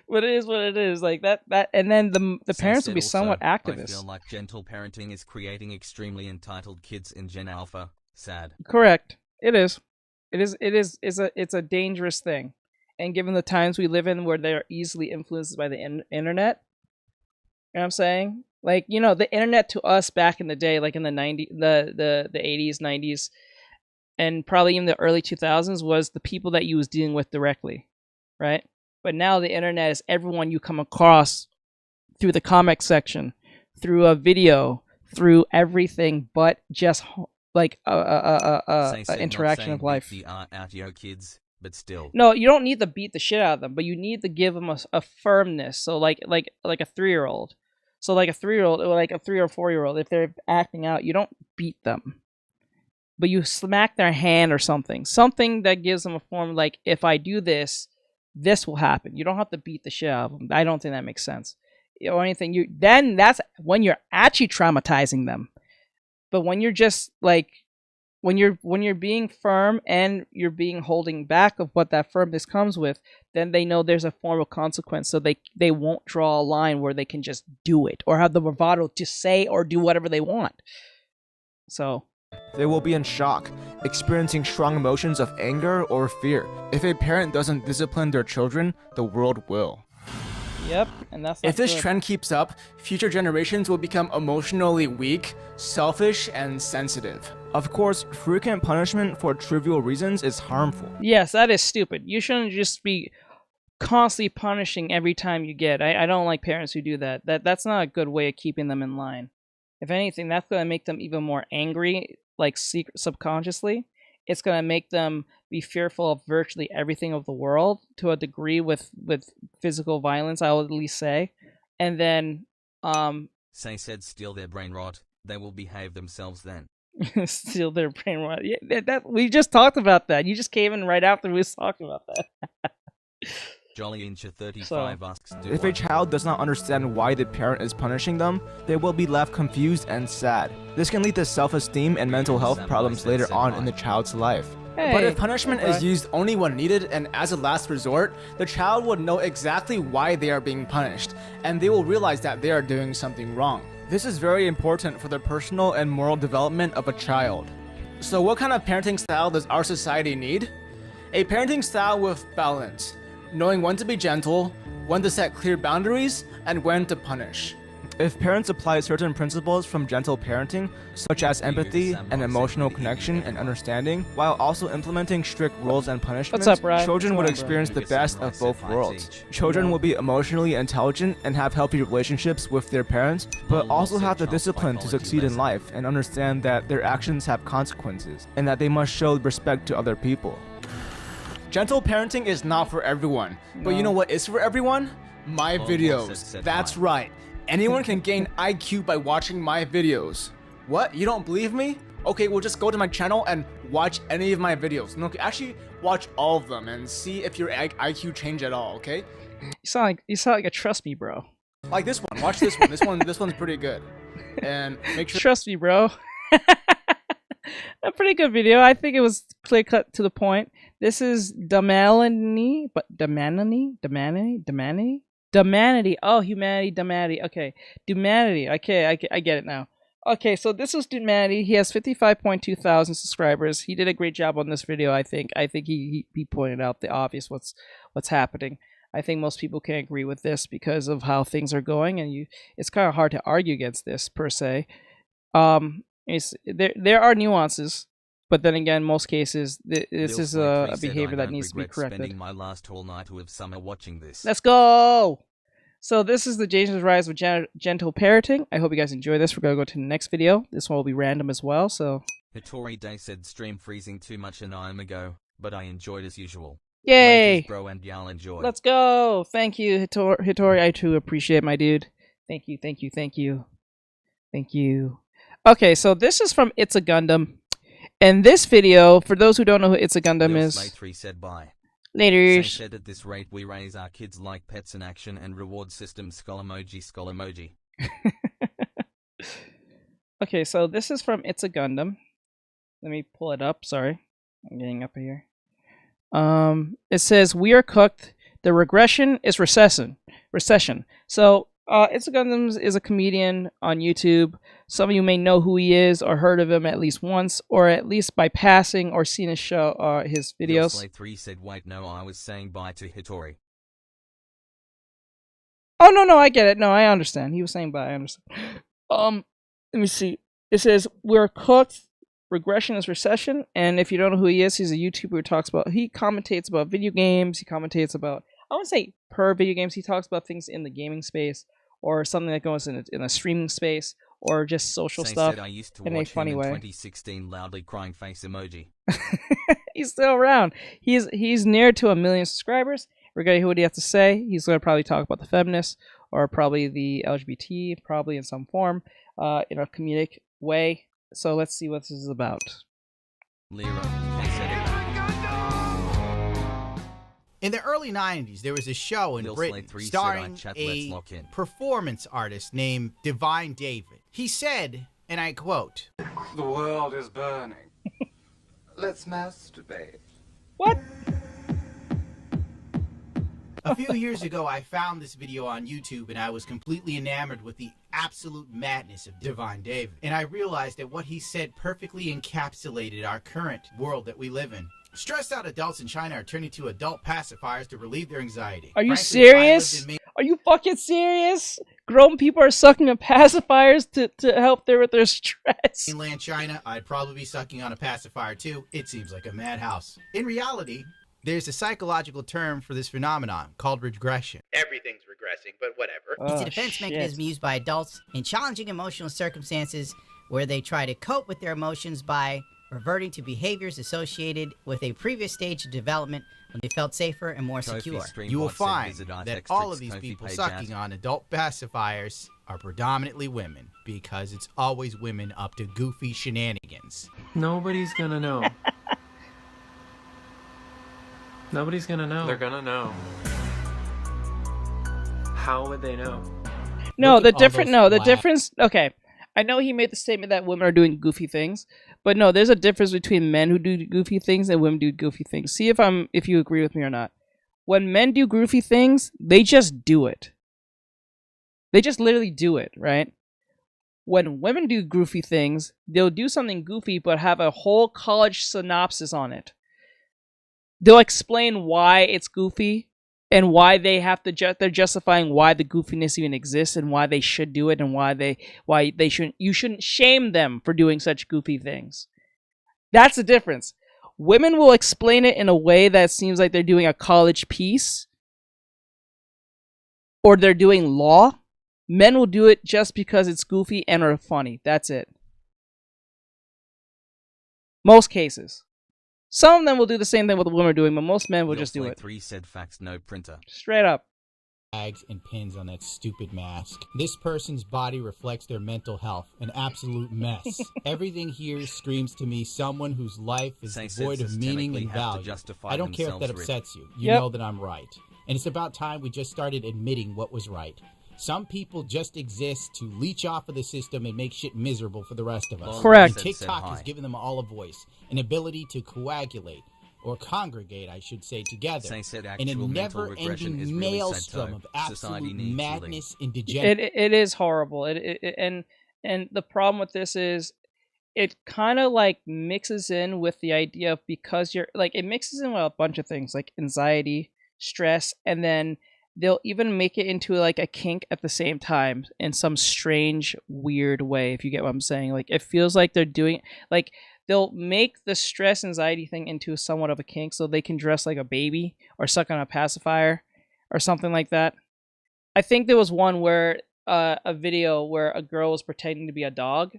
But it is what it is, that, and then the parents will be somewhat activists. I feel like gentle parenting is creating extremely entitled kids in Gen Alpha. Sad. Correct. It is. It's a dangerous thing, and given the times we live in, where they're easily influenced by the internet, you know what I'm saying? The internet to us back in the day, in the 90s, the 80s, 90s, and probably even the early 2000s, was the people that you was dealing with directly, right? But now the internet is everyone you come across through the comic section, through a video, through everything but just interaction of life. Out your kids, but still. No, you don't need to beat the shit out of them, but you need to give them a firmness. So like a 3-year-old. So like a 3-year-old, or like a 3 or 4-year-old, if they're acting out, you don't beat them, but you smack their hand or something that gives them a form if I do this, this will happen. You don't have to beat the shit out of them. I don't think that makes sense. Or anything. Then that's when you're actually traumatizing them. But when you're just when you're being firm and you're being holding back of what that firmness comes with, then they know there's a form of consequence. So they won't draw a line where they can just do it or have the bravado to say or do whatever they want. So they will be in shock, experiencing strong emotions of anger or fear. If a parent doesn't discipline their children, the world will. Yep, and that's if this trend keeps up, future generations will become emotionally weak, selfish, and sensitive. Of course, frequent punishment for trivial reasons is harmful. Yes, that is stupid. You shouldn't just be constantly punishing every time you get. I don't like parents who do that. That's not a good way of keeping them in line. If anything, that's going to make them even more angry, subconsciously. It's going to make them be fearful of virtually everything of the world to a degree with physical violence, I would at least say. And then said steal their brain rot. They will behave themselves then. Steal their brain rot. Yeah, we just talked about that. You just came in right after we was talking about that. Jolly Incha 35 asks, if a child does not understand why the parent is punishing them, they will be left confused and sad. This can lead to self-esteem and mental health problems later on in the child's life. But if punishment is used only when needed and as a last resort, the child would know exactly why they are being punished, and they will realize that they are doing something wrong. This is very important for the personal and moral development of a child. So what kind of parenting style does our society need? A parenting style with balance. Knowing when to be gentle, when to set clear boundaries, and when to punish. If parents apply certain principles from gentle parenting, such as empathy and emotional connection and understanding, while also implementing strict rules and punishments, children would experience the best of both worlds. Children will be emotionally intelligent and have healthy relationships with their parents, but also have the discipline to succeed in life and understand that their actions have consequences, and that they must show respect to other people. Gentle parenting is not for everyone, but you know what is for everyone? My videos. That's right. Anyone can gain IQ by watching my videos. What? You don't believe me? Okay, well just go to my channel and watch any of my videos. No, actually watch all of them and see if your IQ change at all, okay? You sound like a trust me, bro. Like this one. Watch this one. This one's pretty good. And make sure trust me, bro. A pretty good video. I think it was clear cut to the point. This is Damanity. Oh, humanity, Damanity. Okay, Dumanity. Okay, I get it now. Okay, so this is Dumanity. He has 55.2 thousand subscribers. He did a great job on this video. I think he pointed out the obvious what's happening. I think most people can agree with this because of how things are going, and it's kind of hard to argue against this per se. There are nuances. But then again, most cases, this is a behavior that needs to be corrected. Spending my last whole night with summer watching this. Let's go! So this is the dangerous rise of gentle parenting. I hope you guys enjoy this. We're going to go to the next video. This one will be random as well, so... Hitori daY said stream freezing too much an hour ago, but I enjoyed as usual. Yay! Latest, bro, and y'all enjoy. Let's go! Thank you, Hitori. I too appreciate my dude. Thank you, thank you, thank you. Thank you. Okay, so this is from It's a Gundam. And this video, for those who don't know who It's a Gundam is... Slay3 said bye. Later. Said at this rate we raise our kids like pets in action and reward system skull emoji. Okay, so this is from It's a Gundam. Let me pull it up. Sorry. I'm getting up here. It says, we are cooked. The regression is recession. So, It's a Gundam is a comedian on YouTube. Some of you may know who he is or heard of him at least once, or at least by passing or seen his show, his videos. Slay3 said, wait, no, I was saying bye to Hitori. Oh, no, I get it. No, I understand. He was saying bye, I understand. Let me see. It says, we're cooked. Regression is recession. And if you don't know who he is, he's a YouTuber who he commentates about video games. He commentates about, I wouldn't say per video games. He talks about things in the gaming space or something that goes in a streaming space or just social stuff I used to in a funny way. 2016 loudly crying face emoji. He's still around. He's near to 1 million subscribers. We're going to hear what he has to say. He's going to probably talk about the feminists or probably the LGBT, probably in some form, in a comedic way. So let's see what this is about. In the early 90s, there was a show in Britain starring a performance artist named Divine David. He said, and I quote, "The world is burning. Let's masturbate." What? A few years ago, I found this video on YouTube and I was completely enamored with the absolute madness of Divine David. And I realized that what he said perfectly encapsulated our current world that we live in. Stressed out adults in China are turning to adult pacifiers to relieve their anxiety. Are you serious? Are you fucking serious? Grown people are sucking on pacifiers to help with their stress. In mainland China, I'd probably be sucking on a pacifier too. It seems like a madhouse. In reality, there's a psychological term for this phenomenon called regression. Everything's regressing, but whatever. Oh, It's a defense mechanism used by adults in challenging emotional circumstances where they try to cope with their emotions by reverting to behaviors associated with a previous stage of development when they felt safer and more secure. You will find that all of these people sucking on adult pacifiers are predominantly women because it's always women up to goofy shenanigans. Nobody's gonna know. Nobody's gonna know. They're gonna know. How would they know? No, the difference. Okay, I know he made the statement that women are doing goofy things, but no, there's a difference between men who do goofy things and women do goofy things. See if you agree with me or not. When men do goofy things, they just do it. They just literally do it, right? When women do goofy things, they'll do something goofy but have a whole college synopsis on it. They'll explain why it's goofy and why they have to they're justifying why the goofiness even exists and why they should do it and why they shouldn't. You shouldn't shame them for doing such goofy things. That's the difference. Women will explain it in a way that seems like they're doing a college piece or they're doing law. Men will do it just because it's goofy and are funny. That's it. Most cases. Some of them will do the same thing what the women are doing, but most men will just do it. 3 said fax, no printer. Straight up. Tags and pins on that stupid mask. This person's body reflects their mental health, an absolute mess. Everything here screams to me someone whose life is devoid of meaning and value. I don't care if that upsets you. You know that I'm right. And it's about time we just started admitting what was right. Some people just exist to leech off of the system and make shit miserable for the rest of us. Correct. And TikTok has given them all a voice, an ability to coagulate, or congregate, I should say, together, in a never-ending maelstrom of absolute madness and degeneration. It is horrible. And the problem with this is it kind of like mixes in with the idea of because you're like it mixes in with a bunch of things like anxiety, stress, and then they'll even make it into like a kink at the same time in some strange, weird way, if you get what I'm saying. Like it feels like they're doing like they'll make the stress anxiety thing into somewhat of a kink so they can dress like a baby or suck on a pacifier or something like that. I think there was one where a video where a girl was pretending to be a dog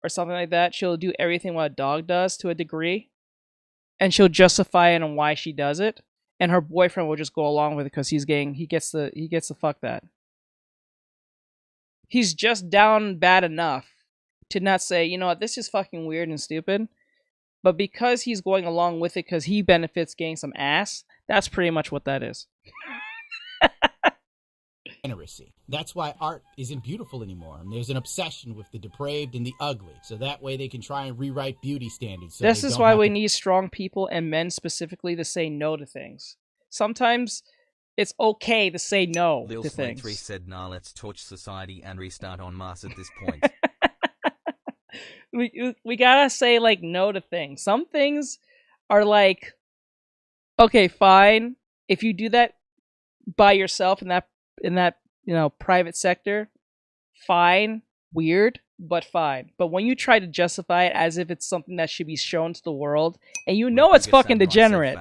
or something like that. She'll do everything what a dog does to a degree and she'll justify it on why she does it. And her boyfriend will just go along with it because he gets to fuck that. He's just down bad enough to not say, you know what, this is fucking weird and stupid. But because he's going along with it because he benefits getting some ass, that's pretty much what that is. That's why art isn't beautiful anymore. And there's an obsession with the depraved and the ugly. So that way they can try and rewrite beauty standards. So this is why we need strong people and men specifically to say no to things. Sometimes it's okay to say no to things. 3 said, nah, let's torch society and restart on Mars at this point. we gotta say like no to things. Some things are like, okay, fine. If you do that by yourself in that private sector, fine, weird, but fine. But when you try to justify it as if it's something that should be shown to the world, and you know it's fucking degenerate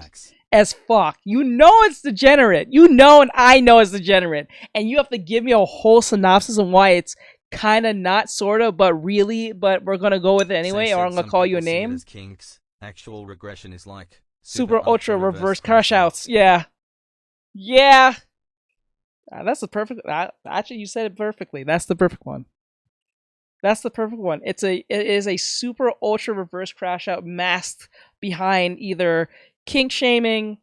as fuck. You know it's degenerate. You know and I know it's degenerate. And you have to give me a whole synopsis on why it's kind of not, sort of, but really, but we're going to go with it anyway, or I'm going to call you a name. Kinks. Actual regression is like super ultra reverse crash outs. Yeah. Yeah. That's the perfect. Actually, you said it perfectly. That's the perfect one. That's the perfect one. It is a super ultra reverse crash out masked behind either kink shaming,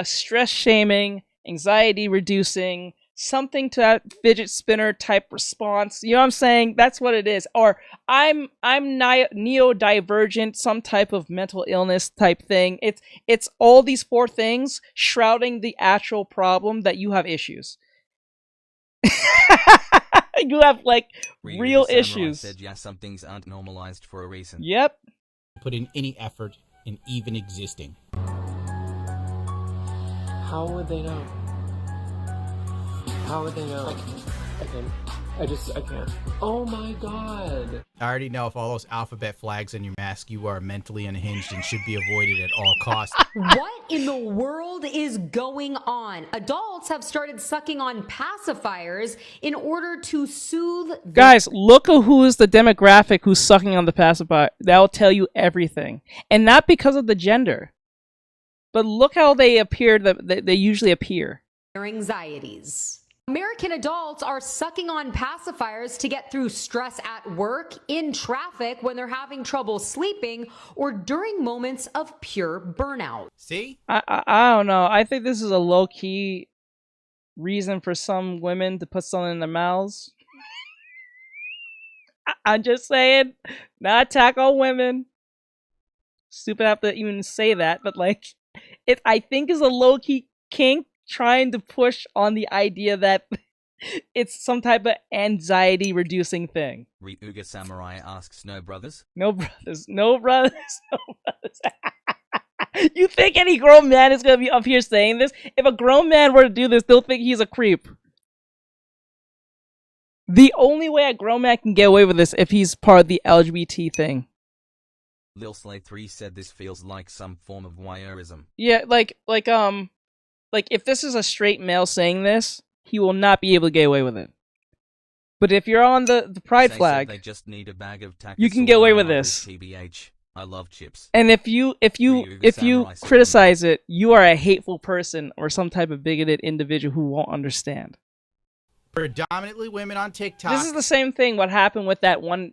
stress shaming, anxiety reducing, something to that fidget spinner type response. You know what I'm saying? That's what it is. Or I'm neurodivergent, some type of mental illness type thing. It's all these 4 things shrouding the actual problem that you have issues. You have like real issues. Said, yeah, some things aren't normalized for a reason. Yep. Put in any effort in even existing. How would they know? How would they know? I can't. Oh my god. I already know if all those alphabet flags on your mask, you are mentally unhinged and should be avoided at all costs. What in the world is going on? Adults have started sucking on pacifiers in order to soothe... Guys, look at who is the demographic who's sucking on the pacifier. That'll tell you everything. And not because of the gender. But look how they appear, they usually appear. Their anxieties. American adults are sucking on pacifiers to get through stress at work, in traffic, when they're having trouble sleeping, or during moments of pure burnout. See? I don't know. I think this is a low-key reason for some women to put something in their mouths. I'm just saying, not attack on women. Stupid I have to even say that, but like, it I think is a low-key kink trying to push on the idea that it's some type of anxiety reducing thing. Ryuga Samurai asks, no brothers? No brothers. No brothers. No brothers. You think any grown man is gonna be up here saying this? If a grown man were to do this, they'll think he's a creep. The only way a grown man can get away with this if he's part of the LGBT thing. Lil Slay 3 said this feels like some form of voyeurism. Yeah, like if this is a straight male saying this, he will not be able to get away with it. But if you're on the pride flag, they just need a bag of you can get away with this. TBH. I love chips. And if you criticize it, you are a hateful person or some type of bigoted individual who won't understand. Predominantly women on TikTok. This is the same thing what happened with that one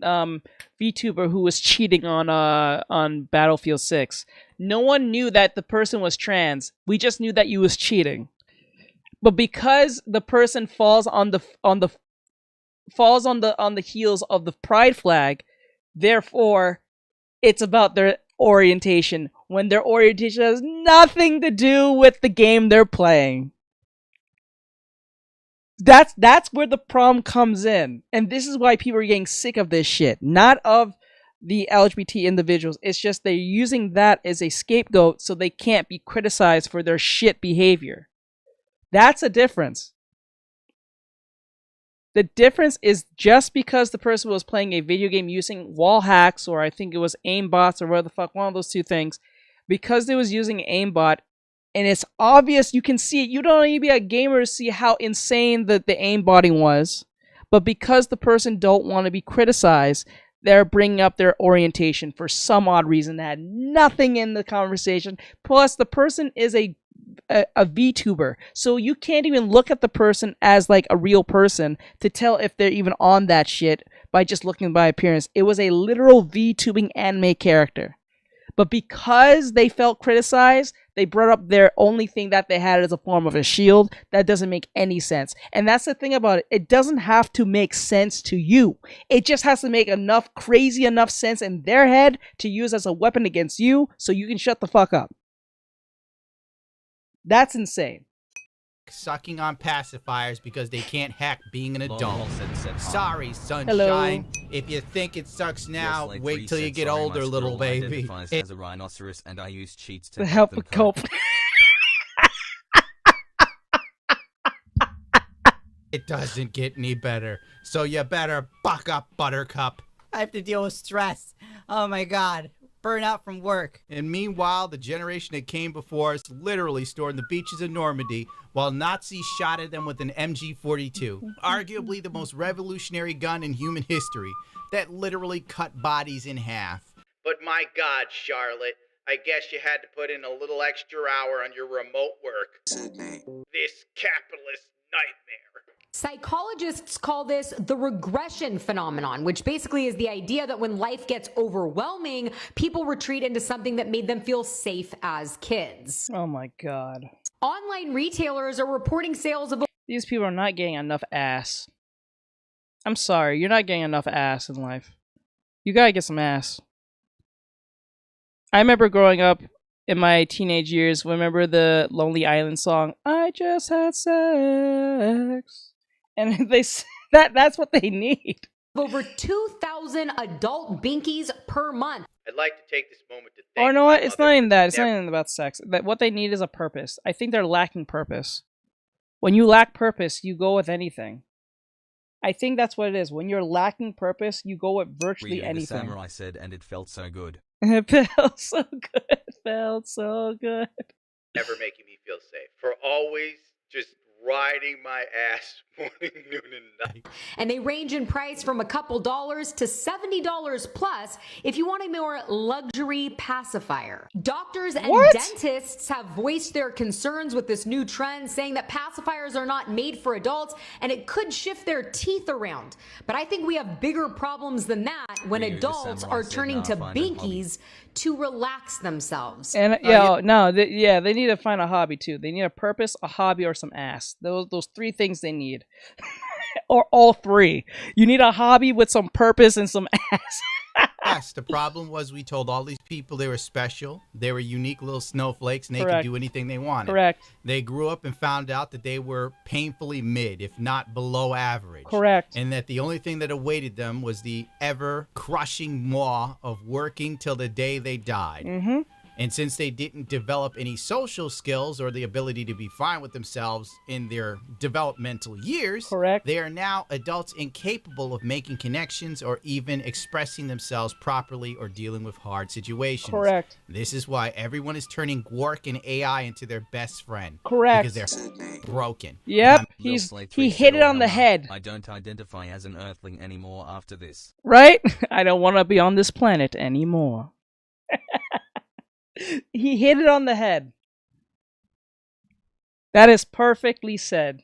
VTuber who was cheating on Battlefield 6. No one knew that the person was trans. We just knew that he was cheating. But because the person falls on the heels of the pride flag, therefore it's about their orientation when their orientation has nothing to do with the game they're playing. That's where the problem comes in. And this is why people are getting sick of this shit. Not of the LGBT individuals. It's just they're using that as a scapegoat so they can't be criticized for their shit behavior. That's a difference. The difference is just because the person was playing a video game using wall hacks, or I think it was aimbots, or whatever the fuck, one of those two things, because they was using aimbot, and it's obvious, you can see it, you don't need to be a gamer to see how insane the aimbotting was, but because the person don't want to be criticized, they're bringing up their orientation for some odd reason that had nothing in the conversation, plus the person is a VTuber, so you can't even look at the person as like a real person to tell if they're even on that shit by just looking by appearance. It was a literal VTubing anime character, but because they felt criticized, they brought up their only thing that they had as a form of a shield. That doesn't make any sense. And that's the thing about it. It doesn't have to make sense to you. It just has to make crazy enough sense in their head to use as a weapon against you so you can shut the fuck up. That's insane. Sucking on pacifiers because they can't hack being an adult. Sorry, sunshine. Hello. If you think it sucks now, wait till you get older, little baby. As a rhinoceros, and I use cheats to help cope. It doesn't get any better, so you better buck up, Buttercup. I have to deal with stress. Oh my god. Burnout from work. And meanwhile, the generation that came before us literally stored in the beaches of Normandy while Nazis shot at them with an MG42, arguably the most revolutionary gun in human history that literally cut bodies in half. But my God, Charlotte, I guess you had to put in a little extra hour on your remote work. This capitalist nightmare. Psychologists call this the regression phenomenon, which basically is the idea that when life gets overwhelming, people retreat into something that made them feel safe as kids. Oh my god. Online retailers are reporting sales of... These people are not getting enough ass. I'm sorry, you're not getting enough ass in life. You gotta get some ass. I remember growing up in my teenage years, remember the Lonely Island song, I just had sex. And that's what they need. Over 2,000 adult binkies per month. I'd like to take this moment to thank... Or you know what? It's not even that. It's not even about sex. What they need is a purpose. I think they're lacking purpose. When you lack purpose, you go with anything. I think that's what it is. When you're lacking purpose, you go with virtually anything. The samurai said, and it felt so good. It felt so good. It felt so good. Never making me feel safe. For always just riding my ass morning, noon, and night. And they range in price from a couple dollars to $70 plus if you want a more luxury pacifier. Doctors and dentists have voiced their concerns with this new trend, saying that pacifiers are not made for adults and it could shift their teeth around. But I think we have bigger problems than that when adults are turning to binkies to relax themselves. And they need to find a hobby too. They need a purpose, a hobby, or some ass. Those three things they need. Or all three. You need a hobby with some purpose and some ass. Yes, the problem was we told all these people they were special, they were unique little snowflakes, and they could do anything they wanted. Correct. They grew up and found out that they were painfully mid, if not below average. Correct. And that the only thing that awaited them was the ever-crushing maw of working till the day they died. Mm-hmm. And since they didn't develop any social skills or the ability to be fine with themselves in their developmental years, they are now adults incapable of making connections or even expressing themselves properly or dealing with hard situations. Correct. This is why everyone is turning Gwork and AI into their best friend. Correct. Because they're broken. Yep, he hit it on the head. I don't identify as an Earthling anymore after this. Right? I don't want to be on this planet anymore. He hit it on the head. That is perfectly said.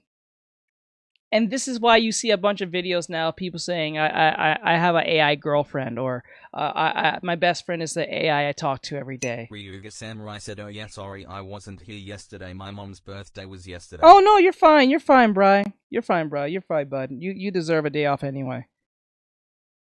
And this is why you see a bunch of videos now, people saying, I have an AI girlfriend, or my best friend is the AI I talk to every day. Ryuga Samurai said, oh yeah, sorry, I wasn't here yesterday. My mom's birthday was yesterday. Oh no, you're fine. You're fine, Bri. You're fine, bro. You're fine, bud. You deserve a day off anyway.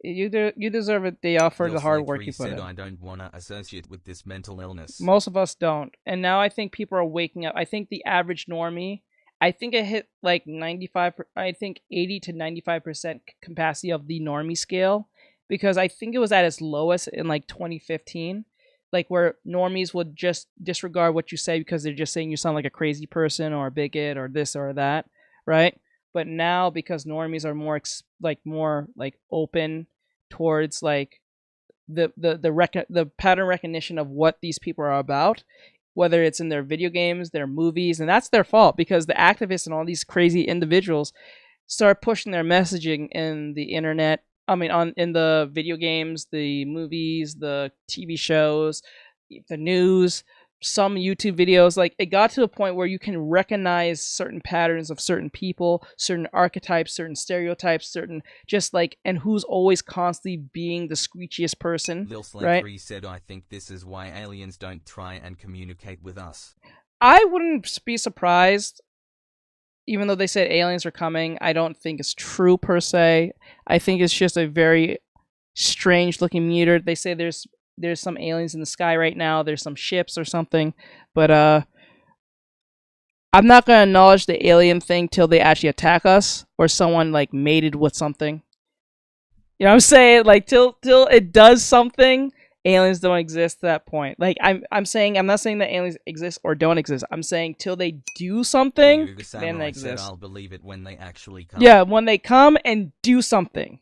You deserve a day off for the hard work you put in. I don't want to associate with this mental illness. Most of us don't. And now I think people are waking up. I think the average normie, I think it hit like 95, I think 80 to 95% capacity of the normie scale, because I think it was at its lowest in like 2015, like where normies would just disregard what you say because they're just saying you sound like a crazy person or a bigot or this or that, right? But now, because normies are more open towards like the pattern recognition of what these people are about, whether it's in their video games, their movies, and that's their fault, because the activists and all these crazy individuals start pushing their messaging in the internet. I mean, in the video games, the movies, the TV shows, the news, some YouTube videos. Like, it got to a point where you can recognize certain patterns of certain people, certain archetypes, certain stereotypes, certain just like, and who's always constantly being the screechiest person, right? Reese said, I think this is why aliens don't try and communicate with us. I wouldn't be surprised, even though they said aliens are coming. I don't think it's true per se. I think it's just a very strange looking meteor. They say there's some aliens in the sky right now. There's some ships or something. But I'm not going to acknowledge the alien thing till they actually attack us, or someone like mated with something. You know what I'm saying? Like till it does something, aliens don't exist at that point. Like I'm not saying that aliens exist or don't exist. I'm saying till they do something, then they exist. I'll believe it when they actually come. Yeah, when they come and do something.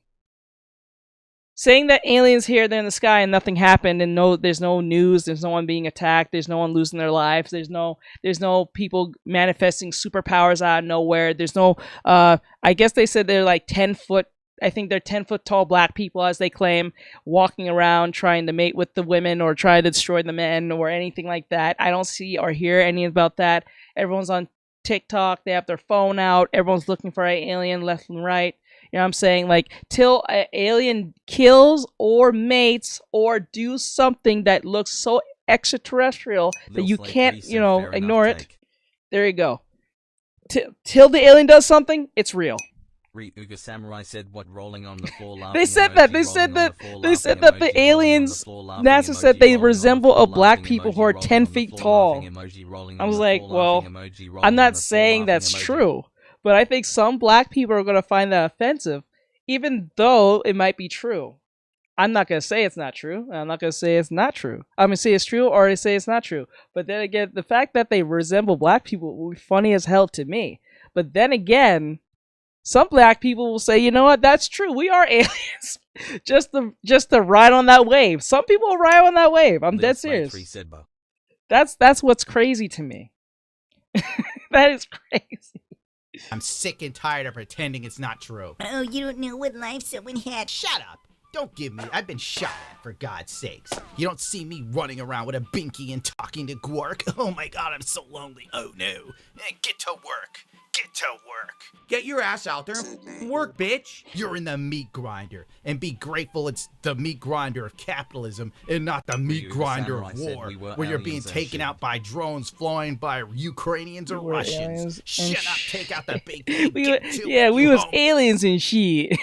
Saying that aliens here, they're in the sky and nothing happened, and there's no news, there's no one being attacked, there's no one losing their lives, there's no people manifesting superpowers out of nowhere, there's no, I guess they said they're like 10 foot, I think they're 10 foot tall black people, as they claim, walking around trying to mate with the women or try to destroy the men or anything like that. I don't see or hear any about that. Everyone's on TikTok, they have their phone out, everyone's looking for an alien left and right. You know what I'm saying? Like, till an alien kills or mates or do something that looks so extraterrestrial that you can't, ignore it. There you go. Till the alien does something, it's real. Ryuga Samurai said, what, rolling on the floor laughing? They said that the aliens, NASA said they resemble a black people who are 10 feet tall. I was like, well, I'm not saying that's true. But I think some black people are going to find that offensive, even though it might be true. I'm not going to say it's not true. I'm not going to say it's not true. I'm going to say it's true or say it's not true. But then again, the fact that they resemble black people will be funny as hell to me. But then again, some black people will say, you know what, that's true. We are aliens. just to ride on that wave. Some people will ride on that wave. I'm dead serious. That's what's crazy to me. That is crazy. I'm sick and tired of pretending it's not true. Oh, you don't know what life someone had. Shut up. Don't give me. I've been shot at, for God's sakes. You don't see me running around with a binky and talking to Gwork. Oh my God, I'm so lonely. Oh no. Get to work. Get to work. Get your ass out there and work, bitch. You're in the meat grinder. And be grateful it's the meat grinder of capitalism and not the meat grinder of war, where you're being taken out by drones flying by Ukrainians or Russians. Shut up, take out the big thing. we was aliens and shit.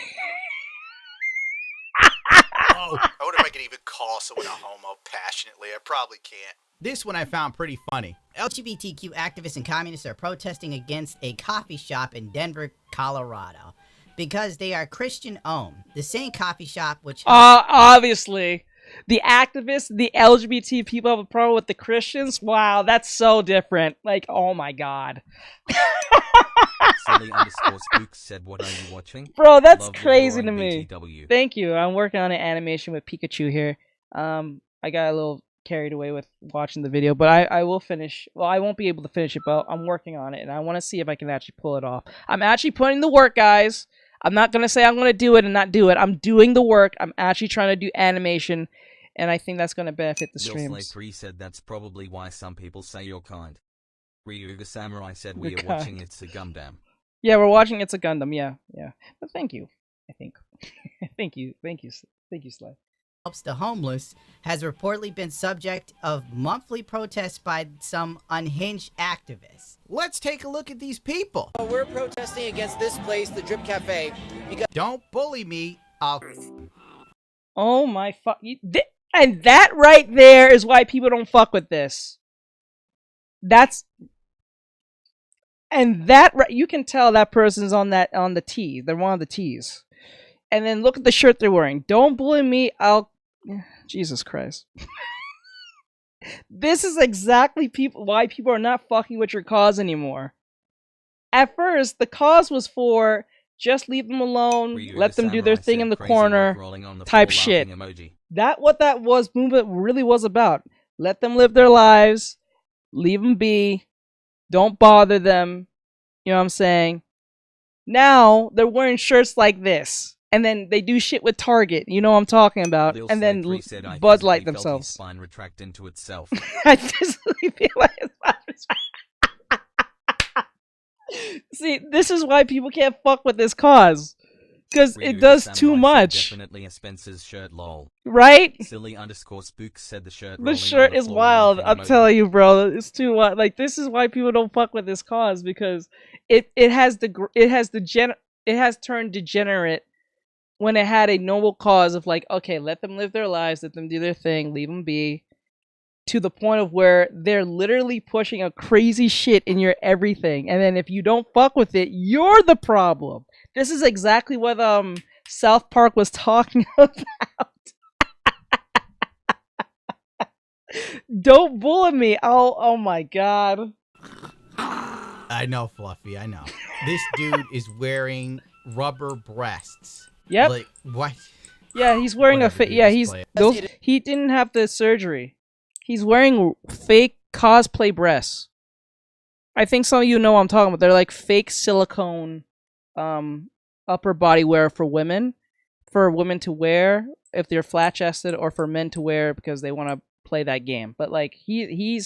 Oh, I wonder if I can even call someone a homo passionately. I probably can't. This one I found pretty funny. LGBTQ activists and communists are protesting against a coffee shop in Denver, Colorado, because they are Christian-owned. The same coffee shop which... Obviously. The activists, the LGBT people have a problem with the Christians. Wow, that's so different. Like, oh my god. Silly_Spook said, "What are you watching?" Bro, that's Love crazy to me. BTW. Thank you. I'm working on an animation with Pikachu here. I got a little carried away with watching the video, but I will finish. Well, I won't be able to finish it, but I'm working on it, and I want to see if I can actually pull it off. I'm actually putting in the work, guys. I'm not going to say I'm going to do it and not do it. I'm doing the work. I'm actually trying to do animation, and I think that's going to benefit the streams. 3 said that's probably why some people say you're kind. Ryuga Samurai said we are watching It's a Gundam. Yeah, we're watching It's a Gundam. Yeah. But thank you. I think. Thank you, Sly. Helps the homeless has reportedly been subject of monthly protests by some unhinged activists. Let's take a look at these people. We're protesting against this place, the Drip Cafe, because don't bully me. I'll. Oh my fuck! And that right there is why people don't fuck with this. You can tell that person's on the tee. They're one of the tees. And then look at the shirt they're wearing. Don't bully me. Jesus Christ. This is exactly why people are not fucking with your cause anymore. At first, the cause was for just leave them alone, let them do their thing in the corner, type shit. What that movement really was about. Let them live their lives, leave them be, don't bother them. You know what I'm saying? Now they're wearing shirts like this. And then they do shit with Target, you know what I'm talking about, and then Bud Light themselves. Spine retract into itself. I physically feel like his spine. See, this is why people can't fuck with this cause, because it does too much. Definitely a Spencer's shirt, lol. Right? Silly_Spook said the shirt. The shirt is wild. I'm telling you, bro. It's too wild. Like, this is why people don't fuck with this cause, because it has turned degenerate. When it had a noble cause of like, okay, let them live their lives, let them do their thing, leave them be, to the point of where they're literally pushing a crazy shit in your everything, and then if you don't fuck with it, you're the problem. This is exactly what South Park was talking about. Don't bully me. Oh my god. I know, Fluffy. I know. This dude is wearing rubber breasts. Yep. Like, what? Yeah, he's wearing he didn't have the surgery. He's wearing fake cosplay breasts. I think some of you know what I'm talking about. They're like fake silicone upper body wear for women to wear if they're flat chested, or for men to wear because they want to play that game. But like you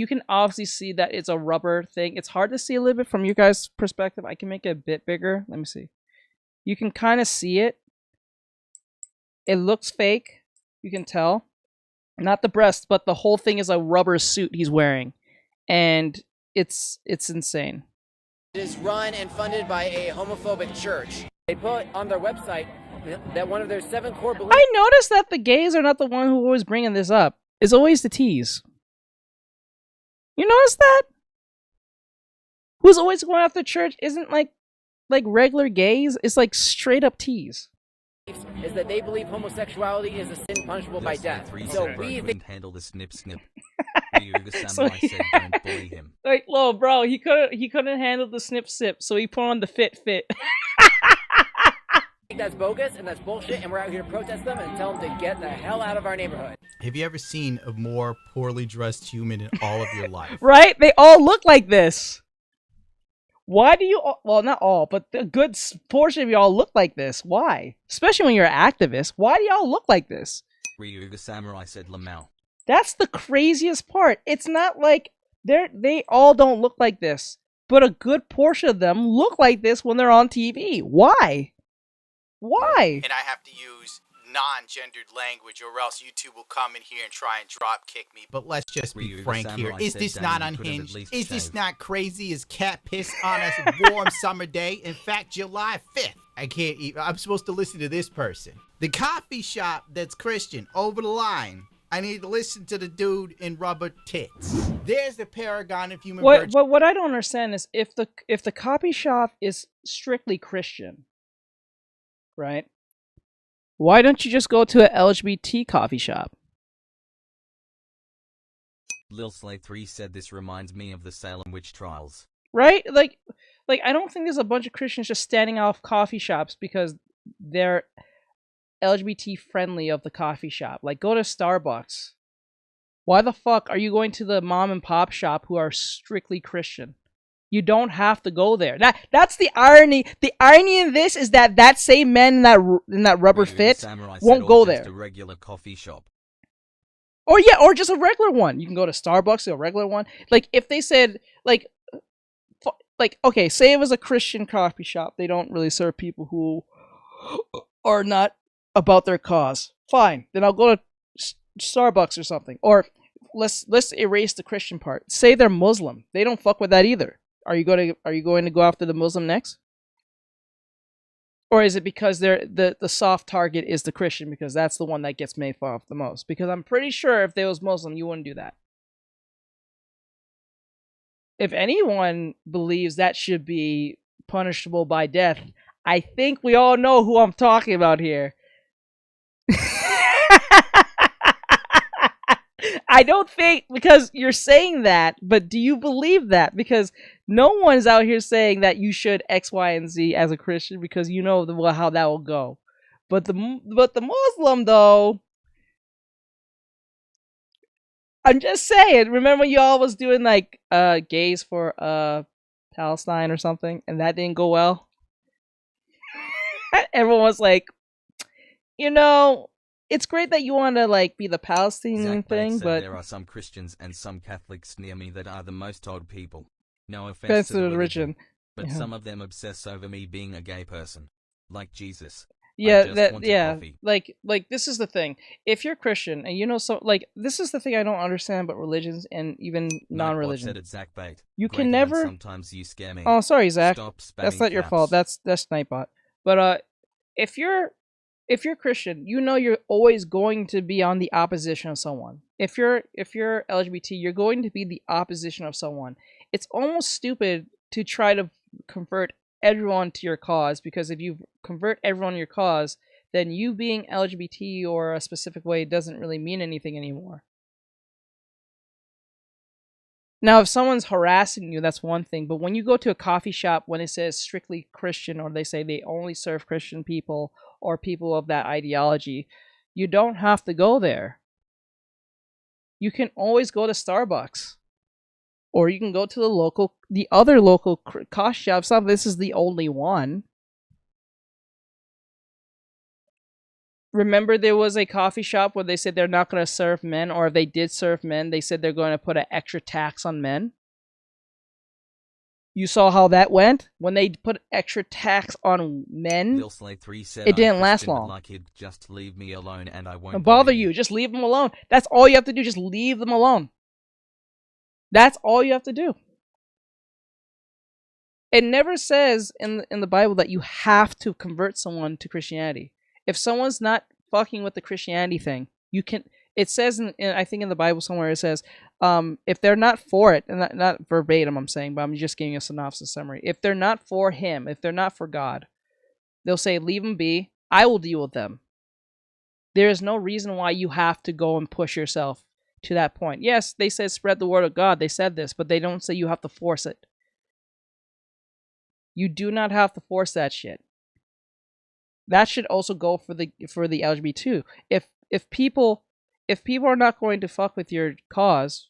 can obviously see that it's a rubber thing. It's hard to see a little bit from you guys' perspective. I can make it a bit bigger. Let me see. You can kind of see it. It looks fake. You can tell. Not the breast, but the whole thing is a rubber suit he's wearing. And it's insane. It is run and funded by a homophobic church. They put on their website that one of their 7 core beliefs... I noticed that the gays are not the one who always bringing this up. It's always the T's. You notice that? Who's always going after church isn't like regular gays. It's like straight up T's. Is that they believe homosexuality is a sin punishable by death. So we couldn't handle the snip. Ryuga Samurai said don't bully him. Like, well, bro, he couldn't handle the snip sip, so he put on the fit. That's bogus and that's bullshit, and we're out here to protest them and tell them to get the hell out of our neighborhood. Have you ever seen a more poorly dressed human in all of your life? Right? They all look like this. Why do you all, well, not all, but a good portion of y'all look like this? Why? Especially when you're an activist. Why do y'all look like this? Ryuga Samurai said Lamau. That's the craziest part. It's not like they all don't look like this, but a good portion of them look like this when they're on TV. Why? Why? And I have to use non-gendered language, or else YouTube will come in here and try and drop kick me. But let's just be frank here. Is this not unhinged? Is this not crazy as cat piss on a warm summer day? In fact, July 5th. I can't even. I'm supposed to listen to this person. The coffee shop that's Christian, over the line. I need to listen to the dude in rubber tits. There's the paragon of human virtue. What I don't understand is if the coffee shop is strictly Christian, right? Why don't you just go to an LGBT coffee shop? Lil Slay 3 said this reminds me of the Salem witch trials. Right? Like I don't think there's a bunch of Christians just standing off coffee shops because they're LGBT friendly of the coffee shop. Like, go to Starbucks. Why the fuck are you going to the mom and pop shop who are strictly Christian? You don't have to go there. That's the irony. The irony in this is that same man in that rubber fit won't go there. Just a regular coffee shop. Or just a regular one. You can go to Starbucks, a regular one. Like, if they said, like, okay, say it was a Christian coffee shop. They don't really serve people who are not about their cause. Fine, then I'll go to Starbucks or something. Or let's erase the Christian part. Say they're Muslim. They don't fuck with that either. Are you going to go after the Muslim next? Or is it because the soft target is the Christian because that's the one that gets made fun of the most? Because I'm pretty sure if they was Muslim, you wouldn't do that. If anyone believes that should be punishable by death, I think we all know who I'm talking about here. I don't think, because you're saying that, but do you believe that? Because no one's out here saying that you should X, Y, and Z as a Christian because you know how that will go. But the Muslim, though, I'm just saying, remember y'all was doing like gays for Palestine or something, and that didn't go well? Everyone was like, it's great that you want to like be the Palestinian thing, but there are some Christians and some Catholics near me that are the most odd people. No offense to the religion, but some of them obsess over me being a gay person, like Jesus. Yeah, like this is the thing. If you're Christian and this is the thing I don't understand about religions and even non-religion. Said it, Zach Bait. You can never. Sometimes you scare me. Oh, sorry, Zach. Stop that's not your caps. fault. That's Nightbot. But if you're Christian, you're always going to be on the opposition of someone. If you're LGBT, you're going to be the opposition of someone. It's almost stupid to try to convert everyone to your cause, because if you convert everyone to your cause, then you being LGBT or a specific way doesn't really mean anything anymore. Now, if someone's harassing you, that's one thing. But when you go to a coffee shop, when it says strictly Christian, or they say they only serve Christian people or people of that ideology, you don't have to go there. You can always go to Starbucks. Or you can go to the other local coffee shops. Not this is the only one. Remember, there was a coffee shop where they said they're not going to serve men, or if they did serve men, they said they're going to put an extra tax on men. You saw how that went? When they put extra tax on men, it didn't last long. Like he'd just leave me alone and I won't bother you. Just leave them alone. That's all you have to do. Just leave them alone. That's all you have to do. It never says in the Bible that you have to convert someone to Christianity. If someone's not fucking with the Christianity thing, you can. It says I think in the Bible somewhere, it says if they're not for it, and not verbatim I'm saying, but I'm just giving a synopsis summary. If they're not for him, if they're not for God, they'll say, leave them be. I will deal with them. There is no reason why you have to go and push yourself to that point. Yes, they said spread the word of God. They said this, but they don't say you have to force it. You do not have to force that shit. That should also go for the LGBT too. If people are not going to fuck with your cause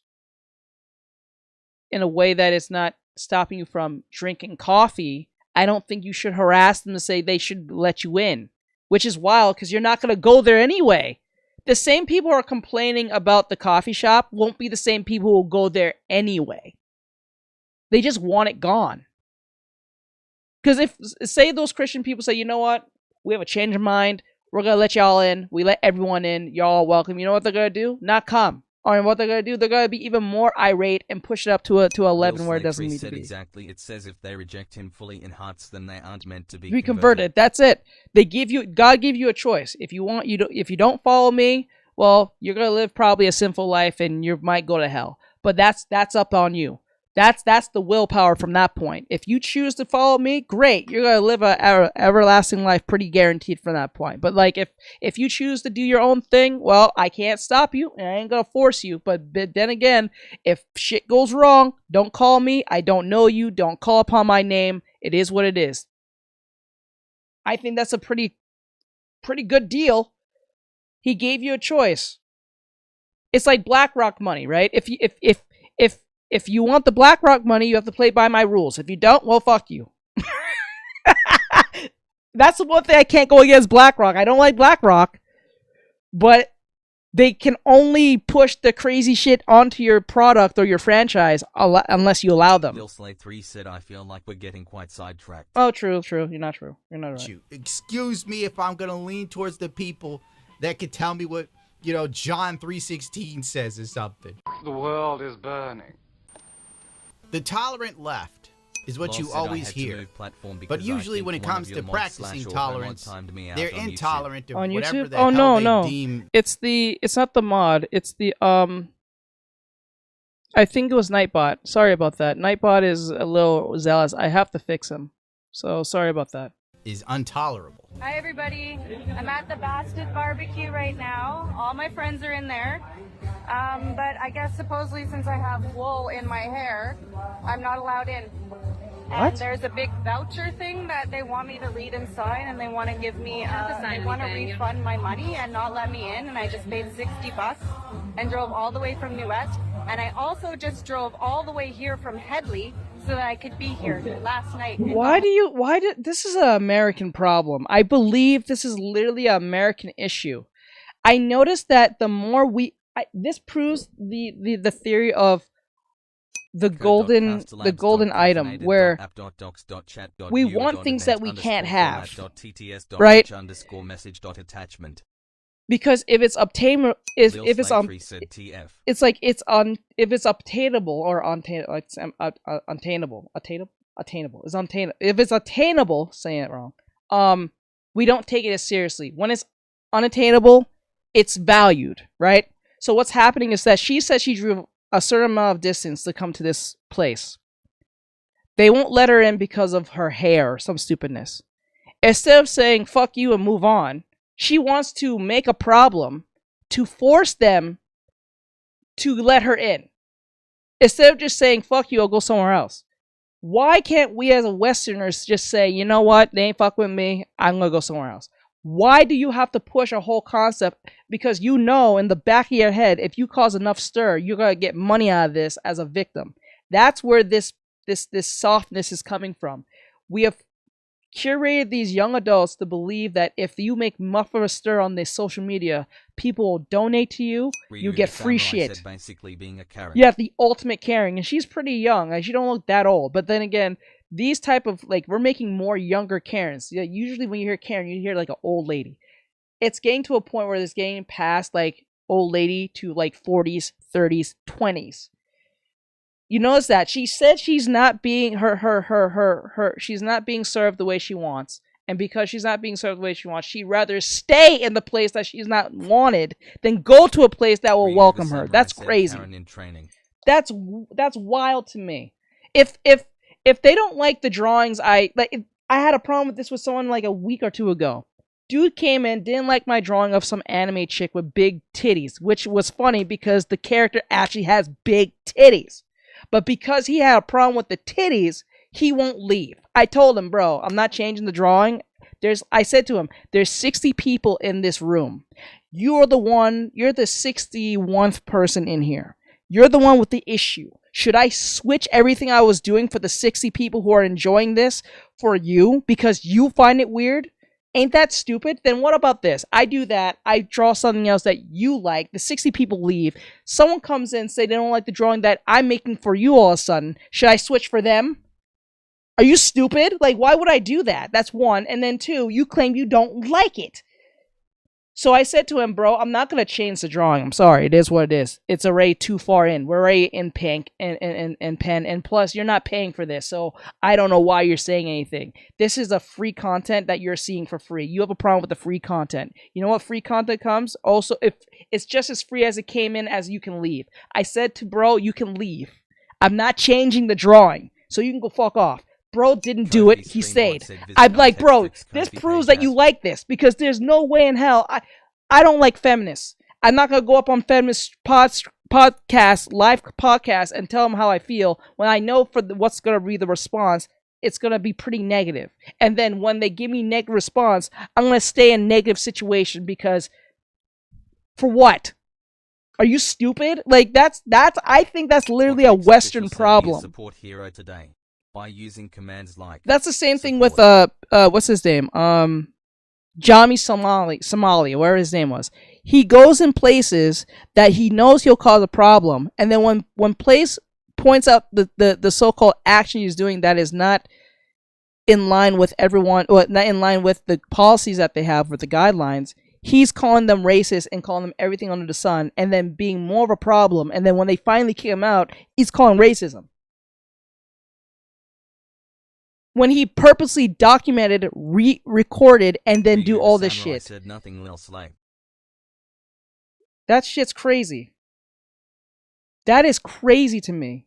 in a way that is not stopping you from drinking coffee, I don't think you should harass them to say they should let you in, which is wild because you're not going to go there anyway. The same people who are complaining about the coffee shop won't be the same people who will go there anyway. They just want it gone. Because if, say those Christian people say, you know what, we have a change of mind, we're going to let y'all in, we let everyone in, y'all welcome, you know what they're going to do? Not come. Or what they're going to do, they're going to be even more irate and push it up to 11 where it doesn't need to be. Exactly. It says if they reject him fully in hearts, then they aren't meant to be converted. That's it. God give you a choice. If you don't follow me, well, you're going to live probably a sinful life and you might go to hell. But that's up on you. That's the willpower from that point. If you choose to follow me, great. You're gonna live a everlasting life, pretty guaranteed from that point. But like if you choose to do your own thing, well, I can't stop you, and I ain't gonna force you. But then again, if shit goes wrong, don't call me. I don't know you. Don't call upon my name. It is what it is. I think that's a pretty good deal. He gave you a choice. It's like BlackRock money, right? If you want the BlackRock money, you have to play by my rules. If you don't, well, fuck you. That's the one thing I can't go against BlackRock. I don't like BlackRock, but they can only push the crazy shit onto your product or your franchise unless you allow them. Bill Slay 3 said, I feel like we're getting quite sidetracked. Oh, true. You're not true. You're not right. Excuse me if I'm going to lean towards the people that can tell me what, John 3:16 says or something. The world is burning. The tolerant left is what you always hear. But usually when it comes to practicing tolerance, they're intolerant of whatever the hell they deem. It's not the mod. It's the I think it was Nightbot. Sorry about that. Nightbot is a little zealous. I have to fix him. So sorry about that. Is intolerable. Hi everybody. I'm at the Bastard Barbecue right now. All my friends are in there. But I guess supposedly since I have wool in my hair, I'm not allowed in. And there's a big voucher thing that they want me to read and sign, and they want to give me, they want to refund my money and not let me in, and I just paid $60 and drove all the way from New West, and I also just drove all the way here from Headley so that I could be here last night. This is an American problem. I believe this is literally an American issue. I noticed that the more this proves the theory of the golden item, where we want things that we can't have, right? Because if it's obtainable, if it's obtainable or if it's attainable, saying it wrong, we don't take it as seriously. When it's unattainable, it's valued, right? So what's happening is that she said she drove a certain amount of distance to come to this place. They won't let her in because of her hair or some stupidness. Instead of saying fuck you and move on, she wants to make a problem to force them to let her in. Instead of just saying fuck you, I'll go somewhere else. Why can't we as Westerners just say, you know what, they ain't fuck with me, I'm gonna go somewhere else? Why do you have to push a whole concept? Because you know in the back of your head, if you cause enough stir, you're going to get money out of this as a victim. That's where this softness is coming from. We have curated these young adults to believe that if you make much of a stir on this social media, people will donate to you, you get free shit. Basically being a Karen. You have the ultimate caring, and she's pretty young. Like, she don't look that old. But then again, these type of, like, we're making more younger Karens. Yeah, usually when you hear Karen, you hear like an old lady. It's getting to a point where it's getting past like old lady to like 40s, 30s, 20s. You notice that she said she's not being she's not being served the way she wants. And because she's not being served the way she wants, she'd rather stay in the place that she's not wanted than go to a place that will welcome her. That's crazy. That's wild to me. If they don't like the drawings, I had a problem with this with someone like a week or two ago. Dude came in, didn't like my drawing of some anime chick with big titties, which was funny because the character actually has big titties. But because he had a problem with the titties, he won't leave. I told him, bro, I'm not changing the drawing. I said to him, there's 60 people in this room. You're the 61st person in here. You're the one with the issue. Should I switch everything I was doing for the 60 people who are enjoying this for you because you find it weird? Ain't that stupid? Then what about this? I do that. I draw something else that you like. The 60 people leave. Someone comes in and say they don't like the drawing that I'm making for you all of a sudden. Should I switch for them? Are you stupid? Like, why would I do that? That's one. And then two, you claim you don't like it. So I said to him, bro, I'm not going to change the drawing. I'm sorry. It is what it is. It's already too far in. We're already in pink and pen. And plus, you're not paying for this. So I don't know why you're saying anything. This is a free content that you're seeing for free. You have a problem with the free content. You know what free content comes? Also, if it's just as free as it came in as you can leave. I said to bro, you can leave. I'm not changing the drawing, so you can go fuck off. Bro didn't do it. He stayed. I'm like, bro, this proves that you like this, because there's no way in hell. I don't like feminists. I'm not going to go up on feminist podcast, live podcast, and tell them how I feel when I know for what's going to be the response, it's going to be pretty negative. And then when they give me negative response, I'm going to stay in negative situation because for what? Are you stupid? Like that's I think that's literally a Western problem. Support hero today by using commands like that's the same thing with what's his name? Jami Somali, whatever his name was. He goes in places that he knows he'll cause a problem, and then when place points out the so-called action he's doing that is not in line with everyone, or not in line with the policies that they have, with the guidelines, he's calling them racist and calling them everything under the sun, and then being more of a problem. And then when they finally kick him out, he's calling racism. When he purposely documented, recorded, and then do all this shit. Said nothing else like. That shit's crazy. That is crazy to me.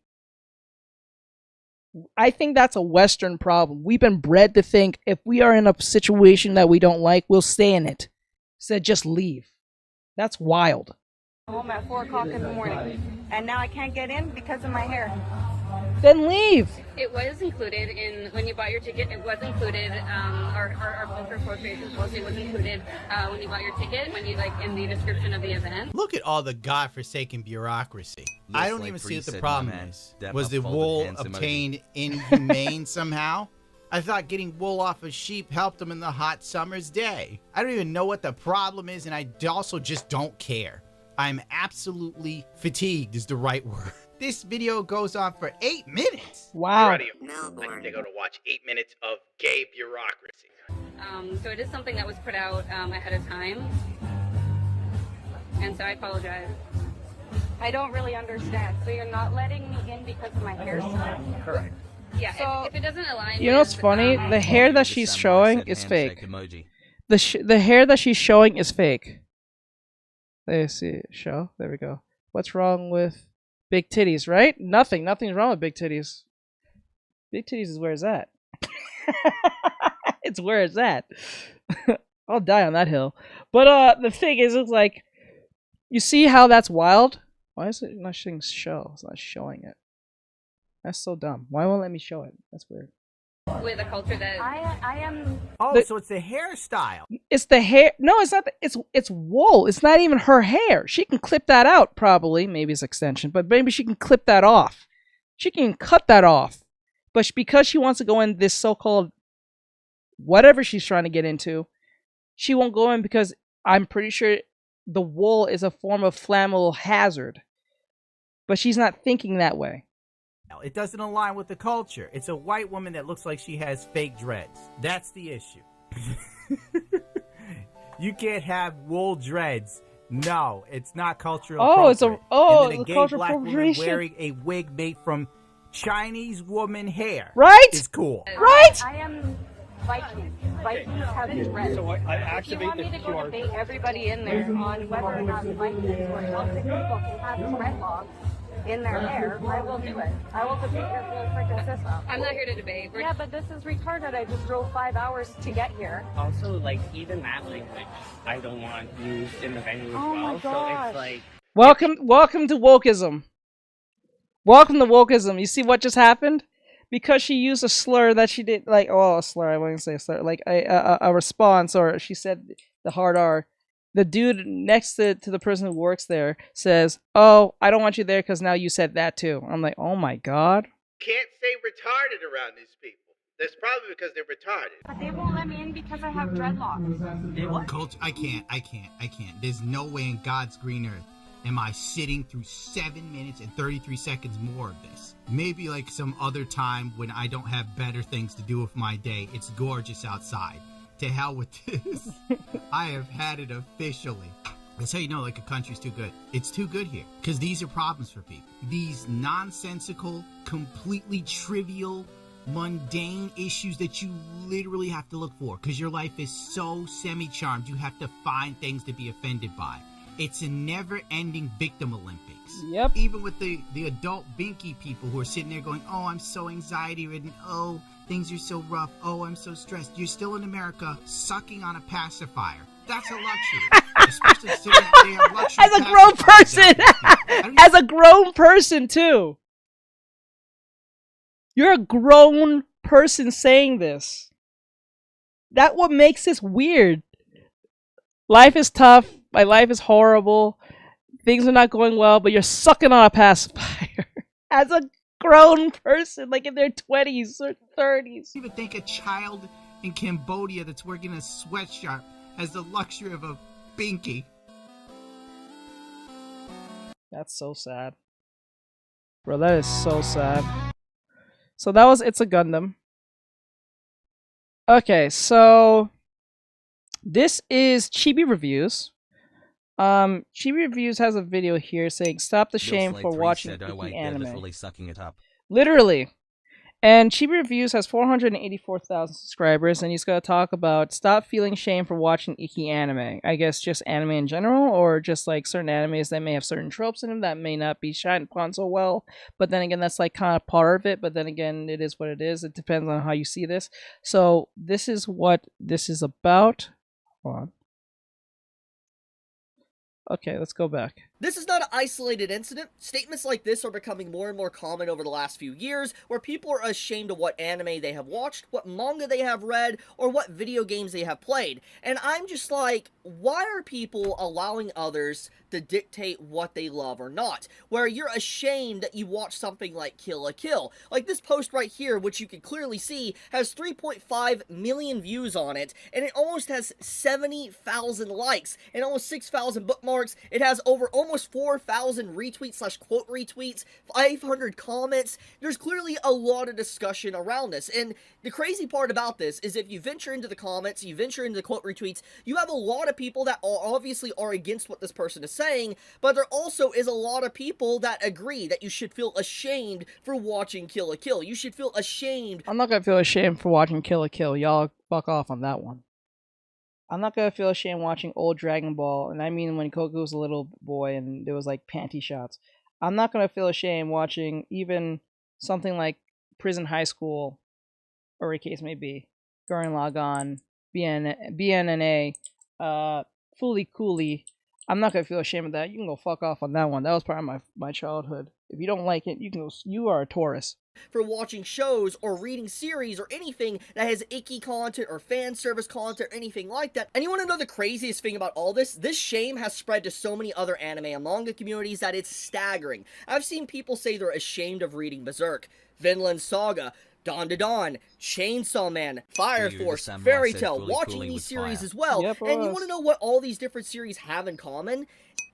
I think that's a Western problem. We've been bred to think if we are in a situation that we don't like, we'll stay in it. Said just leave. That's wild. Home at 4 o'clock in the morning, and now I can't get in because of my hair. Then leave. It was included in when you bought your ticket. It was included. Our culture appropriation policy was included when you bought your ticket. When you in the description of the event. Look at all the godforsaken bureaucracy. I don't even see what the problem is. Was the wool obtained inhumane somehow? I thought getting wool off of sheep helped them in the hot summer's day. I don't even know what the problem is, and I also just don't care. I'm absolutely fatigued is the right word. This video goes on for 8 minutes. Wow. I need to go to watch 8 minutes of gay bureaucracy. So it is something that was put out ahead of time. And so I apologize. I don't really understand. So you're not letting me in because of my hairstyle? Correct. Yeah, so, if it doesn't align You know what's funny? The hair that she's showing is fake. The hair that she's showing is fake. Let's see. Show. There we go. What's wrong with big titties, right? Nothing. Nothing's wrong with big titties. Big titties is where it's at. It's where it's at. I'll die on that hill. But the thing is, it's like, you see how that's wild? Why is it not showing show? It's not showing it. That's so dumb. Why won't it let me show it? That's weird. With a culture that I am. Oh, so it's the hairstyle. It's the hair. No, it's not. It's wool. It's not even her hair. She can clip that out, probably. Maybe it's extension, but maybe she can clip that off. She can cut that off. But because she wants to go in this so-called whatever she's trying to get into, she won't go in because I'm pretty sure the wool is a form of flammable hazard. But she's not thinking that way. It doesn't align with the culture. It's a white woman that looks like she has fake dreads. That's the issue. You can't have wool dreads. No, it's not cultural. Oh, it's a gay cultural black woman appropriation. wearing a wig made from Chinese woman hair. Right? It's cool. Right? I am Vikings. Vikings have dreads. So I If you want me to go debate everybody in there on whether or not Vikings or Celtic people can have dreadlocks in their hair, I will do it. I will debate your whole freaking system. I'm not here to debate. Yeah, but this is retarded. I just drove 5 hours to get here. Also, even that language, I don't want used in the venue as Oh well. my gosh. So it's like, Welcome to wokeism. Welcome to wokeism. You see what just happened? Because she used a slur that she did, a slur. I wouldn't say a slur, like a response, or she said the hard R. The dude next to the person who works there says, "Oh, I don't want you there because now you said that too." I'm like, "Oh my god." Can't say retarded around these people. That's probably because they're retarded. But they won't let me in because I have dreadlocks. Culture, I can't. There's no way in God's green earth am I sitting through 7 minutes and 33 seconds more of this. Maybe some other time when I don't have better things to do with my day. It's gorgeous outside. To hell with this. I have had it officially. That's how you know a country's too good. It's too good here. Because these are problems for people. These nonsensical, completely trivial, mundane issues that you literally have to look for. Because your life is so semi-charmed, you have to find things to be offended by. It's a never-ending victim Olympics. Yep. Even with the adult binky people who are sitting there going, oh, I'm so anxiety-ridden. Oh, things are so rough. Oh, I'm so stressed. You're still in America sucking on a pacifier. That's a luxury. Especially considering they have luxury. As a grown person! As a grown person, too. You're a grown person saying this. That's what makes this weird. Life is tough. My life is horrible. Things are not going well, but you're sucking on a pacifier. As a grown person, like in their 20s or 30s. You would think a child in Cambodia that's working in a sweatshop has the luxury of a binky. That's so sad. Bro, that is so sad. So that was It's a Gundam. Okay, so this is Chibi Reviews. Chibi Reviews has a video here saying stop the shame for watching icky anime. Literally sucking it up. Literally. And Chibi Reviews has 484,000 subscribers, and he's going to talk about stop feeling shame for watching icky anime. I guess just anime in general, or just like certain animes that may have certain tropes in them that may not be shined upon so well. But then again, that's like kind of part of it. But then again, it is what it is. It depends on how you see this. So this is what this is about. Hold on. Okay, let's go back. This is not an isolated incident. Statements like this are becoming more and more common over the last few years, where people are ashamed of what anime they have watched, what manga they have read, or what video games they have played. And I'm just like, why are people allowing others to dictate what they love or not? Where you're ashamed that you watch something like Kill la Kill. Like this post right here, which you can clearly see, has 3.5 million views on it, and it almost has 70,000 likes, and almost 6,000 bookmarks. It has over almost 4,000 retweets / quote retweets, 500 comments. There's clearly a lot of discussion around this, and the crazy part about this is if you venture into the comments, you venture into the quote retweets, you have a lot of people that obviously are against what this person is saying, but there also is a lot of people that agree that you should feel ashamed for watching Kill la Kill. You should feel ashamed. I'm not gonna feel ashamed for watching Kill la Kill. Y'all fuck off on that one. I'm not gonna feel ashamed watching old Dragon Ball, and I mean when Goku was a little boy and there was like panty shots. I'm not gonna feel ashamed watching even something like Prison High School, or a case may be, Gurren Lagann, BNNA, Fooly Cooly. I'm not gonna feel ashamed of that. You can go fuck off on that one. That was part of my childhood. If you don't like it, you can go. You are a Taurus. For watching shows or reading series or anything that has icky content or fan service content or anything like that. And you want to know the craziest thing about all this? This shame has spread to so many other anime and manga communities that it's staggering. I've seen people say they're ashamed of reading Berserk, Vinland Saga, Dawn to Dawn, Chainsaw Man, Fire Force, Fairy Tail, watching these series as well. Yep, and you want to know what all these different series have in common?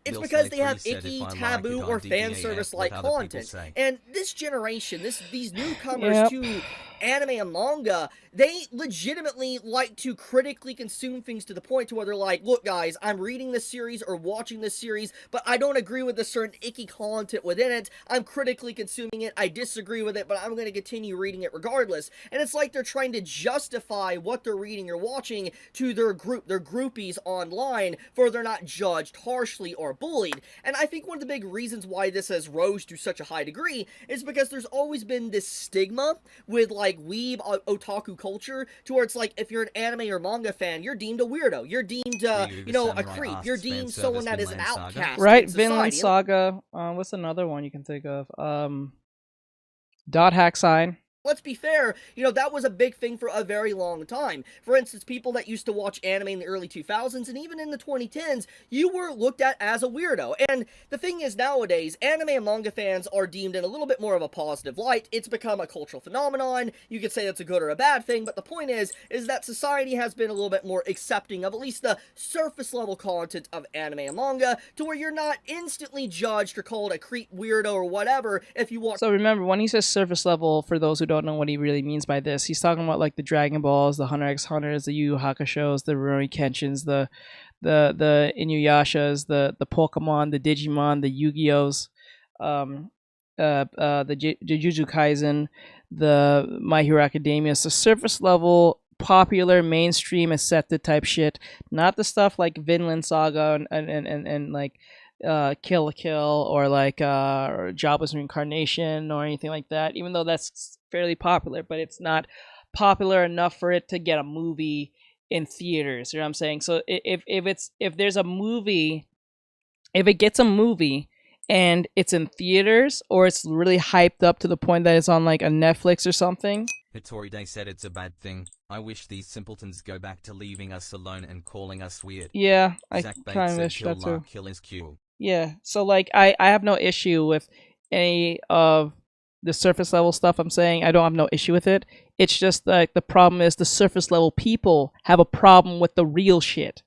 It's because they have icky, taboo, or fan service-like content. And this generation, these newcomers to anime and manga, they legitimately like to critically consume things to the point to where they're like, look guys, I'm reading this series or watching this series, but I don't agree with the certain icky content within it. I'm critically consuming it, I disagree with it, but I'm going to continue reading it regardless. And it's like they're trying to justify what they're reading or watching to their groupies online, for they're not judged harshly or bullied. And I think one of the big reasons why this has rose to such a high degree is because there's always been this stigma with like weeb otaku culture, to where it's like if you're an anime or manga fan, you're deemed a weirdo, you're deemed you know, a creep, you're deemed someone that is an outcast. Right, Vinland Saga. What's another one you can think of? Dot Hack Sign. Let's be fair, you know, that was a big thing for a very long time. For instance, people that used to watch anime in the early 2000s and even in the 2010s, you were looked at as a weirdo. And the thing is, nowadays, anime and manga fans are deemed in a little bit more of a positive light. It's become a cultural phenomenon. You could say that's a good or a bad thing, but the point is that society has been a little bit more accepting of at least the surface level content of anime and manga, to where you're not instantly judged or called a creep, weirdo, or whatever if you watch. So remember, when he says surface level, for those who don't know what he really means by this, he's talking about like the Dragon Balls, the Hunter x Hunters, the Yu Yu Hakushos, the Rurouni Kenshins, the Inuyashas, the Pokemon, the Digimon, the Yu-Gi-Ohs, the Jujutsu Kaisen, the My Hero Academia. So surface level popular mainstream accepted type shit, not the stuff like Vinland Saga and like Kill la Kill or like or Jobless Reincarnation or anything like that, even though that's fairly popular, but it's not popular enough for it to get a movie in theaters. You know what I'm saying? So if there's a movie, if it gets a movie and it's in theaters or it's really hyped up to the point that it's on like a Netflix or something. Hitori Day said it's a bad thing. I wish these simpletons go back to leaving us alone and calling us weird. Yeah, I Zach Bates kind of said wish that too. Kill is cool. Yeah, so like I have no issue with any of the surface level stuff I'm saying. I don't have no issue with it. It's just like the problem is the surface level people have a problem with the real shit.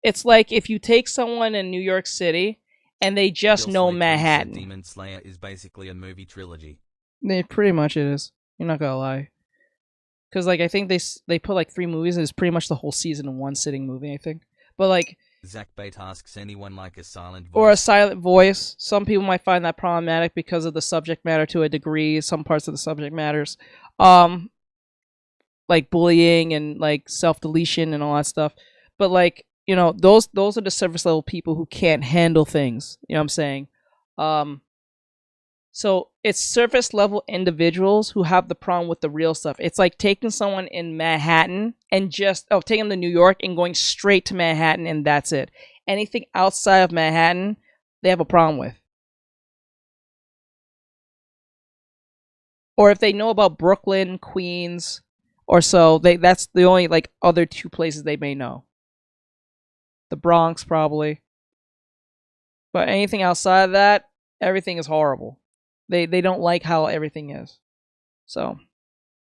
It's like if you take someone in New York City and they just know Manhattan. Demon Slayer is basically a movie trilogy. Pretty much it is. You're not gonna lie. Because like I think they put like 3 movies and it's pretty much the whole season in one sitting movie, I think. But like Zach Bate asks anyone like a silent voice. Or a silent voice. Some people might find that problematic because of the subject matter to a degree. Some parts of the subject matters. Like bullying and like self-deletion and all that stuff. But like, you know, those are the surface level people who can't handle things. You know what I'm saying? So it's surface level individuals who have the problem with the real stuff. It's like taking someone in Manhattan and just taking them to New York and going straight to Manhattan and that's it. Anything outside of Manhattan, they have a problem with. Or if they know about Brooklyn, Queens, or so, that's the only like other 2 places they may know. The Bronx probably. But anything outside of that, everything is horrible. They don't like how everything is. So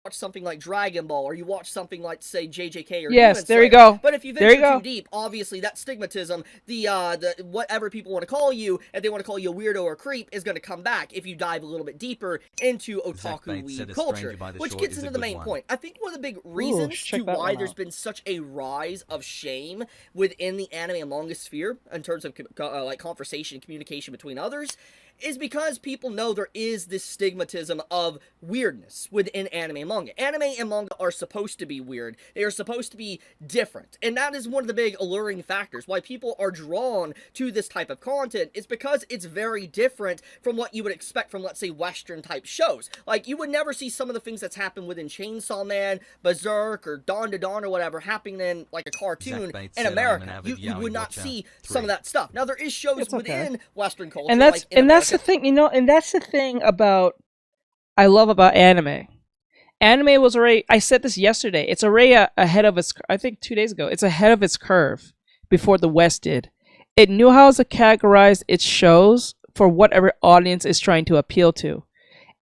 watch something like Dragon Ball, or you watch something like, say, JJK or yes, Demon there you Slayer. go. But if you venture too deep, obviously that stigmatism, the whatever people want to call you, if they want to call you a weirdo or a creep, is going to come back if you dive a little bit deeper into otaku weeb culture, which gets into the main point. I think one of the big reasons to why there's been such a rise of shame within the anime and manga sphere in terms of like conversation, communication between others, is because people know there is this stigmatism of weirdness within anime and manga. Anime and manga are supposed to be weird. They are supposed to be different. And that is one of the big alluring factors why people are drawn to this type of content, is because it's very different from what you would expect from, let's say, Western type shows. Like, you would never see some of the things that's happened within Chainsaw Man, Berserk, or Dawn to Dawn or whatever happening in, like, a cartoon in America. You would not see some of that stuff. Now, there is shows within Western culture, and that's the thing, you know, and that's the thing about I love about anime. Anime was already, I said this yesterday, it's already ahead of its, I think 2 days ago, it's ahead of its curve before the West did. It knew how to categorize its shows for whatever audience it's trying to appeal to.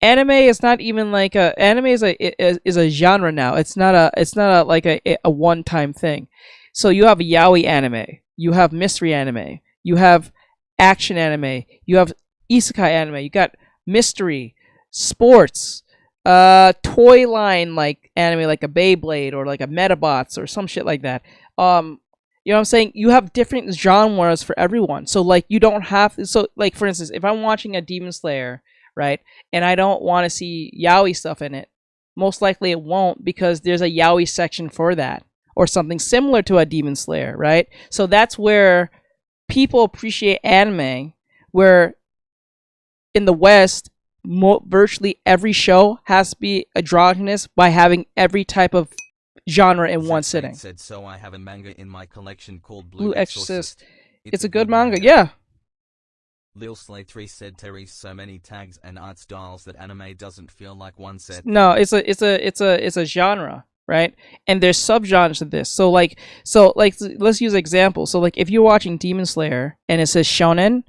Anime is not even like anime is a genre now. It's not a one-time thing. So you have yaoi anime, you have mystery anime, you have action anime, you have isekai anime, you got mystery, sports, toy line like anime like a Beyblade or like a Metabots or some shit like that. You know what I'm saying? You have different genres for everyone. So like you don't have so like for instance, if I'm watching a Demon Slayer, right, and I don't want to see yaoi stuff in it, most likely it won't, because there's a yaoi section for that or something similar to a Demon Slayer, right? So that's where people appreciate anime, where in the West, virtually every show has to be androgynous by having every type of genre in one sitting. Said, so I have a manga in my collection called Blue Exorcist. It's a good manga, yeah. Lil Slay 3 said Terry's so many tags and art styles that anime doesn't feel like one set. No, it's a genre, right? And there's subgenres to this. So like let's use an example. So like if you're watching Demon Slayer and it says shonen,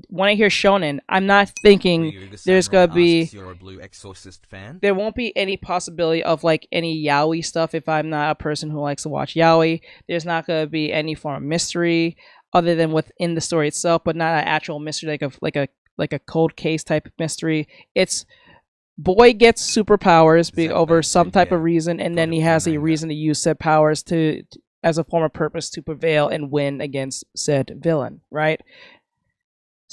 when I hear shonen, I'm not thinking there's gonna be. You're a Blue Exorcist fan? There won't be any possibility of like any yaoi stuff if I'm not a person who likes to watch yaoi. There's not gonna be any form of mystery other than within the story itself, but not an actual mystery like a cold case type of mystery. It's boy gets superpowers over some type of reason, and then he has a reason to use said powers to as a form of purpose to prevail and win against said villain, right?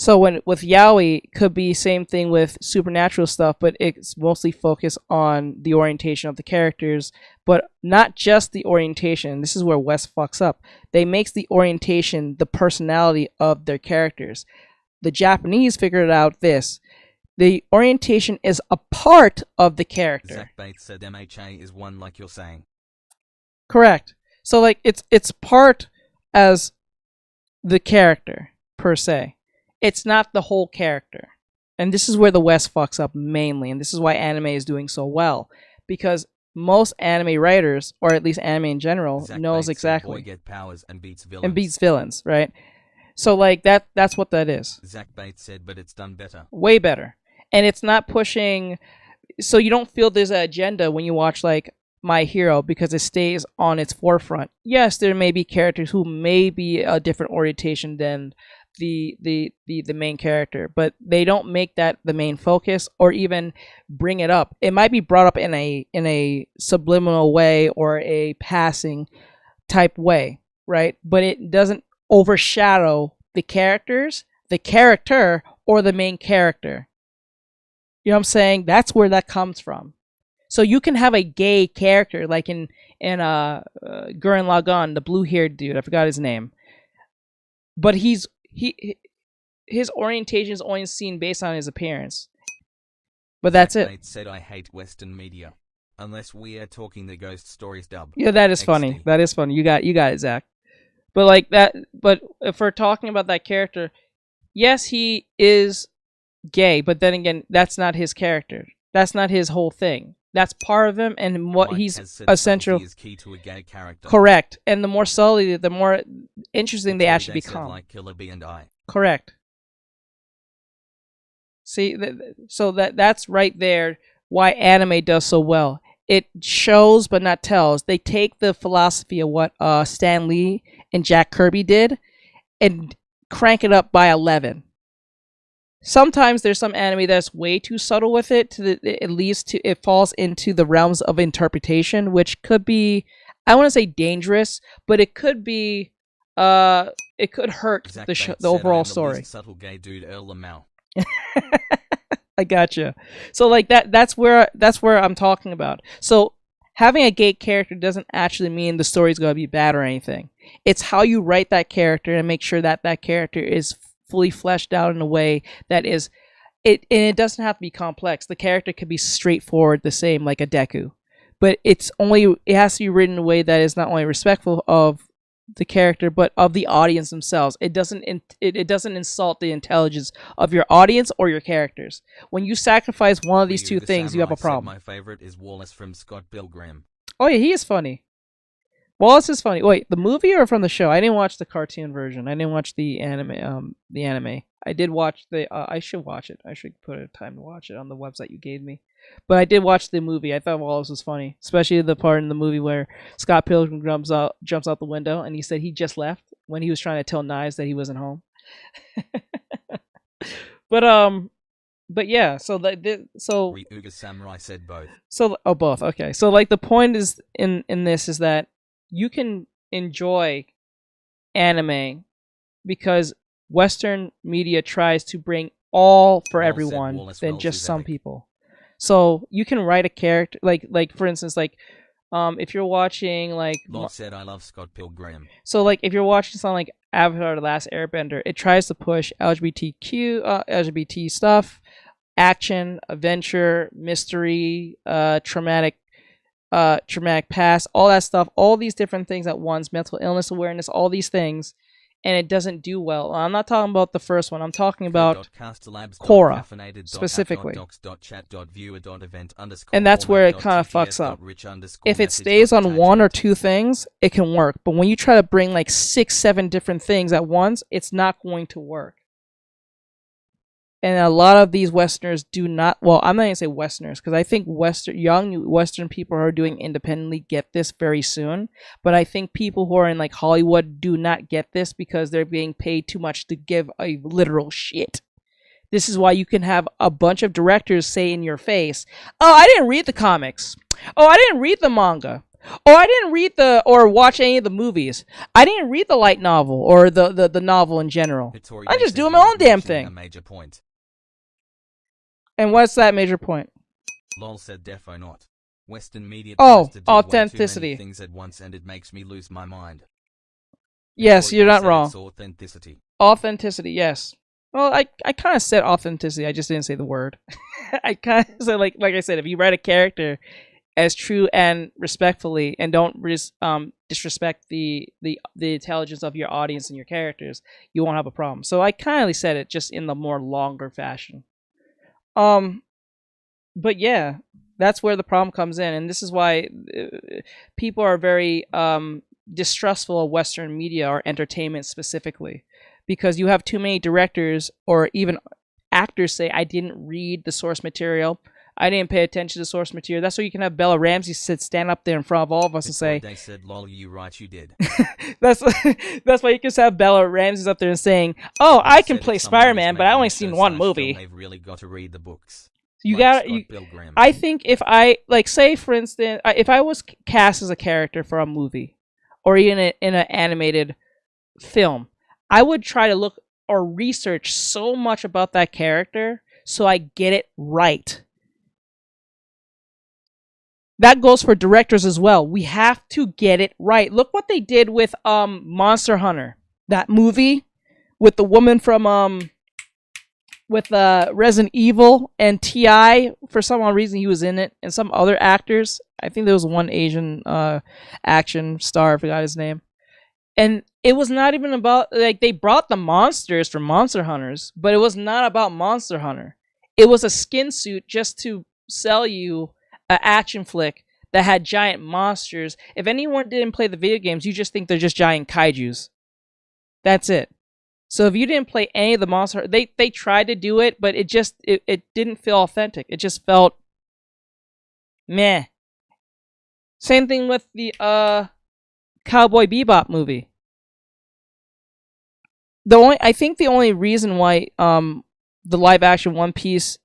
So when with yaoi could be same thing with supernatural stuff, but it's mostly focused on the orientation of the characters, but not just the orientation. This is where West fucks up. They makes the orientation the personality of their characters. The Japanese figured out this. The orientation is a part of the character. Zach Bates said MHA is one like you're saying. Correct. So like it's part as the character per se. It's not the whole character. And this is where the West fucks up mainly, and this is why anime is doing so well. Because most anime writers, or at least anime in general, Zach knows Bates exactly. Boy get powers and beats villains. And beats villains, right? So like that's what that is. Zach Bates said, but it's done better. Way better. And it's not pushing, so you don't feel there's an agenda when you watch like My Hero, because it stays on its forefront. Yes, there may be characters who may be a different orientation than the main character, but they don't make that the main focus or even bring it up. It might be brought up in a subliminal way or a passing type way, right? But it doesn't overshadow the characters, the character, or the main character. You know what I'm saying? That's where that comes from. So you can have a gay character, like in Gurren Lagann, the blue-haired dude. I forgot his name, but his orientation is only seen based on his appearance. But that's Zach it. Bates said, I hate Western media, unless we are talking the ghost stories dub. Yeah, that is funny. That is funny. You got it, Zach. But like that. But if we're talking about that character, yes, he is gay, but then again, that's not his character. That's not his whole thing. That's part of him, and what he's essential. Is key to a gay character. Correct. And the more subtlety, the more interesting they actually become. Like Killer B and I. Correct. See, so that's right there why anime does so well. It shows but not tells. They take the philosophy of what Stan Lee and Jack Kirby did and crank it up by 11. Sometimes there's some anime that's way too subtle with it, it falls into the realms of interpretation, which could be, I want to say dangerous, but it could be, it could hurt the overall story. Subtle gay dude Earl Lamau. I gotcha. So like that's where I'm talking about. So having a gay character doesn't actually mean the story's gonna be bad or anything. It's how you write that character and make sure that that character is fully fleshed out in a way that is it, and it doesn't have to be complex. The character could be straightforward, the same like a Deku, but it has to be written in a way that is not only respectful of the character but of the audience themselves. It doesn't insult the intelligence of your audience or your characters. When you sacrifice one of these two things, you have a problem. My favorite is Wallace from Scott Pilgrim. Oh yeah, he is funny. Wallace is funny. Wait, the movie or from the show? I didn't watch the cartoon version. I didn't watch the anime. The anime. I did watch the. I should watch it. I should put a time to watch it on the website you gave me. But I did watch the movie. I thought Wallace was funny, especially the part in the movie where Scott Pilgrim jumps out the window, and he said he just left when he was trying to tell Knives that he wasn't home. But yeah. So Ryuga Samurai said both. So both. Okay. So like the point is in this is that you can enjoy anime because Western media tries to bring all for everyone than just some people. So you can write a character like for instance like if you're watching like Lord said I love Scott Pilgrim. So like if you're watching something like Avatar: The Last Airbender, it tries to push LGBT stuff, action, adventure, mystery, traumatic past, all that stuff, all these different things at once, mental illness awareness, all these things, and it doesn't do well. I'm not talking about the first one. I'm talking about Korra specifically. And that's where it kind of fucks up. If it stays on one or two things, it can work. But when you try to bring like 6-7 different things at once, it's not going to work. And a lot of these Westerners do not, well, I'm not going to say Westerners, because I think young Western people who are doing independently get this very soon. But I think people who are in like Hollywood do not get this because they're being paid too much to give a literal shit. This is why you can have a bunch of directors say in your face, oh, I didn't read the comics. Oh, I didn't read the manga. Oh, I didn't read or watch any of the movies. I didn't read the light novel or the novel in general. I'm just doing my own damn thing. A major point. And what's that major point? Lol said defo not. Western media Oh, tries to do authenticity. way too many things at once and it makes me lose my mind. Yes, you're not wrong. It's authenticity. Authenticity, yes. Well, I kind of said authenticity. I just didn't say the word. I kind of said like I said, if you write a character as true and respectfully, and don't disrespect the intelligence of your audience and your characters, you won't have a problem. So I kind of said it just in the more longer fashion. But yeah, that's where the problem comes in, and this is why people are very distrustful of Western media or entertainment specifically, because you have too many directors or even actors say, I didn't read the source material, I didn't pay attention to the source material. That's why you can have Bella Ramsey stand up there in front of all of us and say, they said, lol, you right, you did. that's why you can have Bella Ramsey up there and saying, oh, I can play Spider-Man, but I only seen one movie. They've really got to read the books. You got I think if I say for instance, if I was cast as a character for a movie or even in an animated film, I would try to look or research so much about that character so I get it right. That goes for directors as well. We have to get it right. Look what they did with Monster Hunter, that movie with the woman from with Resident Evil and T.I. For some odd reason he was in it, and some other actors. I think there was one Asian action star, I forgot his name. And it was not even about, like, they brought the monsters from Monster Hunters, but it was not about Monster Hunter. It was a skin suit just to sell you an action flick that had giant monsters. If anyone didn't play the video games, you just think they're just giant kaijus. That's it. So if you didn't play any of the monster, they tried to do it, but it didn't feel authentic. It just felt meh. Same thing with the Cowboy Bebop movie. I think the only reason why the live action One Piece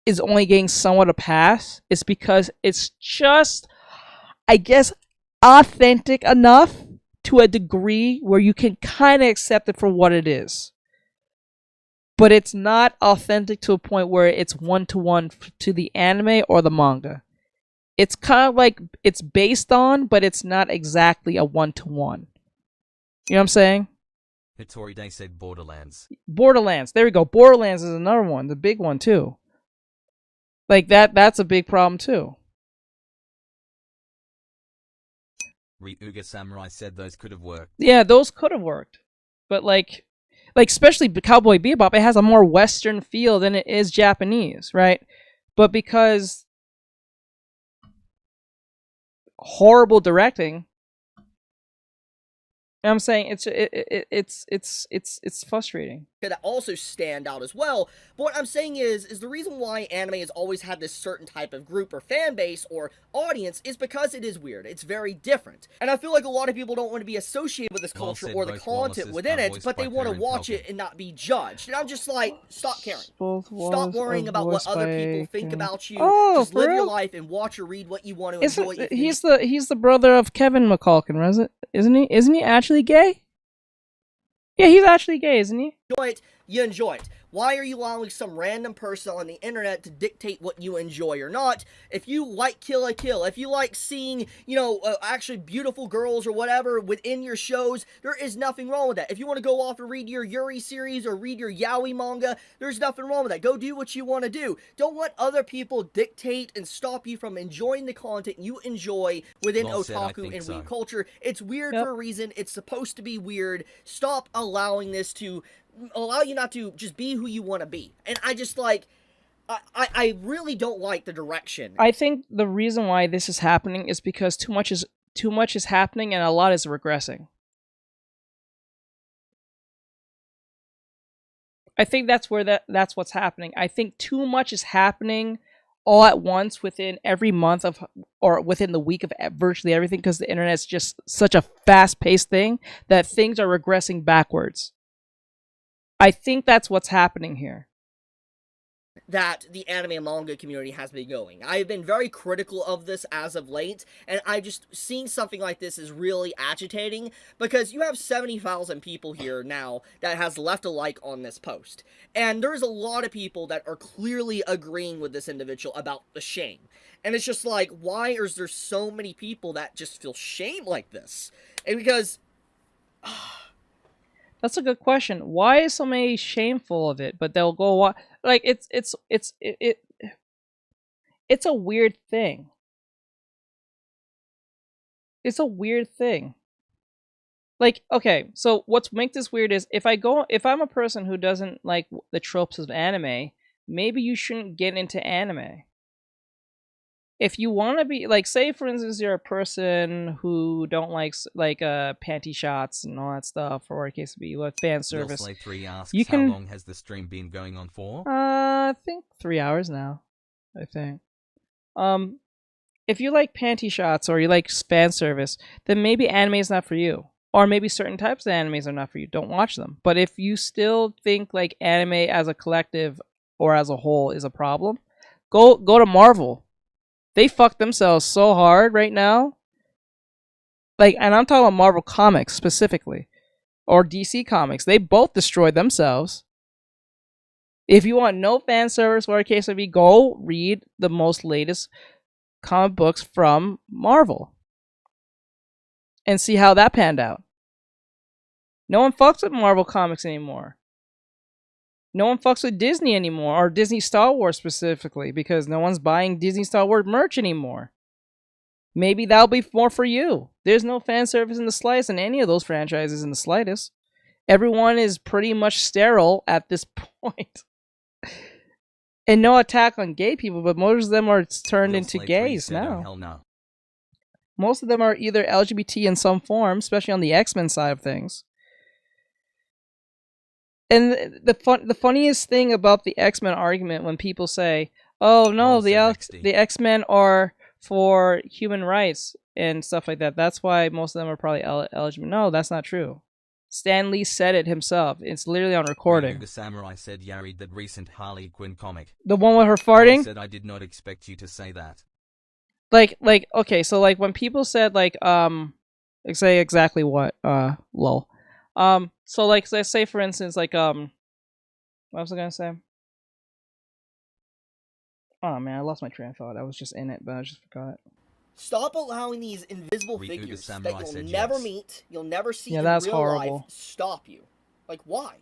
is only getting somewhat a pass is because it's just, I guess, authentic enough to a degree where you can kind of accept it for what it is. But it's not authentic to a point where it's one-to-one to the anime or the manga. It's kind of like it's based on, but it's not exactly a one-to-one. You know what I'm saying? Hitori Day said Borderlands. Borderlands. There we go. Borderlands is another one. The big one, too. Like, that's a big problem, too. Ryuga Samurai said those could have worked. Yeah, those could have worked. But, like especially Cowboy Bebop, it has a more Western feel than it is Japanese, right? But because horrible directing, I'm saying it's frustrating. That also stand out as well. But what I'm saying is the reason why anime has always had this certain type of group or fan base or audience is because it is weird. It's very different. And I feel like a lot of people don't want to be associated with this culture or the content within it, but they want to watch it and not be judged. And I'm just like, stop caring. Stop worrying about what other people think about you. Just live your life and watch or read what you want to enjoy. He's the brother of Kevin McCulkin, isn't he? Isn't he actually gay? Yeah, he's actually gay, isn't he? Enjoy it, you enjoy it. Why are you allowing some random person on the internet to dictate what you enjoy or not? If you like Kill la Kill, if you like seeing, actually beautiful girls or whatever within your shows, there is nothing wrong with that. If you want to go off and read your Yuri series or read your yaoi manga, there's nothing wrong with that. Go do what you want to do. Don't let other people dictate and stop you from enjoying the content you enjoy within otaku and weeb culture. It's weird for a reason. It's supposed to be weird. Stop allowing this to allow you not to just be who you want to be. And I just I really don't like the direction. I think the reason why this is happening is because too much is happening and a lot is regressing. I think that's that's what's happening. I think too much is happening all at once within every month or within the week of virtually everything, because the internet's just such a fast-paced thing that things are regressing backwards. I think that's what's happening here. that the anime and manga community has been going. I've been very critical of this as of late, and I just seeing something like this is really agitating, because you have 70,000 people here now that has left a like on this post, and there's a lot of people that are clearly agreeing with this individual about the shame. And it's just like, why is there so many people that just feel shame like this? And because that's a good question. Why is so many shameful of it? But they'll go like it's a weird thing. It's a weird thing. Like, okay, so what's make this weird is if I'm a person who doesn't like the tropes of anime, maybe you shouldn't get into anime. If you want to be like, say for instance, you're a person who don't like panty shots and all that stuff, or in case of you like fan service. Slay3 asks, you can. How long has the stream been going on for? I think 3 hours now. I think. If you like panty shots or you like fan service, then maybe anime is not for you, or maybe certain types of animes are not for you. Don't watch them. But if you still think like anime as a collective or as a whole is a problem, go to Marvel. They fuck themselves so hard right now. Like, and I'm talking about Marvel Comics specifically, or DC Comics. They both destroyed themselves. If you want no fan service, or a case of go read the most latest comic books from Marvel and see how that panned out. No one fucks with Marvel Comics anymore. No one fucks with Disney anymore, or Disney Star Wars specifically, because no one's buying Disney Star Wars merch anymore. Maybe that'll be more for you. There's no fan service in the slightest in any of those franchises in the slightest. Everyone is pretty much sterile at this point. And no attack on gay people, but most of them are turned into gays now. Hell no. Most of them are either LGBT in some form, especially on the X-Men side of things. And the funniest thing about the X-Men argument, when people say, "Oh no, the X-Men are for human rights and stuff like that," that's why most of them are probably eligible. No, that's not true. Stan Lee said it himself. It's literally on recording. The Samurai said read that recent Harley Quinn comic. The one with her farting? I said I did not expect you to say that. Like okay, so like when people said say exactly what lol. So like let's say for instance what was I gonna say? Oh man, I lost my train of thought. I was just in it, but I just forgot. Stop allowing these invisible figures that you'll never meet, you'll never see in that's real horrible. life stop you. Like, why?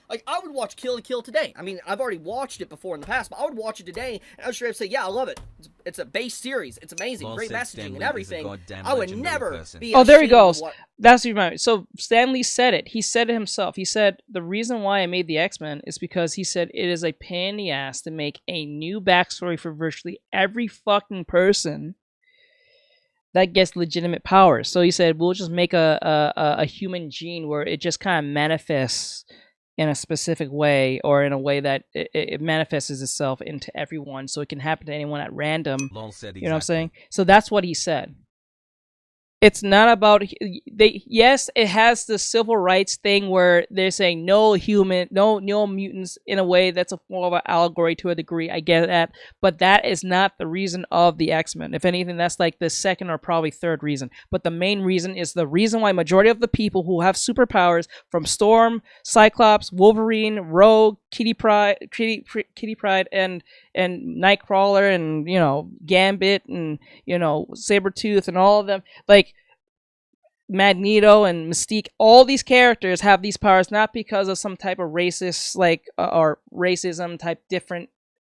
Like, I would watch Kill la Kill today. I mean, I've already watched it before in the past, but I would watch it today, and I would straight up say, yeah, I love it. It's a base series. It's amazing. Great messaging and everything. I would never be Oh, there he goes. That's what you remember. So Stan Lee said it. He said it himself. He said, the reason why I made the X-Men is because he said it is a pain in the ass to make a new backstory for virtually every fucking person that gets legitimate powers. So he said, we'll just make a human gene where it just kind of manifests in a specific way, or in a way that it manifests itself into everyone, so it can happen to anyone at random. Lol said exactly. You know what I'm saying? So that's what he said. It's not about yes, it has the civil rights thing where they're saying no mutants in a way that's a form of an allegory to a degree. I get that, but that is not the reason of the X-Men. If anything, that's like the second or probably third reason. But the main reason is the reason why majority of the people who have superpowers, from Storm, Cyclops, Wolverine, Rogue, Kitty Pryde, and Nightcrawler, and Gambit, and Sabretooth, and all of them, like Magneto and Mystique, all these characters have these powers not because of some type of racist or racism type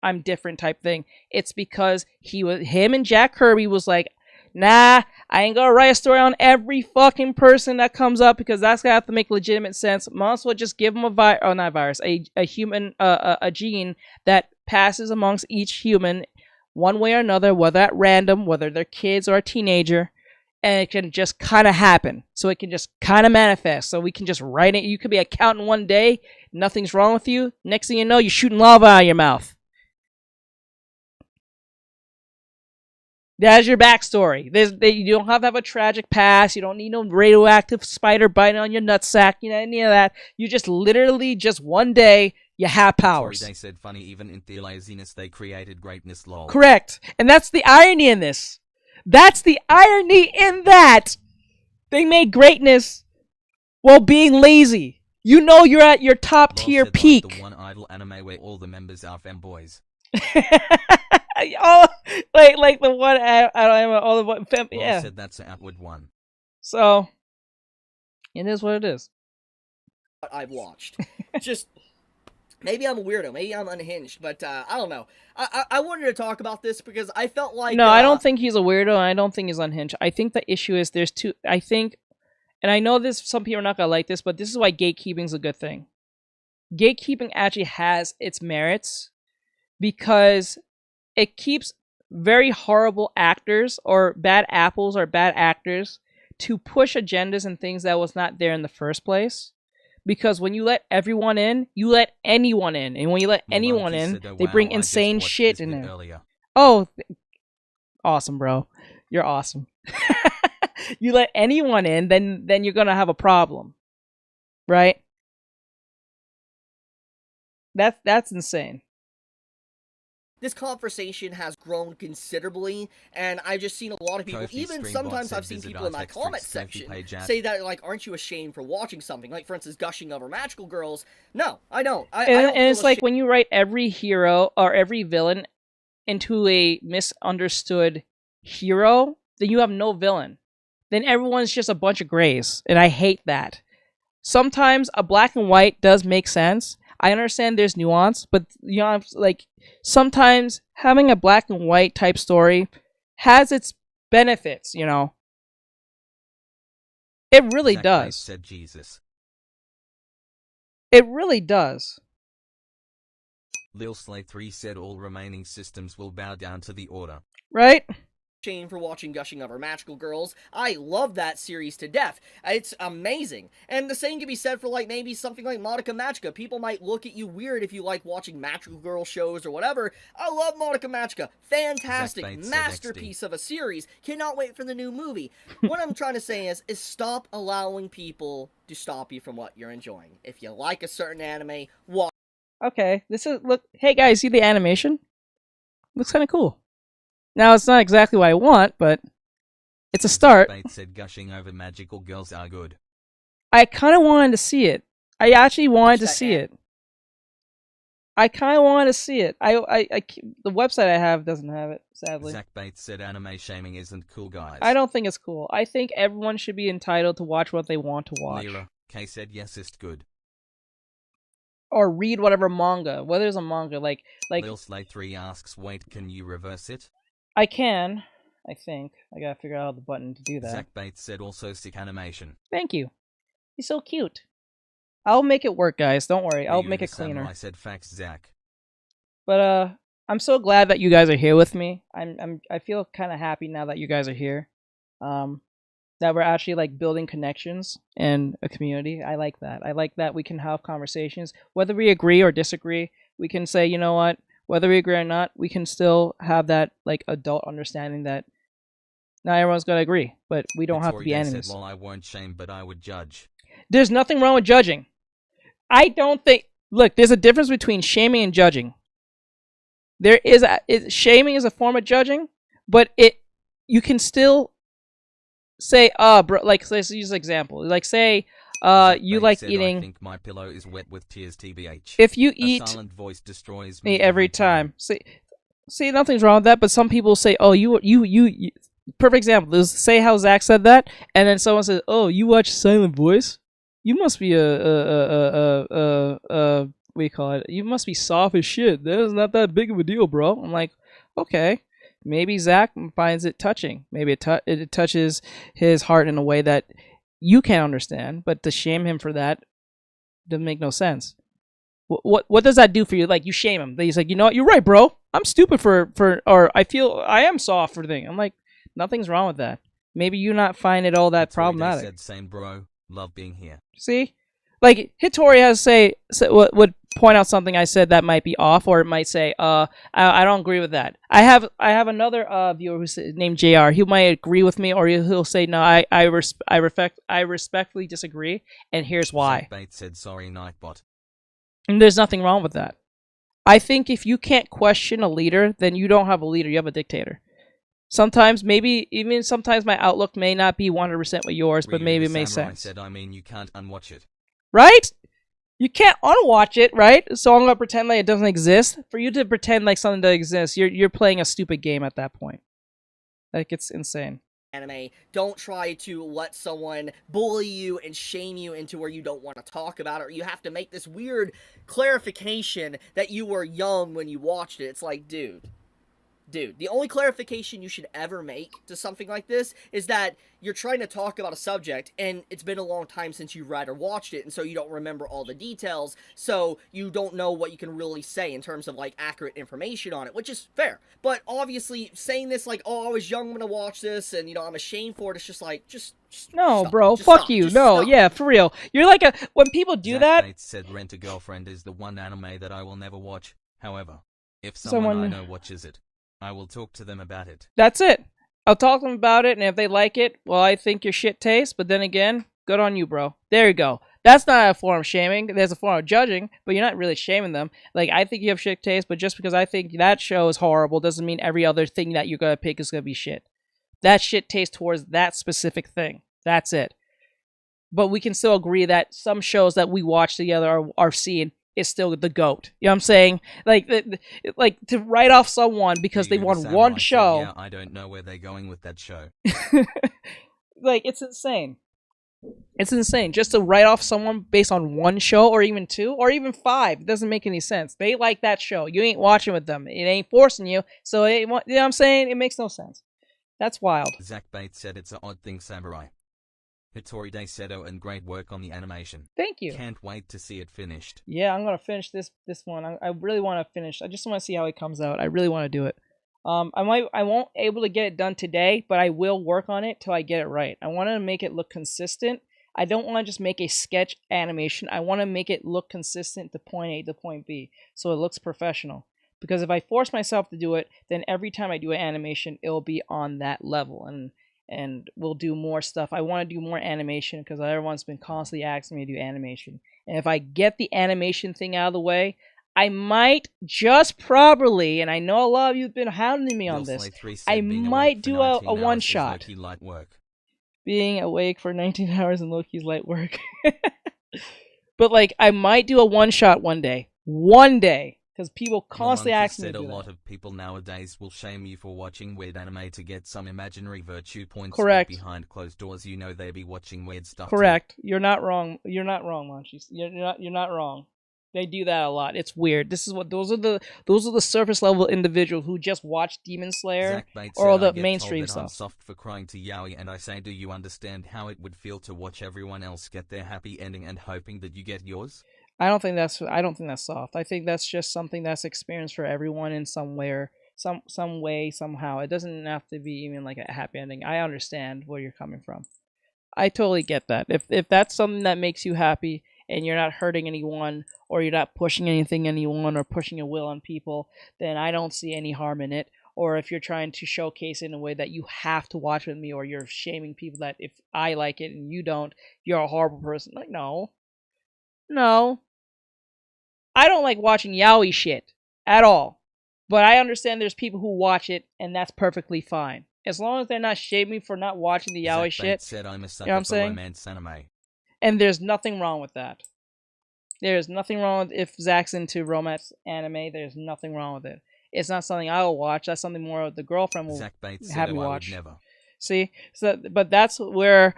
I'm different type thing. It's because him and Jack Kirby was like, nah, I ain't gonna write a story on every fucking person that comes up, because that's gonna have to make legitimate sense. Might as well just give them a human, a gene that passes amongst each human one way or another, whether at random, whether they're kids or a teenager, and it can just kind of happen. So it can just kind of manifest. So we can just write it. You could be accountant one day, nothing's wrong with you. Next thing you know, you're shooting lava out of your mouth. That's your backstory. You don't have to have a tragic past. You don't need no radioactive spider biting on your nutsack. Any of that. You just literally, just one day, You have powers. They said funny, even in their laziness, they created greatness, lol. Correct. And that's the irony in this. That's the irony in that. They made greatness while being lazy. You know you're at your top tier peak. Like the one idol anime where all the members are femboys. Oh, like the one all the one yeah. Said that's an outward one. So it is what it is. I've watched. Just maybe I'm a weirdo, maybe I'm unhinged, but I don't know. I wanted to talk about this because I felt like no, I don't think he's a weirdo, and I don't think he's unhinged. I think the issue is there's two. I think, and I know this. Some people are not gonna like this, but this is why gatekeeping is a good thing. Gatekeeping actually has its merits because it keeps very horrible actors or bad apples or bad actors to push agendas and things that was not there in the first place. Because when you let everyone in, you let anyone in. And when you let anyone in, they bring insane shit in there. Oh, awesome, bro. You're awesome. You let anyone in, then you're going to have a problem. Right? That's insane. This conversation has grown considerably, and I've just seen a lot of people, even sometimes I've seen people in my comment section say that, like, aren't you ashamed for watching something? Like, for instance, gushing over magical girls. No, I don't. I don't and it's like when you write every hero or every villain into a misunderstood hero, then you have no villain. Then everyone's just a bunch of grays, and I hate that. Sometimes a black and white does make sense. I understand there's nuance, but you know, like sometimes having a black and white type story has its benefits, you know. It really does. Said Jesus. It really does. Lil Slay 3 said all remaining systems will bow down to the order. Right? Shame for watching Gushing Over Magical Girls. I love that series to death. It's amazing. And the same can be said for, like, maybe something like Madoka Magica. People might look at you weird if you like watching magical girl shows or whatever. I love Madoka Magica. Fantastic masterpiece of a series. Cannot wait for the new movie. What I'm trying to say is stop allowing people to stop you from what you're enjoying. If you like a certain anime, watch. Okay, look, hey guys, see the animation? Looks kind of cool. Now, it's not exactly what I want, but it's a start. Bates said gushing over magical girls are good. I kind of wanted to see it. I actually wanted to see it. I kind of wanted to see it. The website I have doesn't have it, sadly. Zach Bates said anime shaming isn't cool, guys. I don't think it's cool. I think everyone should be entitled to watch what they want to watch. Lira K said yes, it's good. Or read whatever manga. Whether it's a manga, like Lil Slay 3 asks, wait, can you reverse it? I can, I think. I gotta figure out the button to do that. Zach Bates said also sick animation. Thank you. He's so cute. I'll make it work, guys. Don't worry. I'll make it cleaner. I said facts, Zach. But I'm so glad that you guys are here with me. I feel kind of happy now that you guys are here. That we're actually like building connections and a community. I like that. I like that we can have conversations, whether we agree or disagree. We can say, you know what? Whether we agree or not, we can still have that like adult understanding that not everyone's gonna agree, but we don't have to be enemies. Said, well, I won't shame, but I would judge. There's nothing wrong with judging. I don't think. Look, there's a difference between shaming and judging. Shaming is a form of judging, but you can still say, bro, like let's use an example. Like say, you like eating. I think my pillow is wet with tears, tbh. If you eat, a silent voice destroys me every time. See, nothing's wrong with that. But some people say, "Oh, you." Perfect example is say how Zach said that, and then someone says, "Oh, you watch Silent Voice? You must be what do you call it? You must be soft as shit. That is not that big of a deal, bro." I'm like, okay. Maybe Zach finds it touching. Maybe it touches his heart in a way that you can't understand. But to shame him for that doesn't make no sense. What does that do for you? Like you shame him. He's like, you know what? You're right, bro. I'm stupid or I feel I am soft for thing. I'm like, nothing's wrong with that. Maybe you not find it all that problematic. Said same, bro. Love being here. See, like Hitori has would point out something I said that might be off, or it might say, I don't agree with that. I have another viewer who's named JR. He might agree with me, or he'll say, no, I respectfully disagree, and here's why. Bates said sorry, Nightbot. And there's nothing wrong with that. I think if you can't question a leader, then you don't have a leader, you have a dictator. Sometimes, sometimes my outlook may not be 100% with yours, but maybe it makes sense. Said, I mean, you can't unwatch it. Right? You can't unwatch it, right? So I'm going to pretend like it doesn't exist. For you to pretend like something doesn't exist, you're playing a stupid game at that point. Like, it's insane. Anime, don't try to let someone bully you and shame you into where you don't want to talk about it, or you have to make this weird clarification that you were young when you watched it. It's like, dude, the only clarification you should ever make to something like this is that you're trying to talk about a subject, and it's been a long time since you read or watched it, and so you don't remember all the details, so you don't know what you can really say in terms of, like, accurate information on it, which is fair. But obviously, saying this, like, oh, I was young when I watched this, and, you know, I'm ashamed for it, it's just like, just no, stop. bro, Just fuck stop. you. Just No, stop. yeah, for real. You're like when people do that. Bates said Rent a Girlfriend is the one anime that I will never watch. However, if someone I know watches it, I will talk to them about it. That's it. I'll talk to them about it, and if they like it, well, I think your shit tastes, but then again, good on you, bro. There you go. That's not a form of shaming. There's a form of judging, but you're not really shaming them. Like, I think you have shit taste, but just because I think that show is horrible doesn't mean every other thing that you're going to pick is going to be shit. That shit tastes towards that specific thing. That's it. But we can still agree that some shows that we watch together are seeing is still the GOAT. You know what I'm saying? Like to write off someone because they won one show. Yeah, I don't know where they're going with that show. Like, it's insane. It's insane. Just to write off someone based on one show, or even two, or even five. It doesn't make any sense. They like that show. You ain't watching with them. It ain't forcing you. So, you know what I'm saying? It makes no sense. That's wild. Zach Bates said it's an odd thing, Samurai. Hitori Daiseto, and great work on the animation. Thank you. Can't wait to see it finished. Yeah, I'm gonna finish this one. I really want to finish. I just want to see how it comes out. I really want to do it. I won't able to get it done today, but I will work on it till I get it right. I want to make it look consistent. I don't want to just make a sketch animation. I want to make it look consistent to point A to point B, so it looks professional. Because if I force myself to do it, then every time I do an animation, it'll be on that level, and we'll do more stuff. I want to do more animation because everyone's been constantly asking me to do animation. And if I get the animation thing out of the way, I might just probably, and I know a lot of you have been hounding me on this, I might do a one-shot. Being awake for 19 hours in Loki's light work. But, like, I might do a one-shot one day. One day. Because people constantly ask me to do that. A lot of people nowadays will shame you for watching weird anime to get some imaginary virtue points. Correct. Behind closed doors, you know they be watching weird stuff. Correct. Too. You're not wrong. You're not wrong, Munchies. You're not wrong. They do that a lot. It's weird. This is what those are the surface level individuals who just watch Demon Slayer or all the mainstream stuff. I'm soft for crying to yaoi, and I say, do you understand how it would feel to watch everyone else get their happy ending and hoping that you get yours? I don't think that's soft. I think that's just something that's experienced for everyone in some way, some way, somehow. It doesn't have to be even like a happy ending. I understand where you're coming from. I totally get that. If that's something that makes you happy and you're not hurting anyone, or you're not pushing anyone or pushing a will on people, then I don't see any harm in it. Or if you're trying to showcase it in a way that you have to watch with me, or you're shaming people that if I like it and you don't, you're a horrible person. Like, no. I don't like watching yaoi shit at all. But I understand there's people who watch it, and that's perfectly fine. As long as they're not shaming me for not watching the yaoi shit. Said I'm a sucker, you know what I'm saying? Romance anime. And there's nothing wrong with that. There's nothing wrong with if Zach's into romance anime. There's nothing wrong with it. It's not something I will watch. That's something more the girlfriend will have me watch. Never. See? But that's where...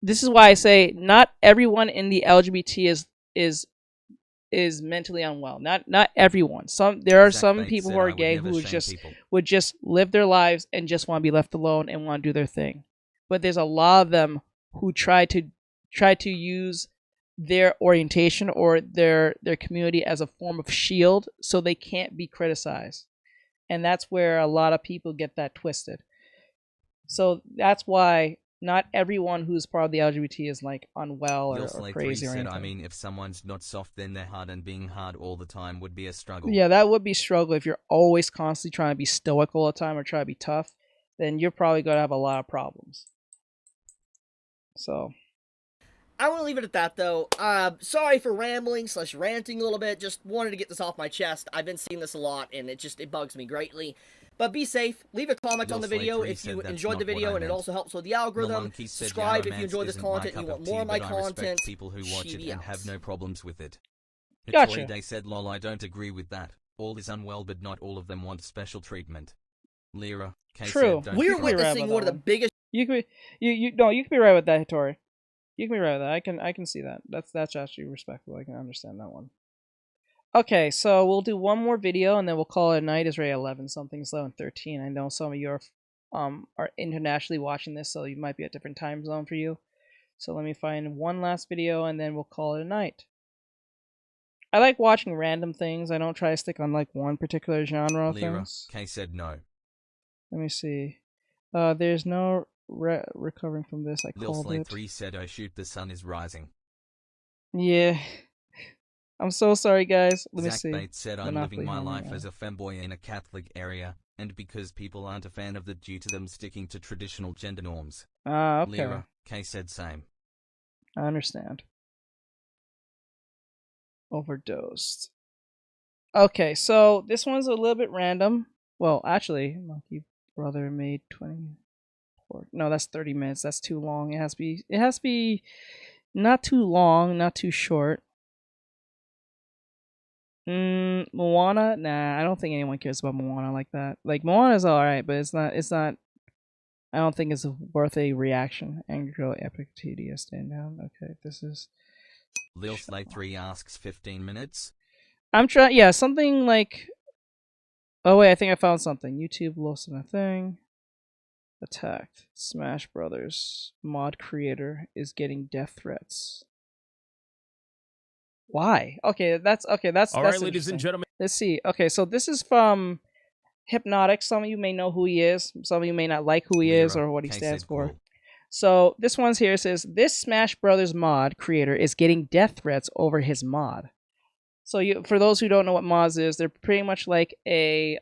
This is why I say not everyone in the LGBT is mentally unwell. Not everyone. There are some people who are gay who would just live their lives and just want to be left alone and want to do their thing. But there's a lot of them who try to use their orientation or their community as a form of shield so they can't be criticized. And that's where a lot of people get that twisted. So that's why not everyone who's part of the LGBT is like unwell or crazy or anything. I mean, if someone's not soft, then they're hard, and being hard all the time would be a struggle. Yeah, that would be a struggle. If you're always constantly trying to be stoic all the time or try to be tough, then you're probably going to have a lot of problems. So... I want to leave it at that, though. Sorry for rambling / ranting a little bit. Just wanted to get this off my chest. I've been seeing this a lot, and it bugs me greatly. But be safe. Leave a comment on the video if you enjoyed the video, and it also helps with the algorithm. Subscribe if you enjoy this content and you want more of my content. People who watch it and have no problems with it. Gotcha. Daye said, "Lol, I don't agree with that. All is unwell, but not all of them want special treatment." Lyra, true. We're witnessing one of the biggest. You could you can be right with that, Hitori. You can be right with that. I can see that. That's actually respectful. I can understand that one. Okay, so we'll do one more video and then we'll call it a night. It's already 11 something, it's 11:13. I know some of you are internationally watching this, so you might be a different time zone for you. So let me find one last video and then we'll call it a night. I like watching random things. I don't try to stick on like one particular genre of things. Kay said no. Let me see. There's no recovering from this. I Lil called Slate it. 3 said, "Oh shoot, the sun is rising." Yeah. I'm so sorry, guys. Let me Zach see. Bates said, "I'm living my life as a femboy in a Catholic area, and because people aren't a fan of that due to them sticking to traditional gender norms." Ah, okay. Lyra, Kay said same. I understand. Overdosed. Okay, so this one's a little bit random. Well, actually, Monkey Brother made 24. No, that's 30 minutes. That's too long. It has to be not too long, not too short. Moana? Nah, I don't think anyone cares about Moana like that. Like, Moana's alright, but it's not I don't think it's worth a reaction. Angry Girl, Epic, TDS, stand down. Okay, this is Lil Slate 3 asks 15 minutes. I'm trying, yeah, something like, oh wait, I think I found something. YouTube lost in a thing. Attacked. Smash Brothers mod creator is getting death threats. Why? Okay, that's all right, ladies and gentlemen. Let's see. Okay, so this is from Hypnotic. Some of you may know who he is. Some of you may not like who he is or what he stands for. Cool. So this one's here says, this Smash Brothers mod creator is getting death threats over his mod. So for those who don't know what mods is, they're pretty much like a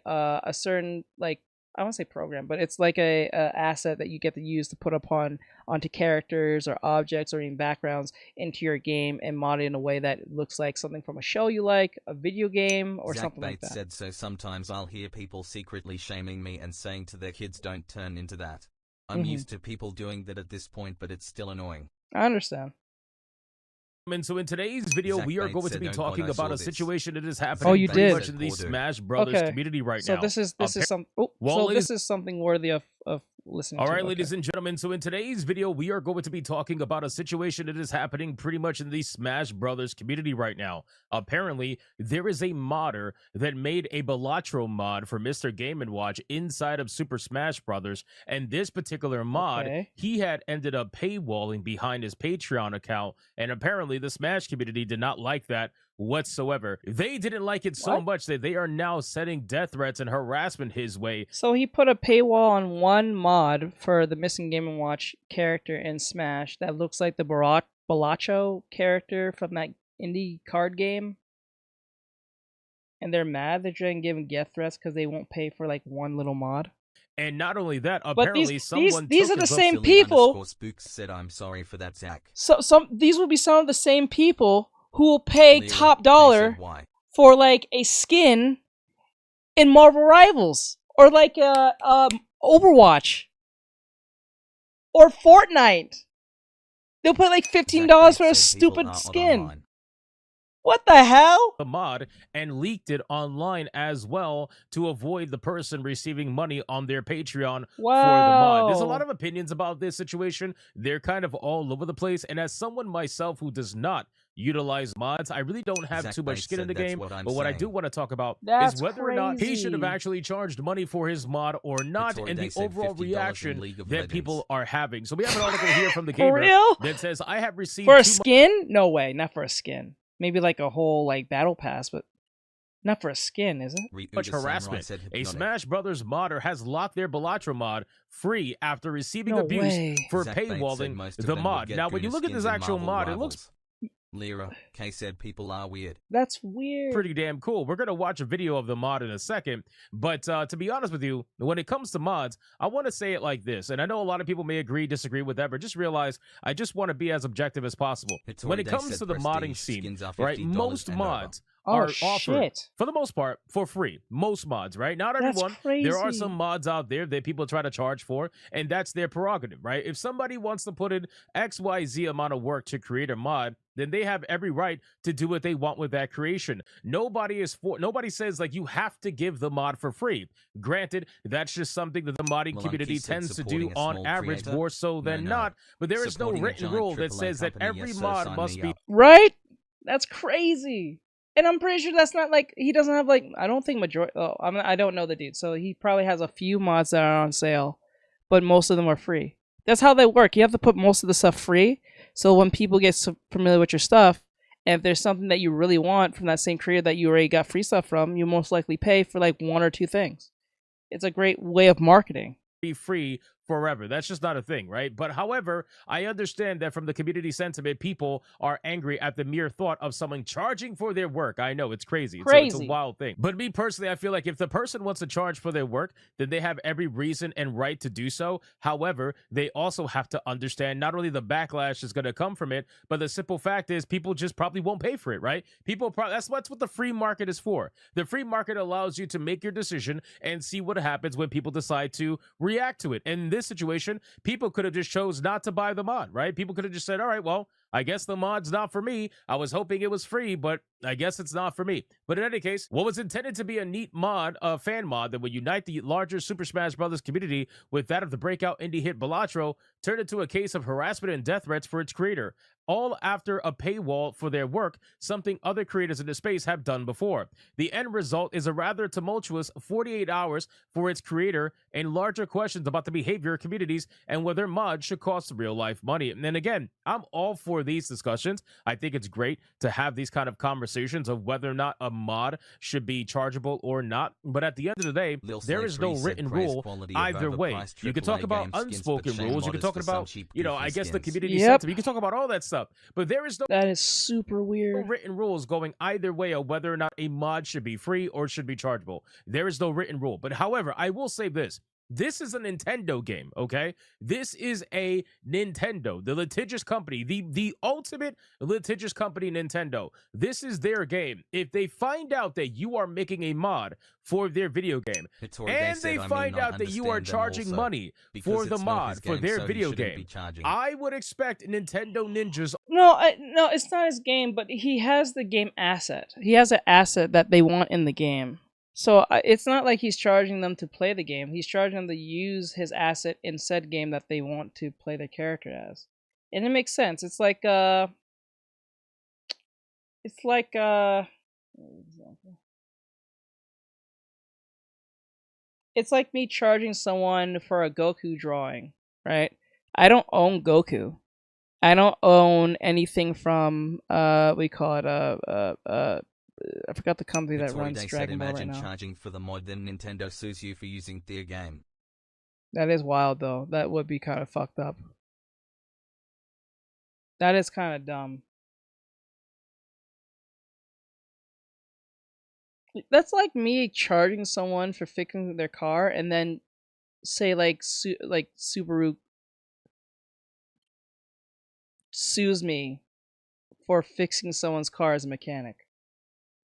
certain, like, I won't say program, but it's like a asset that you get to use to put onto characters or objects or even backgrounds into your game and mod it in a way that looks like something from a show you like, a video game, or Zach something Bates like that. said, "So sometimes I'll hear people secretly shaming me and saying to their kids, don't turn into that. I'm used to people doing that at this point, but it's still annoying." I understand. And so in today's video, we are going to be talking about a situation that is happening Oh, you pretty did. much in the Smash Brothers community right now. So this is this is something worthy of listening All to. right, ladies and gentlemen, so in today's video, we are going to be talking about a situation that is happening pretty much in the Smash Brothers community right now. Apparently, there is a modder that made a Balatro mod for Mr. Game & Watch inside of Super Smash Brothers, and this particular mod, he had ended up paywalling behind his Patreon account, and apparently the Smash community did not like that whatsoever. They didn't like it so much that they are now sending death threats and harassment his way. So he put a paywall on one mod for the Missing Game & Watch character in Smash that looks like the Balatro character from that indie card game. And they're mad. They're trying to give him death threats because they won't pay for like one little mod. And not only that, apparently these are the same people. Spooks said, "I'm sorry for that, Zach." So these will be some of the same people who will pay top dollar for like a skin in Marvel Rivals or like Overwatch or Fortnite. They'll pay like $15 for a stupid skin. What the hell? The mod and leaked it online as well to avoid the person receiving money on their Patreon for the mod. There's a lot of opinions about this situation. They're kind of all over the place. And as someone myself who does not utilize mods, I really don't have too much skin in the game. But what I do want to talk about is whether or not he should have actually charged money for his mod or not, and the overall reaction that people are having. So we have an article here from the gamer that says, "I have received for a skin? No way, not for a skin. Maybe like a whole like battle pass, but not for a skin, is it?" Much harassment. A Smash Brothers modder has locked their Balatro mod free after receiving abuse for paywalling the mod. Now, when you look at this actual mod, it looks Lyra, K said people are weird. That's weird. Pretty damn cool. We're going to watch a video of the mod in a second, but to be honest with you, when it comes to mods, I want to say it like this, and I know a lot of people may agree, disagree with that, but just realize I just want to be as objective as possible. When it comes to the modding scene, right, most mods are offered, for the most part, for free. Most mods, right? Not everyone. There are some mods out there that people try to charge for, and that's their prerogative, right? If somebody wants to put in XYZ amount of work to create a mod, then they have every right to do what they want with that creation. Nobody says like you have to give the mod for free. Granted, that's just something that the modding community tends to do on average, more so than not. But there is no written rule that says that every mod must be right. That's crazy. And I'm pretty sure that's not like he doesn't have like I don't think majority. Oh, I don't know the dude, so he probably has a few mods that are on sale, but most of them are free. That's how they work. You have to put most of the stuff free, so when people get familiar with your stuff, and if there's something that you really want from that same creator that you already got free stuff from, you most likely pay for like one or two things. It's a great way of marketing. Be free forever. That's just not a thing, right? But however, I understand that from the community sentiment, people are angry at the mere thought of someone charging for their work. I know, it's crazy. It's a wild thing. But me personally, I feel like if the person wants to charge for their work, then they have every reason and right to do so. However, they also have to understand not only the backlash is going to come from it, but the simple fact is people just probably won't pay for it, right? That's what the free market is for. The free market allows you to make your decision and see what happens when people decide to react to it. And this situation, people could have just chose not to buy the mod, right? People could have just said, all right, well, I guess the mod's not for me. I was hoping it was free, but I guess it's not for me. But in any case, what was intended to be a neat mod, a fan mod that would unite the larger Super Smash Bros. Community with that of the breakout indie hit Balatro, turned into a case of harassment and death threats for its creator, all after a paywall for their work, something other creators in the space have done before. The end result is a rather tumultuous 48 hours for its creator and larger questions about the behavior of communities and whether mods should cost real-life money. And again, I'm all for these discussions. I think it's great to have these kind of conversations of whether or not a mod should be chargeable or not. But at the end of the day, there is no written rule either way. You can talk about unspoken rules. You can talk about, you know, I guess the community sentiment. You can talk about all that stuff. But there is no that is super weird. No written rules going either way of whether or not a mod should be free or should be chargeable. There is no written rule. But however, I will say this. This is a Nintendo game, okay? This is a Nintendo, the litigious company, the ultimate litigious company, Nintendo. This is their game. If they find out that you are making a mod for their video game, and they find out that you are charging money for the mod for their video game, I would expect Nintendo Ninjas. No, no, it's not his game, but he has the game asset. He has an asset that they want in the game. So it's not like he's charging them to play the game. He's charging them to use his asset in said game that they want to play their character as. And it makes sense. It's like it's like me charging someone for a Goku drawing, right? I don't own Goku. I don't own anything from we call it I forgot the company that runs Dragon Ball right now. Imagine charging for the mod, then Nintendo sues you for using their game. That is wild, though. That would be kind of fucked up. That is kind of dumb. That's like me charging someone for fixing their car, and then say like Subaru sues me for fixing someone's car as a mechanic.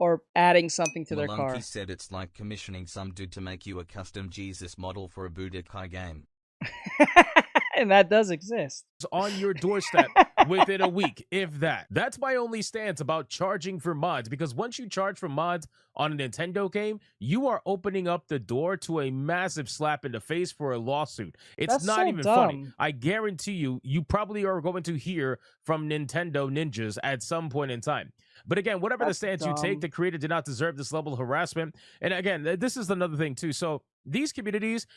Or adding something to their car. He said it's like commissioning some dude to make you a custom Jesus model for a Budokai game. And that does exist. On your doorstep within a week, if that. That's my only stance about charging for mods, because once you charge for mods on a Nintendo game, you are opening up the door to a massive slap in the face for a lawsuit. It's not even funny. I guarantee you, you probably are going to hear from Nintendo ninjas at some point in time. But again, whatever the stance you take, the creator did not deserve this level of harassment. And again, this is another thing too. So these communities,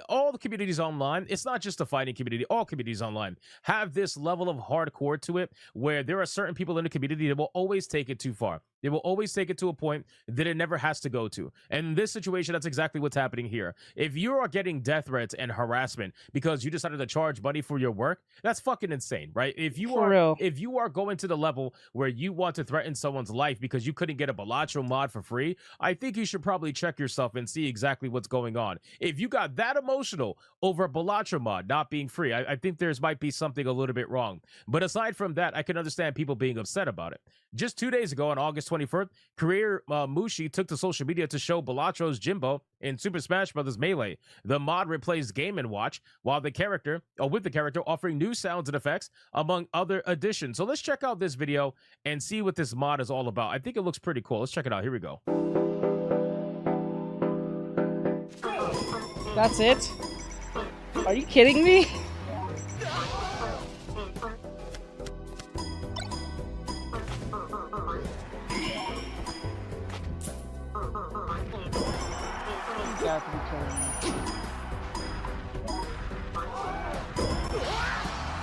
all the communities online, it's not just the fighting community, all communities online have this level of hardcore to it where there are certain people in the community that will always take it too far. They will always take it to a point that it never has to go to. And in this situation, that's exactly what's happening here. If you are getting death threats and harassment because you decided to charge money for your work, that's fucking insane, right? If you are going to the level where you want to threaten someone's life because you couldn't get a Balatro mod for free, I think you should probably check yourself and see exactly what's going on. If you got that emotional over a Balatro mod not being free, I think there's might be something a little bit wrong. But aside from that, I can understand people being upset about it. Just 2 days ago on August 21st, creator Mushi took to social media to show Balatro's Jimbo in Super Smash Bros. Melee. The mod replaced Game & Watch with the character offering new sounds and effects, among other additions. So let's check out this video and see what this mod is all about. I think it looks pretty cool. Let's check it out. Here we go. That's it? Are you kidding me?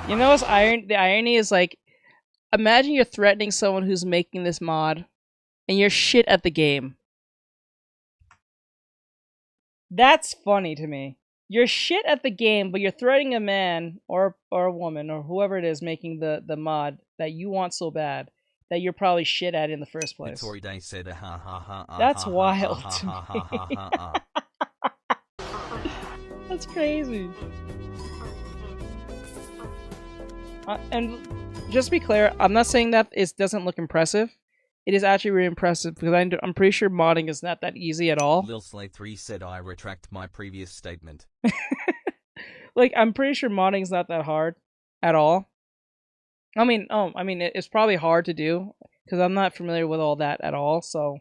You know what's the irony is, like, imagine you're threatening someone who's making this mod and you're shit at the game. That's funny to me. You're shit at the game, but you're threatening a man or a woman or whoever it is making the mod that you want so bad that you're probably shit at in the first place. DaY said ha ha ha. That's wild to me. That's crazy. And just to be clear, I'm not saying that it doesn't look impressive. It is actually really impressive because I'm pretty sure modding is not that easy at all. Lil Slay 3 said I retract my previous statement. Like, I'm pretty sure modding is not that hard at all. I mean, it's probably hard to do because I'm not familiar with all that at all. So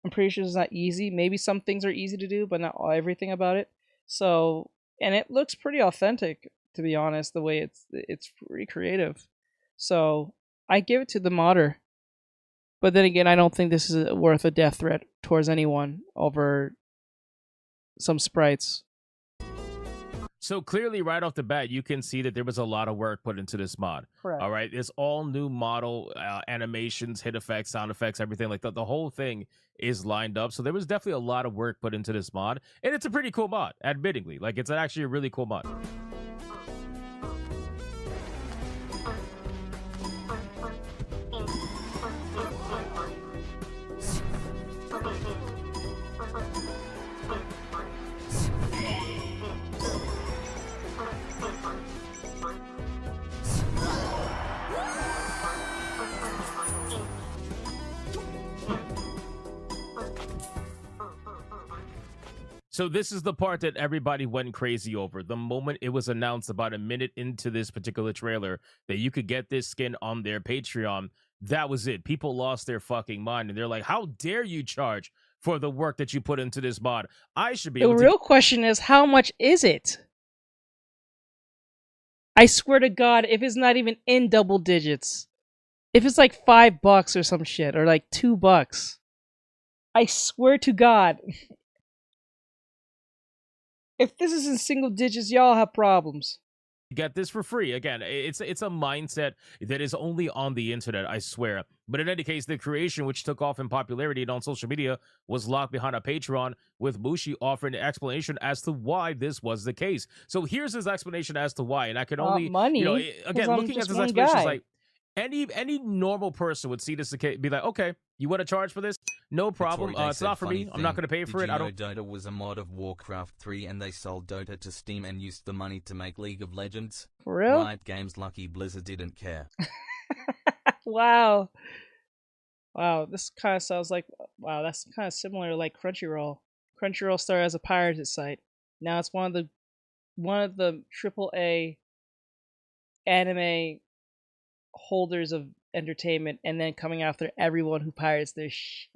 I'm pretty sure it's not easy. Maybe some things are easy to do, but not everything about it. So, and it looks pretty authentic, to be honest, the way it's pretty creative. So I give it to the modder. But then again, I don't think this is worth a death threat towards anyone over some sprites. So clearly, right off the bat, you can see that there was a lot of work put into this mod. Correct. All right, it's all new model animations, hit effects, sound effects, everything like that. The whole thing is lined up. So there was definitely a lot of work put into this mod, and it's a pretty cool mod, admittingly. Like, it's actually a really cool mod. So this is the part that everybody went crazy over. The moment it was announced about a minute into this particular trailer that you could get this skin on their Patreon, that was it. People lost their fucking mind, and they're like, how dare you charge for the work that you put into this mod? I should be able to... The real question is, how much is it? I swear to God, if it's not even in double digits, if it's like $5 or some shit, or like $2, I swear to God... If this is in single digits, y'all have problems. Get this for free. Again, it's a mindset that is only on the internet, I swear. But in any case, the creation, which took off in popularity and on social media, was locked behind a Patreon, with Mushi offering an explanation as to why this was the case. So here's his explanation as to why, and I can only, money, you know, again, looking at this explanation, it's like any normal person would see this be like, okay, you want to charge for this? No problem. It's not for me. I'm not going to pay for it. I don't. Dota was a mod of Warcraft 3, and they sold Dota to Steam and used the money to make League of Legends. For real? Riot Games lucky Blizzard didn't care. Wow. Wow, this kind of sounds like, wow, that's kind of similar to like Crunchyroll. Crunchyroll started as a pirated site. Now it's one of the AAA anime holders of entertainment, and then coming after everyone who pirates their shit.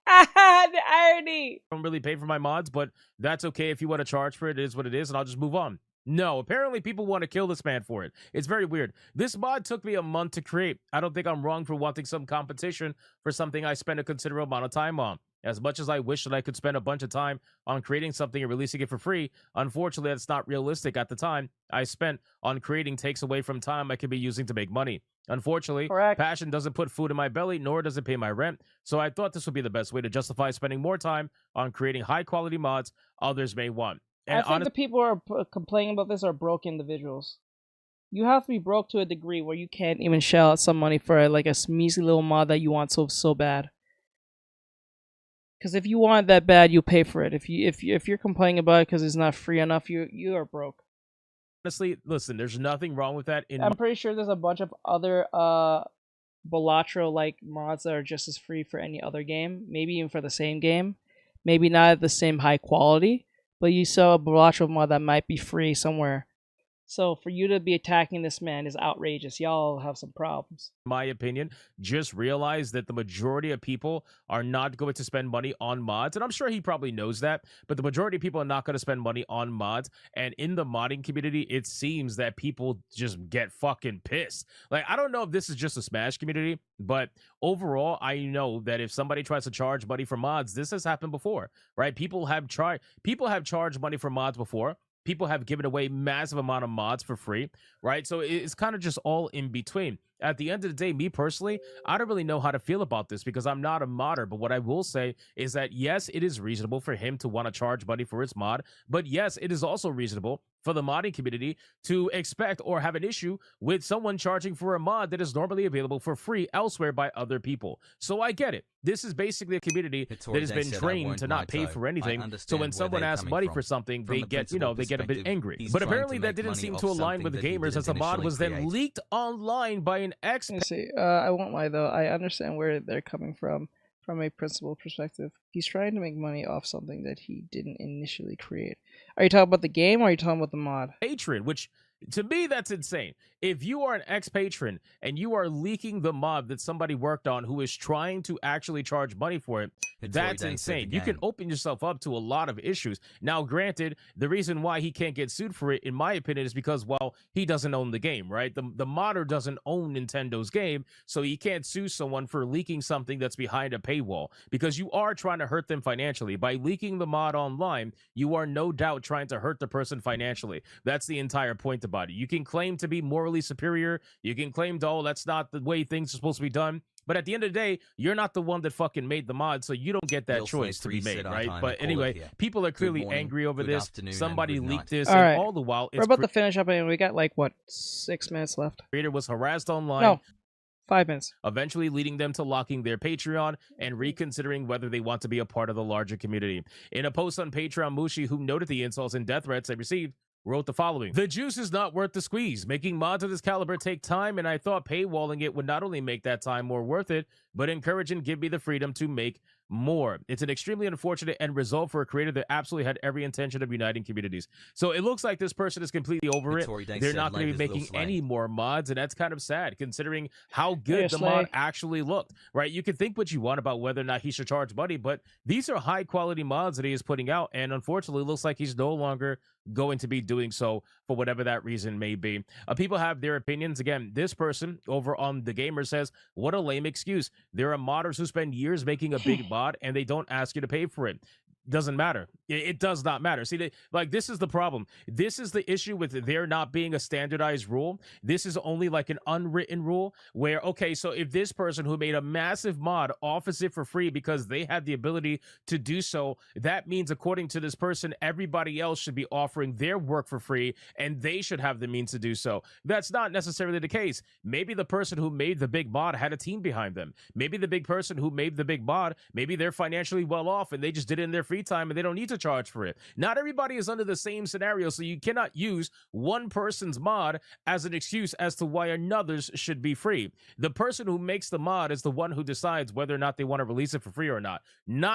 The irony! I don't really pay for my mods, but that's okay. If you want to charge for it, it is what it is, and I'll just move on. No, apparently people want to kill this man for it. It's very weird. This mod took me a month to create. I don't think I'm wrong for wanting some competition for something I spent a considerable amount of time on. As much as I wish that I could spend a bunch of time on creating something and releasing it for free, unfortunately, that's not realistic at the time I spent on creating takes away from time I could be using to make money. Unfortunately, passion doesn't put food in my belly, nor does it pay my rent, so I thought this would be the best way to justify spending more time on creating high-quality mods others may want. And I think the people who are complaining about this are broke individuals. You have to be broke to a degree where you can't even shell out some money for like a measly little mod that you want so bad. Because if you want it that bad, you pay for it. If you're complaining about it because it's not free enough, you are broke. Honestly, listen, there's nothing wrong with that. I'm pretty sure there's a bunch of other Balatro like mods that are just as free for any other game, maybe even for the same game, maybe not at the same high quality, but you saw a Balatro mod that might be free somewhere. So for you to be attacking this man is outrageous. Y'all have some problems. My opinion, just realize that the majority of people are not going to spend money on mods. And I'm sure he probably knows that, but the majority of people are not going to spend money on mods. And in the modding community, it seems that people just get fucking pissed. Like, I don't know if this is just a Smash community, but overall, I know that if somebody tries to charge money for mods, this has happened before, right? People have charged money for mods before. People have given away massive amount of mods for free, right? So it's kind of just all in between. At the end of the day, me personally, I don't really know how to feel about this because I'm not a modder. But what I will say is that, yes, it is reasonable for him to want to charge money for his mod. But yes, it is also reasonable for the modding community to expect or have an issue with someone charging for a mod that is normally available for free elsewhere by other people. So I get it. This is basically a community that has been trained to not pay for anything. So when someone asks money for something, they get, they get a bit angry. But apparently that didn't seem to align with the gamers, as the mod was then leaked online by an ex. I won't lie though. I understand where they're coming from a principal perspective. He's trying to make money off something that he didn't initially create. Are you talking about the game or are you talking about the mod? Patron, which to me, that's insane. If you are an ex-patron and you are leaking the mod that somebody worked on who is trying to actually charge money for it, that's insane. You can open yourself up to a lot of issues. Now, granted, the reason why he can't get sued for it, in my opinion, is because, well, he doesn't own the game, right? The modder doesn't own Nintendo's game, so he can't sue someone for leaking something that's behind a paywall, because you are trying to hurt them financially. By leaking the mod online, you are no doubt trying to hurt the person financially. That's the entire point about it. You can claim to be morally superior. You can claim, oh, that's not the way things are supposed to be done. But at the end of the day, you're not the one that fucking made the mod, so you don't get that choice to be made, right? But anyway, people are clearly angry over this. Somebody leaked this, and all the while, we're about to finish up, and we got like, what, 6 minutes left? Creator was harassed online. No, 5 minutes. Eventually leading them to locking their Patreon and reconsidering whether they want to be a part of the larger community. In a post on Patreon, Mushi, who noted the insults and death threats they received, wrote the following: "The juice is not worth the squeeze. Making mods of this caliber take time, and I thought paywalling it would not only make that time more worth it, but encourage and give me the freedom to make more. It's an extremely unfortunate end result for a creator that absolutely had every intention of uniting communities." So it looks like this person is completely over it. They're not going to be making any more mods, and that's kind of sad considering how good the mod actually looked, right? You can think what you want about whether or not he should charge money, but these are high quality mods that he is putting out, and unfortunately it looks like he's no longer going to be doing so for whatever that reason may be. People have their opinions. Again, this person over on The Gamer says, "What a lame excuse. There are modders who spend years making a big mod and they don't ask you to pay for it." Doesn't matter. It does not matter. See, like, this is the problem. This is the issue with there not being a standardized rule. This is only like an unwritten rule where, okay, so if this person who made a massive mod offers it for free because they had the ability to do so, that means, according to this person, everybody else should be offering their work for free and they should have the means to do so. That's not necessarily the case. Maybe the person who made the big mod had a team behind them. Maybe the big person who made the big mod, maybe they're financially well off and they just did it in their free time and they don't need to charge for it. Not everybody is under the same scenario, so you cannot use one person's mod as an excuse as to why another's should be free. The person who makes the mod is the one who decides whether or not they want to release it for free or not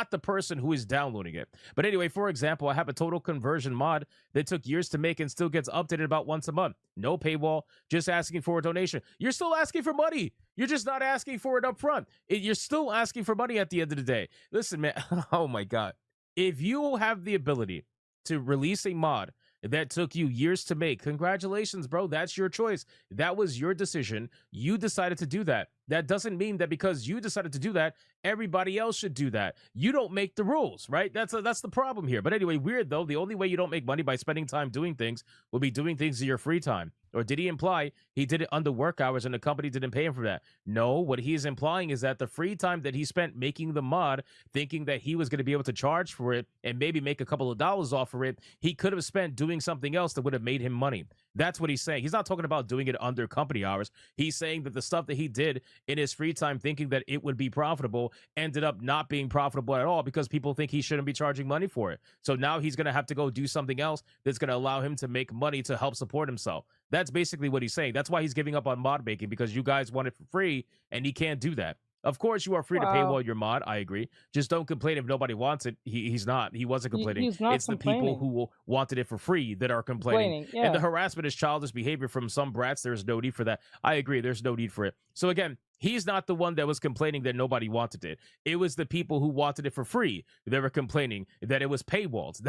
the person who is downloading it. But anyway, for example, I have a total conversion mod that took years to make and still gets updated about once a month. No paywall, just asking for a donation. You're still asking for money. You're just not asking for it up front. You're still asking for money at the end of the day. Listen, man, oh my God. If you have the ability to release a mod that took you years to make, congratulations, bro. That's your choice. That was your decision. You decided to do that. That doesn't mean that because you decided to do that, everybody else should do that. You don't make the rules, right? That's the problem here. But anyway, weird though. The only way you don't make money by spending time doing things would be doing things in your free time. Or did he imply he did it under work hours and the company didn't pay him for that? No, what he is implying is that the free time that he spent making the mod, thinking that he was going to be able to charge for it and maybe make a couple of dollars off for it, he could have spent doing something else that would have made him money. That's what he's saying. He's not talking about doing it under company hours. He's saying that the stuff that he did in his free time thinking that it would be profitable ended up not being profitable at all because people think he shouldn't be charging money for it. So now he's going to have to go do something else that's going to allow him to make money to help support himself. That's basically what he's saying. That's why he's giving up on mod making, because you guys want it for free and he can't do that. Of course, you are free to paywall your mod. I agree. Just don't complain if nobody wants it. He's not. He wasn't complaining. He's not it's complaining. the people who wanted it for free that are complaining. Yeah. And the harassment is childish behavior from some brats. There's no need for that. I agree. There's no need for it. So again, he's not the one that was complaining that nobody wanted it. It was the people who wanted it for free that were complaining that it was paywalled.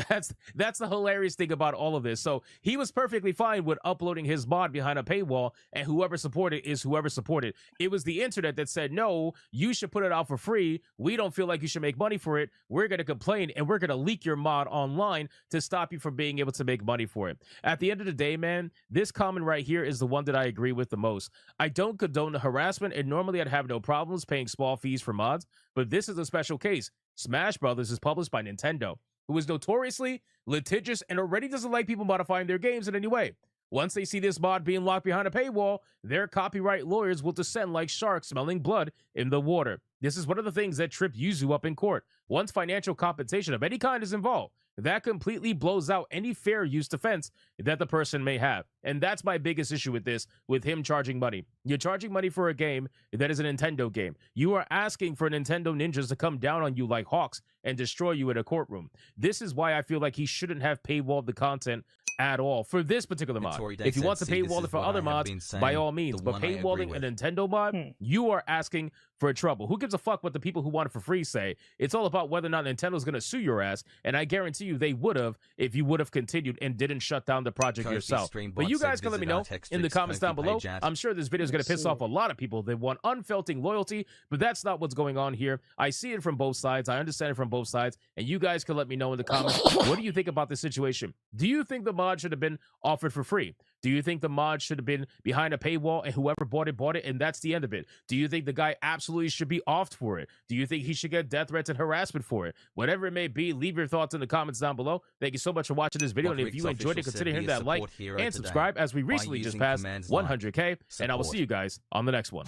That's the hilarious thing about all of this. So he was perfectly fine with uploading his mod behind a paywall, and whoever supported is whoever supported. It was the internet that said, no, you should put it out for free. We don't feel like you should make money for it. We're going to complain, and we're going to leak your mod online to stop you from being able to make money for it. At the end of the day, man, this comment right here is the one that I agree with the most. I don't condone the harassment, and normally I'd have no problems paying small fees for mods, but this is a special case. Smash Brothers is published by Nintendo, who is notoriously litigious and already doesn't like people modifying their games in any way. Once they see this mod being locked behind a paywall, their copyright lawyers will descend like sharks smelling blood in the water. This is one of the things that trip Yuzu up in court. Once financial compensation of any kind is involved, that completely blows out any fair use defense that the person may have. And that's my biggest issue with this, with him charging money. You're charging money for a game that is a Nintendo game. You are asking for Nintendo ninjas to come down on you like hawks and destroy you in a courtroom. This is why I feel like he shouldn't have paywalled the content at all for this particular mod. If you want to paywall it for other mods, by all means, but paywalling a Nintendo mod, you are asking for trouble. Who gives a fuck what the people who want it for free say? It's all about whether or not Nintendo's going to sue your ass, and I guarantee you they would have if you would have continued and didn't shut down the project yourself. But you guys can let me know in the comments down below. I'm sure this video is going to piss off a lot of people that want unfelting loyalty, but that's not what's going on here. I see it from both sides. I understand it from both sides, and you guys can let me know in the comments, what do you think about this situation? Do you think the mod should have been offered for free? Do you think the mod should have been behind a paywall and whoever bought it, and that's the end of it? Do you think the guy absolutely should be offed for it? Do you think he should get death threats and harassment for it? Whatever it may be, leave your thoughts in the comments down below. Thank you so much for watching this video, and if you enjoyed it, consider hitting that like and subscribe, as we recently just passed 100K, and I will see you guys on the next one.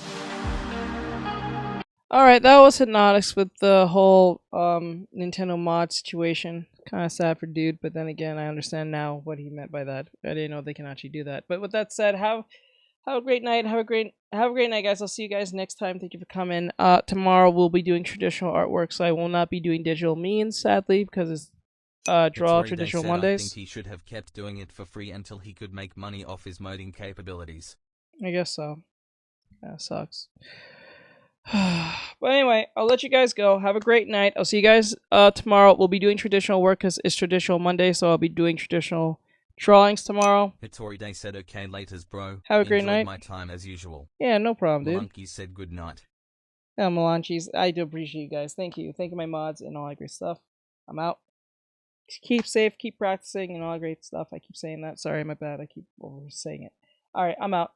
Alright, that was Hypnotics with the whole Nintendo mod situation. Kind of sad for dude, but then again, I understand now what he meant by that. I didn't know they can actually do that. But with that said, have a great night. Have a great night, guys. I'll see you guys next time. Thank you for coming. Tomorrow we'll be doing traditional artwork, so I will not be doing digital means, sadly, because it's draw traditional Mondays. I think he should have kept doing it for free until he could make money off his modding capabilities. I guess so. That sucks. But anyway, I'll let you guys go. Have a great night. I'll see you guys tomorrow. We'll be doing traditional work because it's traditional Monday, so I'll be doing traditional drawings tomorrow. Hitori Day said, okay, laters, bro. Have a great night. My time as usual. Yeah, no problem, dude. Monkey said good night. Yeah, Melanchis, I do appreciate you guys. Thank you. Thank you, my mods, and all that great stuff. I'm out. Keep safe, keep practicing, and all that great stuff. I keep saying that. Sorry, my bad. I keep over saying it. Alright, I'm out.